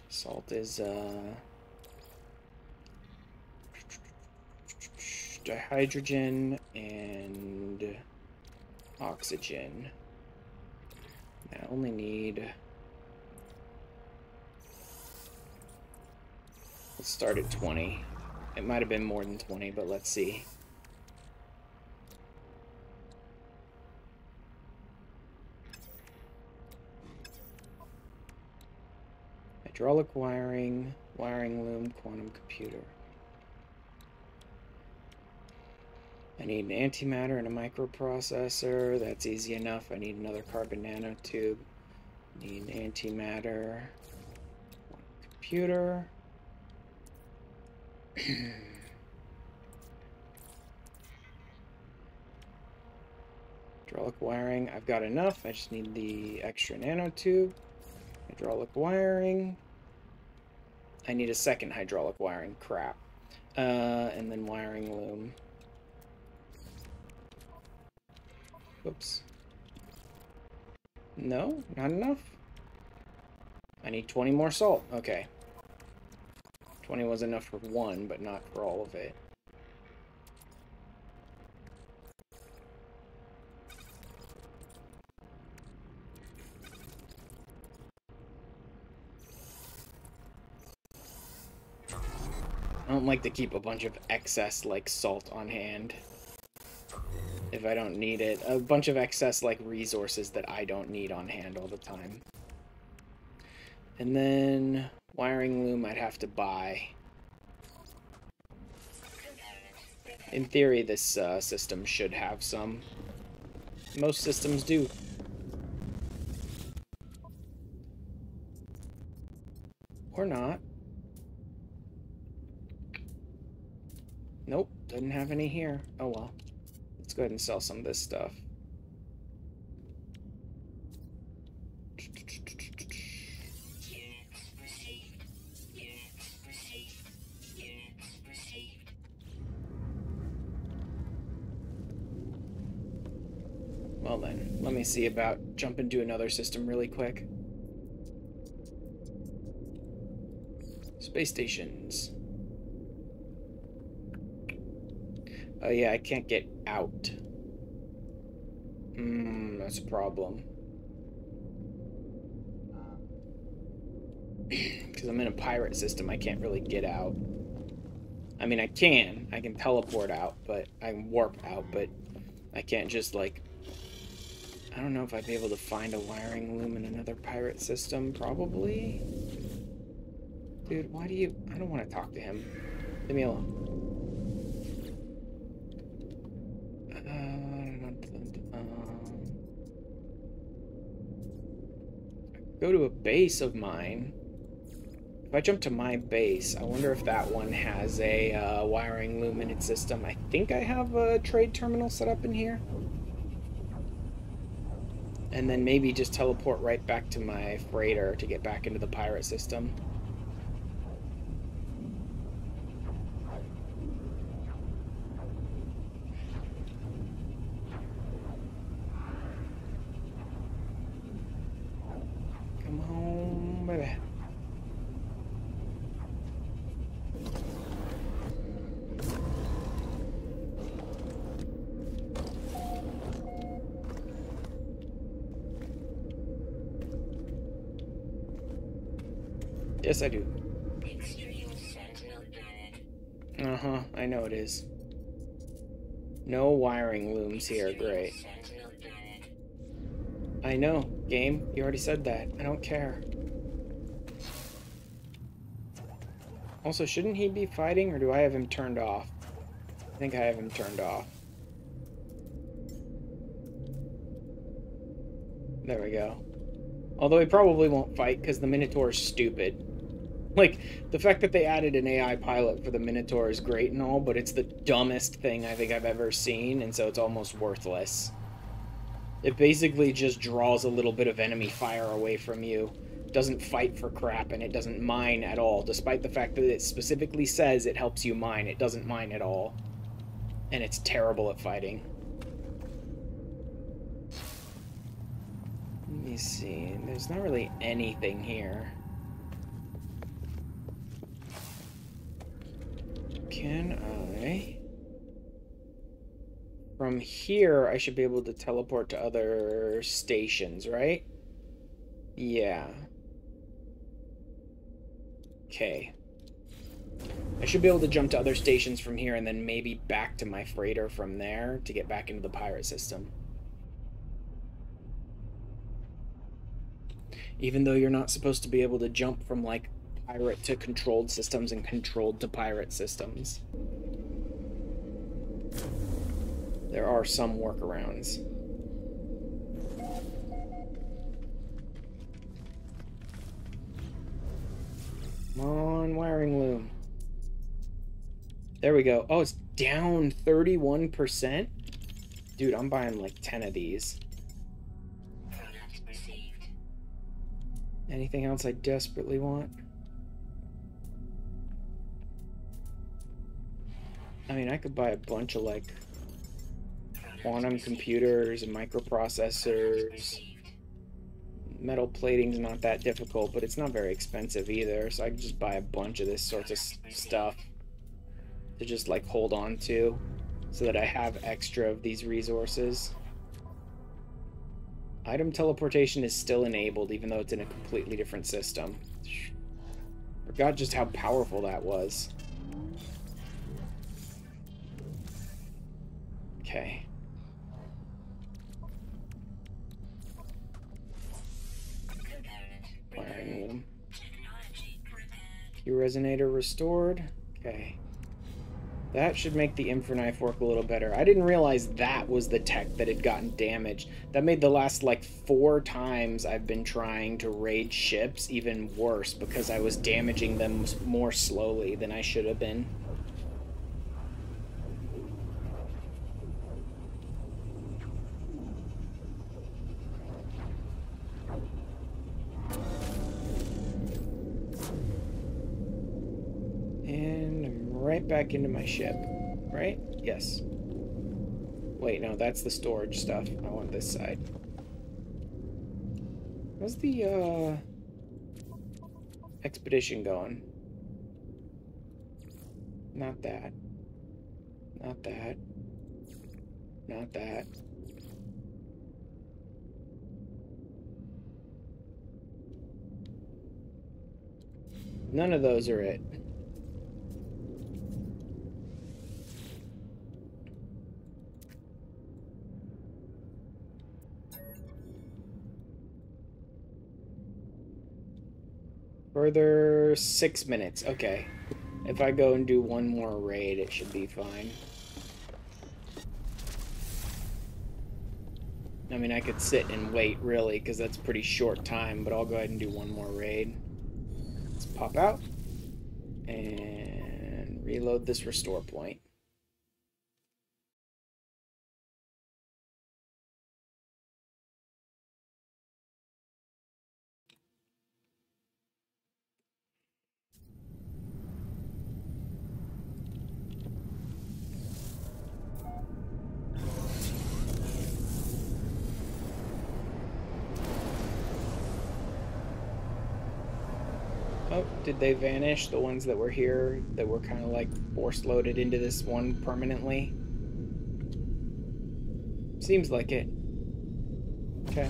Salt is, dihydrogen and oxygen. I only need... Let's start at 20. It might have been more than 20, but let's see. Hydraulic wiring, wiring loom, quantum computer. I need an antimatter and a microprocessor. That's easy enough. I need another carbon nanotube. Need an antimatter. Computer. Hydraulic wiring. I've got enough. I just need the extra nanotube. Hydraulic wiring. I need a second hydraulic wiring. Crap. And then wiring loom. Oops. No, not enough. I need 20 more salt. Okay. 20 was enough for one, but not for all of it. I don't like to keep a bunch of excess, like, salt on hand. If I don't need it. A bunch of excess, like, resources that I don't need on hand all the time. And then wiring loom I'd have to buy. In theory, this system should have some. Most systems do. Or not. Nope, doesn't have any here. Oh well. Let's go ahead and sell some of this stuff. Well then, let me see about jumping to another system really quick. Space stations. Oh yeah, I can't get out. That's a problem. Because I'm in a pirate system, I can't really get out. I mean, I can teleport out, but I can warp out, but I can't just, like... I don't know if I'd be able to find a wiring loom in another pirate system, probably? Dude, why do you... I don't want to talk to him. Leave me alone. Go to a base of mine. If I jump to my base, I wonder if that one has a wiring loom in its system. I think I have a trade terminal set up in here. And then maybe just teleport right back to my freighter to get back into the pirate system. Come home, baby. Yes, I do. Uh-huh, I know it is. No wiring looms here, great. I know, game. You already said that. I don't care. Also, shouldn't he be fighting, or do I have him turned off? I think I have him turned off. There we go. Although he probably won't fight, because the Minotaur is stupid. Like, the fact that they added an AI pilot for the Minotaur is great and all, but it's the dumbest thing I think I've ever seen, and so it's almost worthless. It basically just draws a little bit of enemy fire away from you, doesn't fight for crap, and it doesn't mine at all, despite the fact that it specifically says it helps you mine. It doesn't mine at all. And it's terrible at fighting. Let me see. There's not really anything here. Can I From here, I should be able to teleport to other stations, right? Yeah. Okay. I should be able to jump to other stations from here and then maybe back to my freighter from there to get back into the pirate system. Even though you're not supposed to be able to jump from, like, pirate to controlled systems and controlled to pirate systems. There are some workarounds. Come on, wiring loom. There we go. Oh, it's down 31%? Dude, I'm buying like 10 of these. Anything else I desperately want? I mean, I could buy a bunch of, like, quantum computers and microprocessors. Metal plating's not that difficult, but it's not very expensive either, so I can just buy a bunch of this sort of stuff to just, like, hold on to so that I have extra of these resources. Item teleportation is still enabled, even though it's in a completely different system. Forgot just how powerful that was. Okay. Wiring loom. Q resonator restored. Okay. That should make the infra knife work a little better. I didn't realize that was the tech that had gotten damaged. That made the last, like, 4 times I've been trying to raid ships even worse because I was damaging them more slowly than I should have been. And I'm right back into my ship, right? Yes. Wait, no, that's the storage stuff. I want this side. How's the, expedition going? Not that. Not that. Not that. None of those are it. Further 6 minutes. Okay. If I go and do one more raid, it should be fine. I mean, I could sit and wait, really, because that's pretty short time, but I'll go ahead and do one more raid. Let's pop out and reload this restore point. Oh, did they vanish? The ones that were here that were kind of like force loaded into this one permanently? Seems like it. Okay.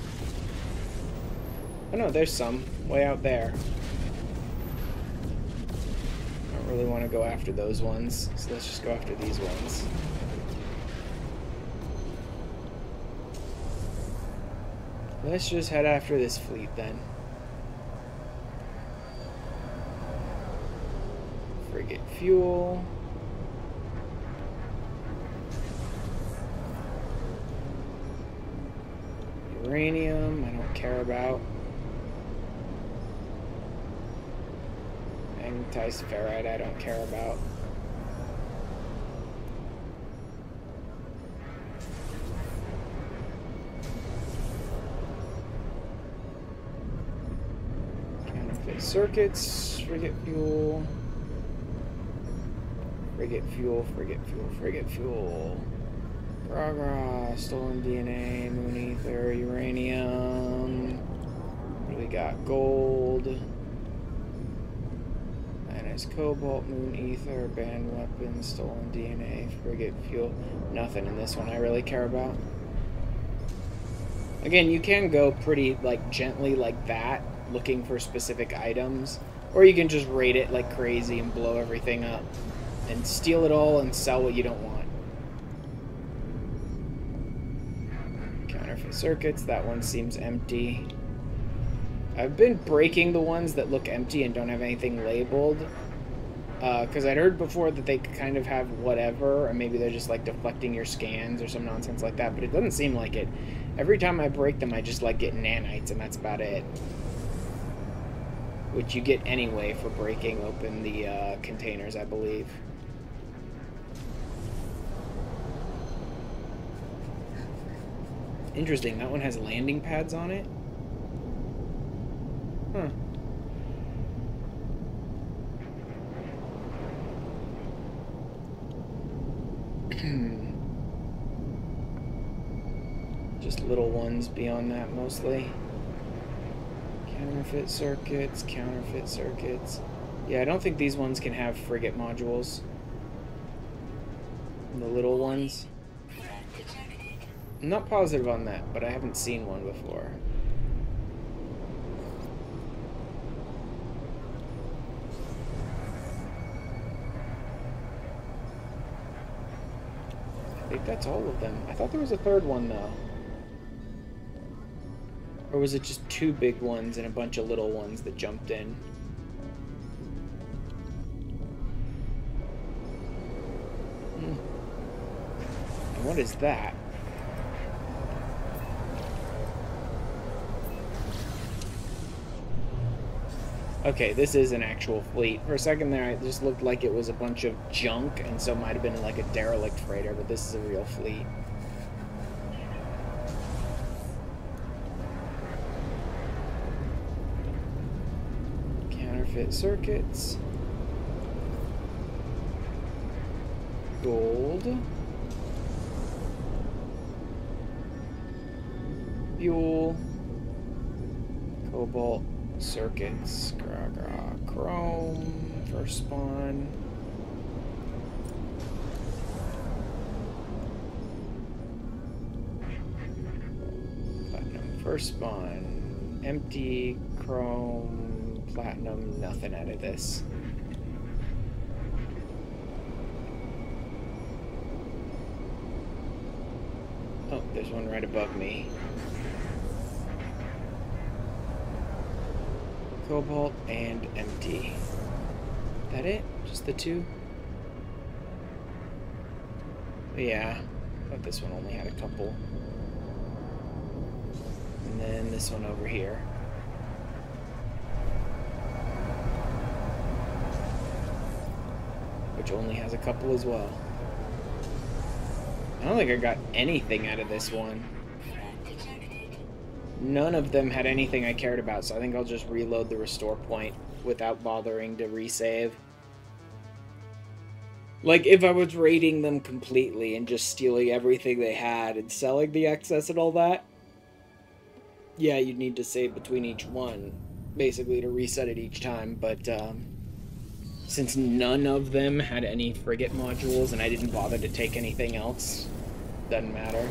Oh no, there's some way out there. I don't really want to go after those ones, so let's just go after these ones. Let's just head after this fleet then. Frigate fuel. Uranium, I don't care about. Magnetized ferrite, I don't care about. Counterfeit circuits, frigate fuel. Frigate fuel, frigate fuel, frigate fuel. Rah, stolen DNA, moon ether, uranium. What do we got? Gold. And Nice. Cobalt, moon ether, banned weapons, stolen DNA, frigate fuel. Nothing in this one I really care about. Again, you can go pretty, like, gently like that, looking for specific items. Or you can just raid it like crazy and blow everything up. And steal it all and sell what you don't want. Counterfeit circuits, that one seems empty. I've been breaking the ones that look empty and don't have anything labeled. Because I'd heard before that they could kind of have whatever, or maybe they're just like deflecting your scans or some nonsense like that, but it doesn't seem like it. Every time I break them, I just like get nanites, and that's about it. Which you get anyway for breaking open the containers, I believe. Interesting, that one has landing pads on it? Huh. Just little ones beyond that, mostly. Counterfeit circuits, counterfeit circuits. Yeah, I don't think these ones can have frigate modules. The little ones. I'm not positive on that, but I haven't seen one before. I think that's all of them. I thought there was a third one, though. Or was it just two big ones and a bunch of little ones that jumped in? And what is that? Okay, this is an actual fleet. For a second there, it just looked like it was a bunch of junk, and so it might have been like a derelict freighter, but this is a real fleet. Counterfeit circuits. Gold. Fuel. Cobalt. Circuits, chrome, first spawn. Platinum, first spawn. Empty, chrome, platinum, nothing out of this. Oh, there's one right above me. Cobalt and empty. That it? Just the two? Yeah, but this one only had a couple. And then this one over here. Which only has a couple as well. I don't think I got anything out of this one. None of them had anything I cared about, so I think I'll just reload the restore point without bothering to resave. Like, if I was raiding them completely and just stealing everything they had and selling the excess and all that, yeah, you'd need to save between each one, basically, to reset it each time, but since none of them had any frigate modules and I didn't bother to take anything else, doesn't matter.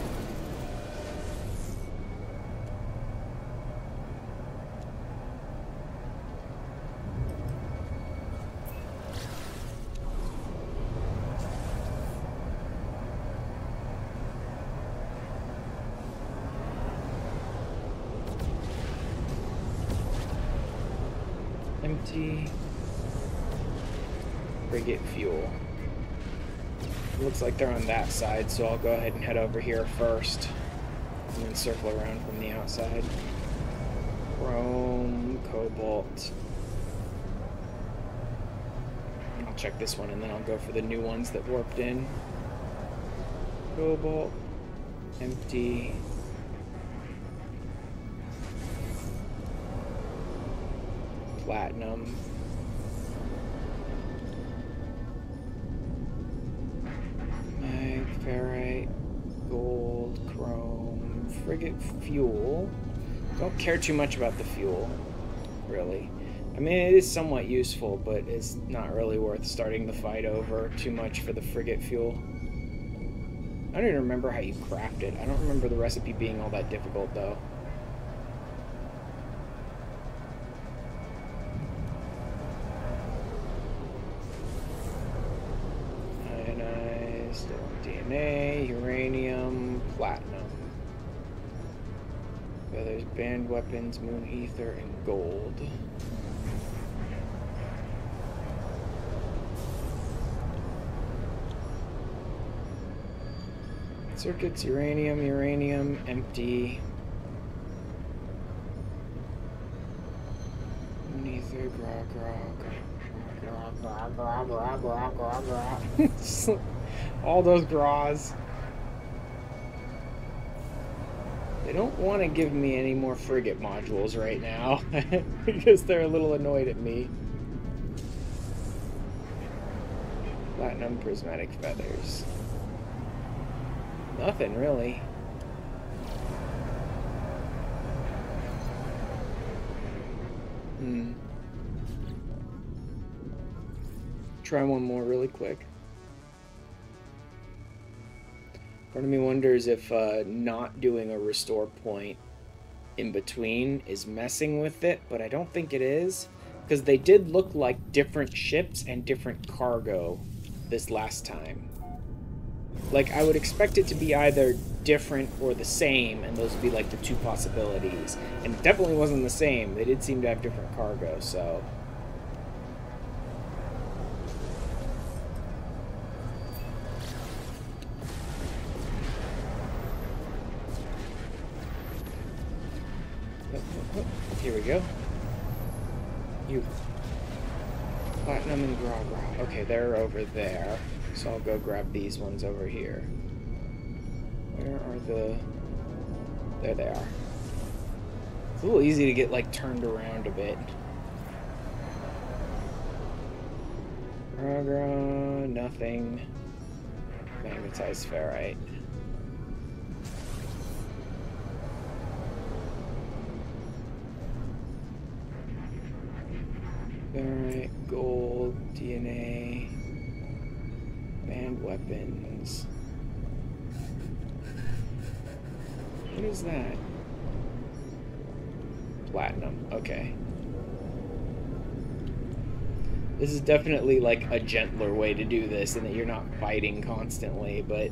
Empty. Frigate fuel. It looks like they're on that side, so I'll go ahead and head over here first. And then circle around from the outside. Chrome, cobalt. I'll check this one and then I'll go for the new ones that warped in. Cobalt. Empty. Platinum. Mag, ferrite, gold, chrome, frigate fuel. Don't care too much about the fuel, really. I I mean, it is somewhat useful, but it's not really worth starting the fight over too much for the frigate fuel. I don't even remember how you craft it. I don't remember the recipe being all that difficult, though. Ionized, DNA, uranium, platinum. Feathers, banned weapons, moon ether, and gold. Circuits, uranium, empty. Ether, all those graws. They don't want to give me any more frigate modules right now because they're a little annoyed at me. Platinum prismatic feathers. Nothing, really. Try one more really quick. Part of me wonders if not doing a restore point in between is messing with it, but I don't think it is, because they did look like different ships and different cargo this last time. Like, I would expect it to be either different or the same, and those would be, like, the two possibilities. And it definitely wasn't the same. They did seem to have different cargo, so... Here we go. You. Platinum and Gra. Okay, they're over there. So I'll go grab these ones over here. Where are the... There they are. It's a little easy to get, like, turned around a bit. Gra, nothing. Mateys ferrite. Ferrite, gold, DNA, banned weapons. What is that? Platinum, okay. This is definitely like a gentler way to do this, in that you're not fighting constantly, but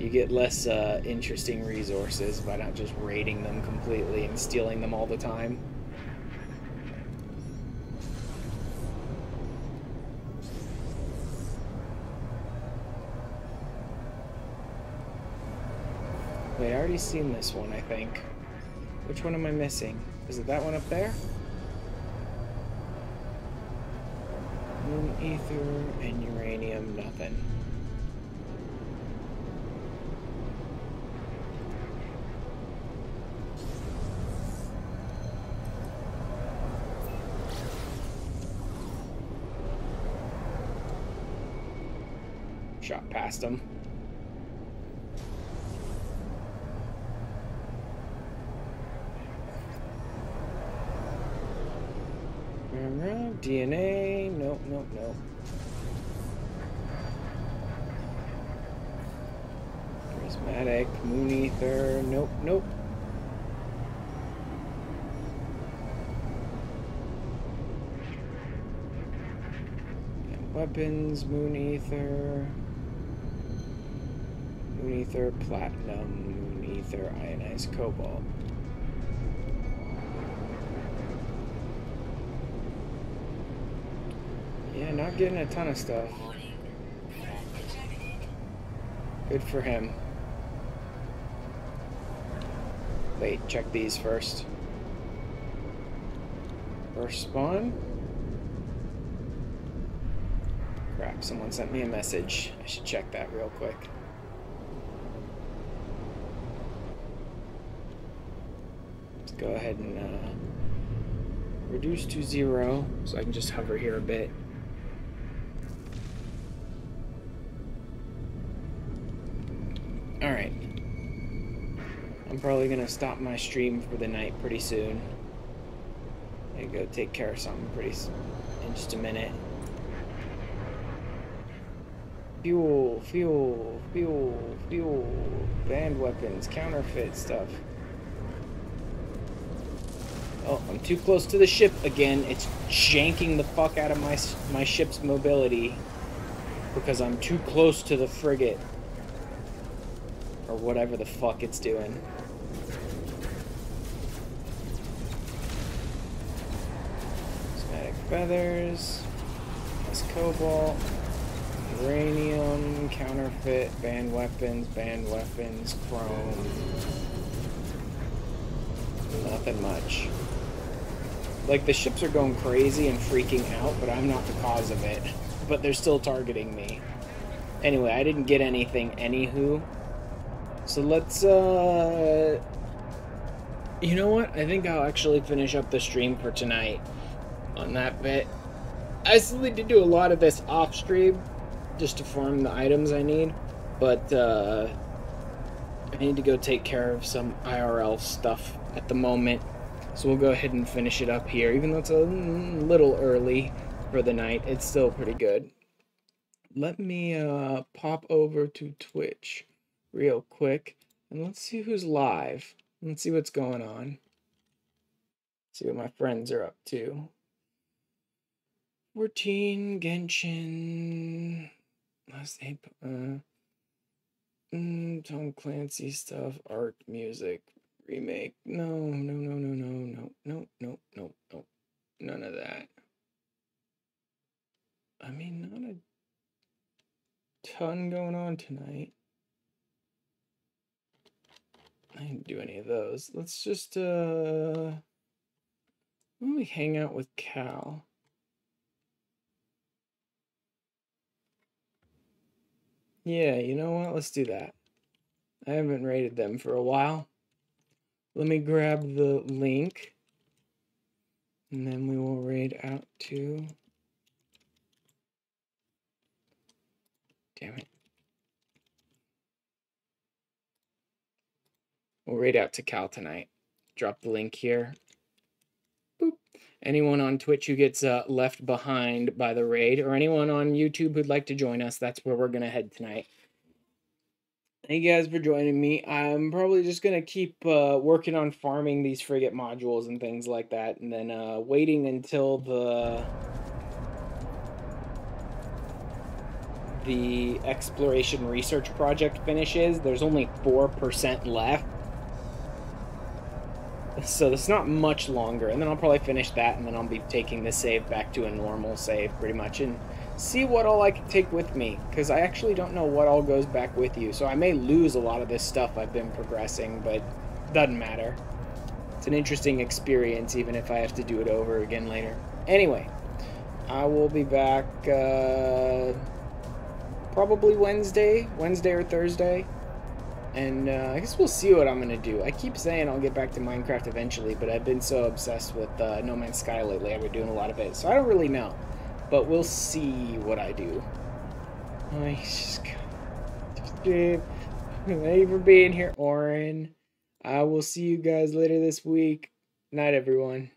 you get less interesting resources by not just raiding them completely and stealing them all the time. Wait, I already seen this one, I think. Which one am I missing? Is it that one up there? Moon ether and uranium, nothing. Shot past him. DNA, nope. Prismatic, moon ether, nope. And weapons, moon ether, platinum, moon ether, ionized cobalt. Yeah, not getting a ton of stuff. Good for him. Wait, check these first. First spawn? Crap, someone sent me a message. I should check that real quick. Let's go ahead and reduce to 0 so I can just hover here a bit. Alright. I'm probably gonna stop my stream for the night pretty soon. I go take care of something in just a minute. Fuel, fuel, fuel, fuel, banned weapons, counterfeit stuff. Oh, I'm too close to the ship again. It's janking the fuck out of my ship's mobility because I'm too close to the frigate. Or whatever the fuck it's doing. Prismatic feathers. Plus cobalt. Uranium, counterfeit, banned weapons, chrome. Nothing much. Like, the ships are going crazy and freaking out, but I'm not the cause of it. But they're still targeting me. Anyway, I didn't get anything anywho. So let's, you know what? I think I'll actually finish up the stream for tonight on that bit. I still need to do a lot of this off stream just to farm the items I need, but I need to go take care of some IRL stuff at the moment. So we'll go ahead and finish it up here. Even though it's a little early for the night, it's still pretty good. Let me pop over to Twitch real quick, and let's see who's live. Let's see what's going on. See what my friends are up to. 14, Genshin, last name, Tom Clancy stuff, art, music, remake. No. None of that. I mean, not a ton going on tonight. I didn't do any of those. Let's just, let me hang out with Cal. Yeah, you know what? Let's do that. I haven't rated them for a while. Let me grab the link. And then we will raid out to... Damn it. We'll raid out to Cal tonight. Drop the link here. Boop. Anyone on Twitch who gets left behind by the raid, or anyone on YouTube who'd like to join us, that's where we're going to head tonight. Thank you guys for joining me. I'm probably just going to keep working on farming these frigate modules and things like that, and then waiting until the exploration research project finishes. There's only 4% left. So there's not much longer, and then I'll probably finish that, and then I'll be taking the save back to a normal save, pretty much, and see what all I can take with me, because I actually don't know what all goes back with you, so I may lose a lot of this stuff I've been progressing, but doesn't matter. It's an interesting experience, even if I have to do it over again later. Anyway, I will be back probably Wednesday or Thursday. And I guess we'll see what I'm going to do. I keep saying I'll get back to Minecraft eventually, but I've been so obsessed with No Man's Sky lately. I've been doing a lot of it, so I don't really know. But we'll see what I do. Thank you for being here, Oren. I will see you guys later this week. Night, everyone.